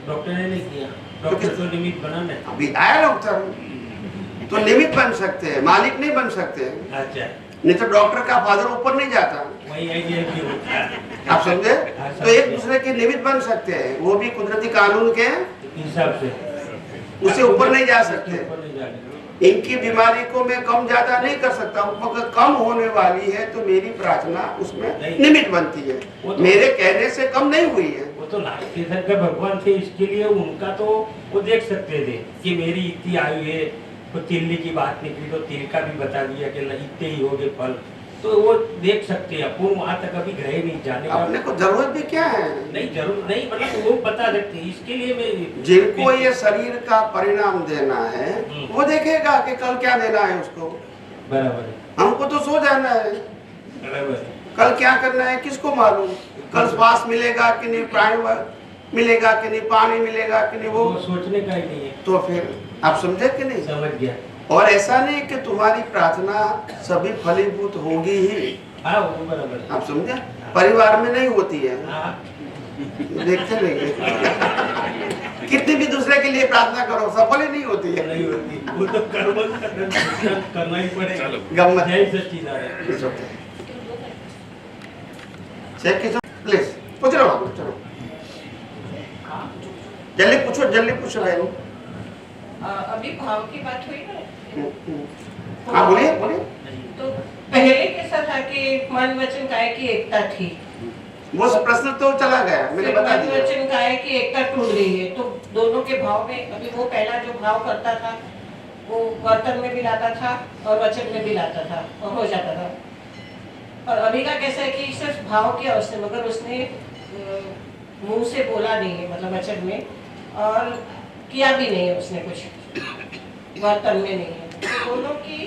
डॉक्टर ने नहीं किया, डॉक्टर तो निमित्त बनाना है। अभी आया डॉक्टर, तो निमित्त बन सकते हैं, मालिक नहीं बन सकते। अच्छा, नहीं तो डॉक्टर का फादर ऊपर नहीं जाता, वही आइडिया भी होता है। आप समझे? तो एक दूसरे के निमित्त बन सकते हैं, वो भी कुदरती कानून के हिसाब से उससे ऊपर नहीं जा सकते। ऊपर नहीं जाने। इनकी बीमारी को मैं कम ज्यादा नहीं कर सकता हूँ, मगर कम होने वाली है तो मेरी प्रार्थना उसमें निमित्त बनती है, मेरे कहने से कम नहीं हुई है। वो तो लास्ट के तक का भगवान थे, इसके लिए उनका तो वो देख सकते थे कि मेरी इतनी आयु है, तो तिल्ली की बात निकली तो तिल का भी बता दिया कि इतने ही होगे फल, तो वो देख सकते हैं। अपन वहाँ तक अभी गए नहीं, जाने का अपने को जरूरत भी क्या है? नहीं, जरूर नहीं, मतलब वो बता सकते हैं। इसके लिए मैं जिनको ये शरीर का परिणाम देना है वो देखेगा कि कल क्या देना है उसको। बराबर है, हमको तो सो जाना है, बराबर है। कल क्या करना है किसको मालूम? कल श्वास मिलेगा कि नहीं, प्राण मिलेगा कि नहीं, पानी मिलेगा कि नहीं, वो सोचने का ही नहीं है। तो फिर आप समझे कि नहीं? समझ गया। और ऐसा नहीं कि तुम्हारी प्रार्थना सभी फलीभूत होगी ही, हाँ, वो बराबर है। आप समझे? परिवार में नहीं होती है, हाँ, देखते रहेंगे कितनी भी दूसरे के लिए प्रार्थना करो, सफल ही नहीं होती है। नहीं होती, वो तो कर्म करना ही पड़ेगा। गम्मत जय सच्चिदानंद। It's okay. चेक कीजिए प्लीज, पूछ लो आप, चलो जल्दी पूछो बहन। अभी भाव की बात हुई ना, हाँ बोलिए बोलिए। तो पहले कैसा था कि मन वचन काया की एकता थी, वो प्रश्न तो चला गया, मैंने बता मन दिया। वचन काया की एकता टूट रही है, तो दोनों के भाव में अभी वो पहला जो भाव करता था वो वर्तन में भी लाता था और वचन में भी लाता था और हो जाता था, और अभी का कैसा है कि सिर्फ भाव की अवस्था, मगर उसने मुंह से बोला नहीं है, मतलब वचन में, और किया भी नहीं है उसने कुछ, वर्तन में नहीं है, तो दोनों की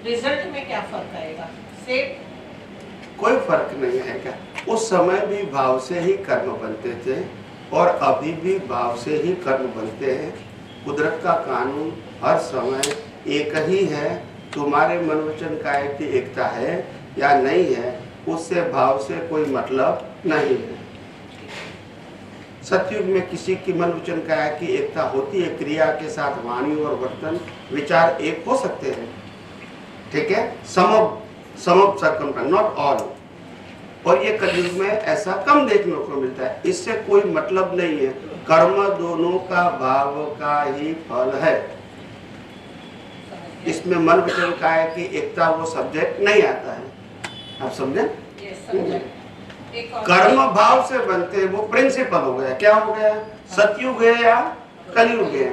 रिजल्ट में क्या फर्क आएगा? सेम कोई फर्क नहीं आएगा। उस समय भी भाव से ही कर्म बनते थे और अभी भी भाव से ही कर्म बनते हैं। कुदरत का कानून हर समय एक ही है। तुम्हारे मन वचन काया की एकता है या नहीं है, उससे भाव से कोई मतलब नहीं है। सतयुग में किसी की मन वचन काया की एकता होती है, क्रिया के साथ वाणी और वर्तन विचार एक हो सकते हैं, ठीक है, सम सर्कम नॉट ऑल। और ये कलयुग में ऐसा कम देखने को मिलता है, इससे कोई मतलब नहीं है। कर्म दोनों का भाव का ही फल है, इसमें मन वचन काया की एकता वो सब्जेक्ट नहीं आता है, आप समझे? कर्म भाव से बनते हैं, वो प्रिंसिपल हो गया। क्या हो गया? सतयुग है या कलयुग है,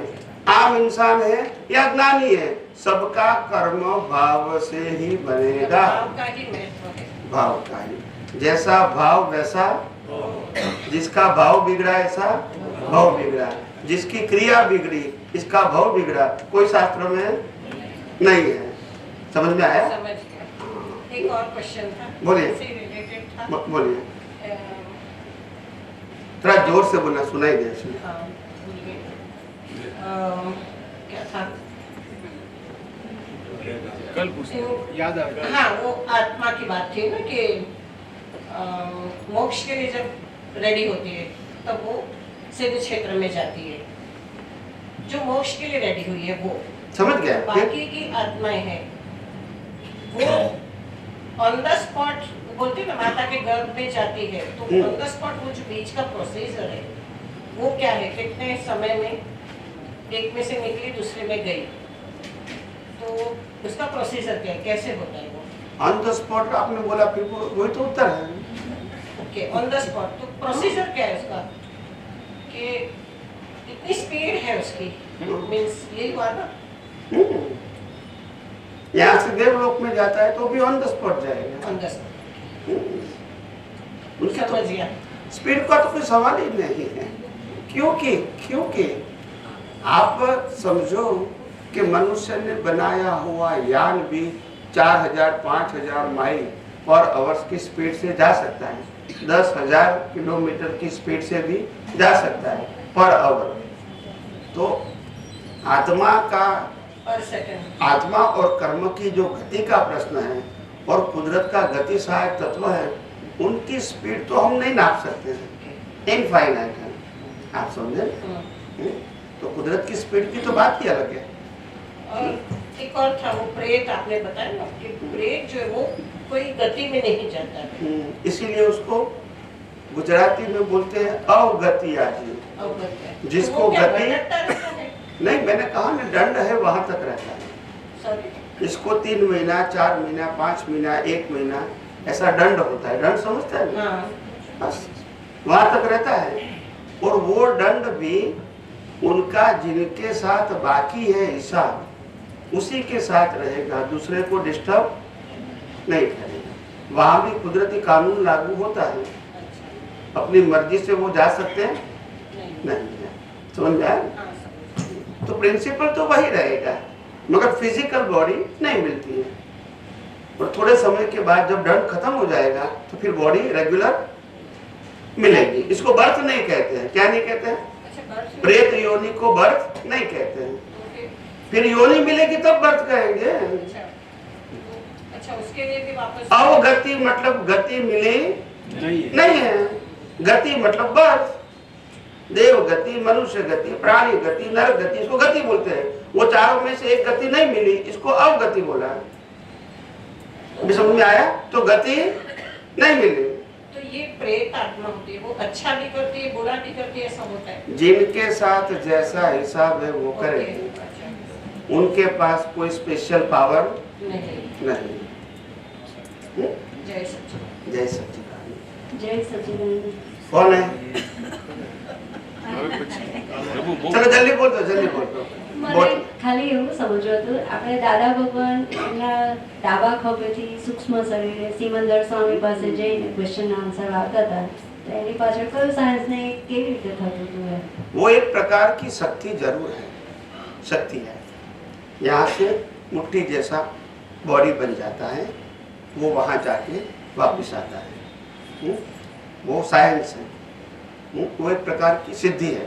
आम इंसान है या ज्ञानी है, सबका कर्म भाव से ही बनेगा। भाव का ही महत्व है, भाव का ही, जैसा भाव वैसा, जिसका भाव बिगड़ा ऐसा भाव बिगड़ा, जिसकी क्रिया बिगड़ी इसका भाव बिगड़ा, कोई शास्त्रों में नहीं है। समझ में आया? समझ गया। एक और क्वेश्चन था, बोलिए। इससे रिलेटेड था। बोलिए, थोड़ा जोर से बोलना, सुनाई दे। भूल गई। क्या था? कल पूछते याद आ गया। हाँ, वो आत्मा की बात थी ना कि मोक्ष के लिए जब रेडी होती है तब वो सिद्ध क्षेत्र में जाती है। जो मोक्ष के लिए रेडी हुई है वो समझ गया? बाकी की आत्माएं हैं, वो ऑन द स्पॉट बोलते हैं ना, माता के गर्भ में जाती है, तो ऑन द स्पॉट वो जो बीच का प्रोसीजर है वो क्या है, कितने समय में एक में से निकली दूसरे में गई, तो उसका प्रोसीजर क्या है, कैसे होता है वो? ऑन द स्पॉट आपने बोला, फिर वही तो उत्तर है। ओके, ऑन द स्पॉट, तो प्रोसीजर क्या है उसका कि इतनी स्पीड है उसकी, मींस यही हुआ ना। यहाँ से देवलोक में जाता है तो भी ऑन द स्पॉट जाएगा। ऑन द स्पॉट, उनकी समझ गया। स्पीड का तो कोई सवाल ही नहीं है। क्योंकि आप समझो कि मनुष्य ने बनाया हुआ यान भी 4000-5000 माइल पर आवर्स की स्पीड से जा सकता है, 10,000 किलोमीटर की स्पीड से भी जा सकता है पर आवर। तो आत्मा का, पर सेकंड, आत्मा और कर्म की जो गति का प्रश्न है और कुदरत का गति सहायक तत्व है, उनकी स्पीड तो हम नहीं नाप सकते हैं, इनफाइनाइट है। आप समझे? तो कुदरत की स्पीड की तो बात ही अलग है। और एक और था वो प्रेत, आपने बताया ना कि प्रेत जो है वो कोई गति में नहीं जाता है। इसीलिए उसको गुजराती में बोलते हैं अवगति आजीव, अवगत जिसको तो वो क्या गति भटकता रहता है? नहीं, मैंने कहा ना दंड है वहां तक रहता है। सॉरी, इसको 3 महीना, 4 महीना, 5 महीना, 1 महीना ऐसा दंड होता है। दंड समझते हैं ना? हाँ, बस वहां तक रहता है। और वो दंड भी उनका जिनके साथ बाकी है हिसाब, उसी के साथ रहेगा, दूसरे को डिस्टर्ब नहीं करेगा। वहां भी कुदरती कानून लागू होता है, अपनी मर्जी से वो जा सकते हैं नहीं। समझ में आया? तो प्रिंसिपल तो वही रहेगा, मगर फिजिकल बॉडी नहीं मिलती है। और थोड़े समय के बाद जब दंड खत्म हो जाएगा तो फिर बॉडी रेगुलर मिलेगी। इसको बर्थ नहीं कहते हैं। क्या नहीं कहते हैं? प्रेत योनि को बर्थ नहीं कहते हैं। फिर योनि मिलेगी तब बर्थ कहेंगे। अच्छा, उसके लिए भी वापस अवगति मतलब गति मिली नहीं है। गति मतलब बर्थ। देव गति, मनुष्य गति, प्राणी गति, नर गति, इसको गति बोलते हैं। वो चारों में से एक गति नहीं मिली, इसको अवगति बोला। अभी समझ में आया? तो गति नहीं मिली। तो ये प्रेत आत्मा होती है, वो अच्छा भी करती है, बुरा भी करती है, ऐसा होता है? जिनके साथ जैसा हिसाब है वो करेंगे। अच्छा, उनके पास कोई स्पेशल पावर नहीं। नहीं। जय सच्चिदानंद। जय सच्चिदानंद। जय सच्चिदानंद। कौन है? चलो जल्दी बोल दो, जल्दी बोल दो। મને ખાલી એવું સમજવું હતું, આપણે દાદા ભગવાન એમના ડાબા ખભેથી સૂક્ષ્મ શરીરે સિમંદર સ્વામી પાસે જઈને ક્વેશ્ચન આન્સર આવતા હતા, તો એની પાછળ કયું સાયન્સ ને કેવી રીતે થતું હતું? वो एक प्रकार की शक्ति जरूर है, शक्ति है। यहाँ से मुट्ठी जैसा बॉडी बन जाता है, वो वहाँ जाके वापस आता है। वो साइंस है। वो एक प्रकार की सिद्धि है।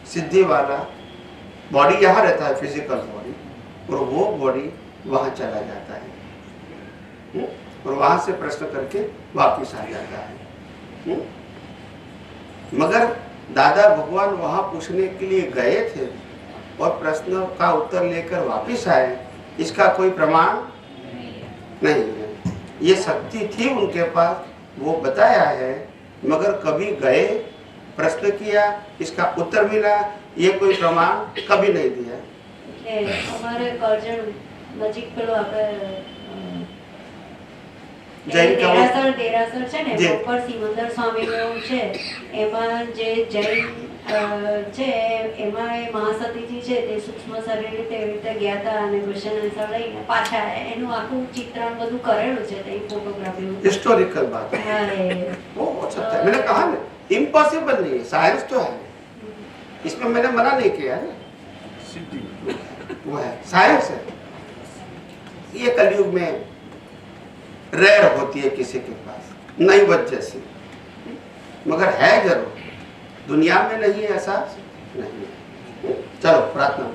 सिद्धि वाला बॉडी यहाँ रहता है, फिजिकल बॉडी, और वो बॉडी वहाँ चला जाता है और वहाँ से प्रश्न करके वापस आ जाता है। मगर दादा भगवान वहाँ पूछने के लिए गए थे और प्रश्न का उत्तर लेकर वापस आए, इसका कोई प्रमाण नहीं है। ये शक्ति थी उनके पास, वो बताया है, मगर कभी गए, प्रश्न किया, इसका उत्तर मिला, ये कोई प्रमाण कभी नहीं दिया। એટલે અમારે કરજણ નજીક પેલું આપણે જૈન કેવો? દેરાસર છે ને, જે. ઉપર સિમંદર સ્વામીનું છે, એમાં જે જૈન છે એમાં એ મહાસતીજી છે તે સૂક્ષ્મ શરીર રીતે એવી રીતે ગયા હતા અને ક્વેશ્ચન આન્સર લઈને પાછા આયા. એનું આખું ચિત્રણ બધું કરેલું છે, તે ફોટોગ્રાફી हिस्टोरिकल बात है, वो हो सकता है। मैंने कहा ना, इम्पॉसिबल नहीं है, साइंस तो है, इसमें मैंने मना नहीं किया है, वो है, साइंस है। ये कलयुग में रेयर होती है किसी के पास, नहीं बच जैसी, मगर है जरूर, दुनिया में नहीं है ऐसा नहीं है। चलो प्रार्थना।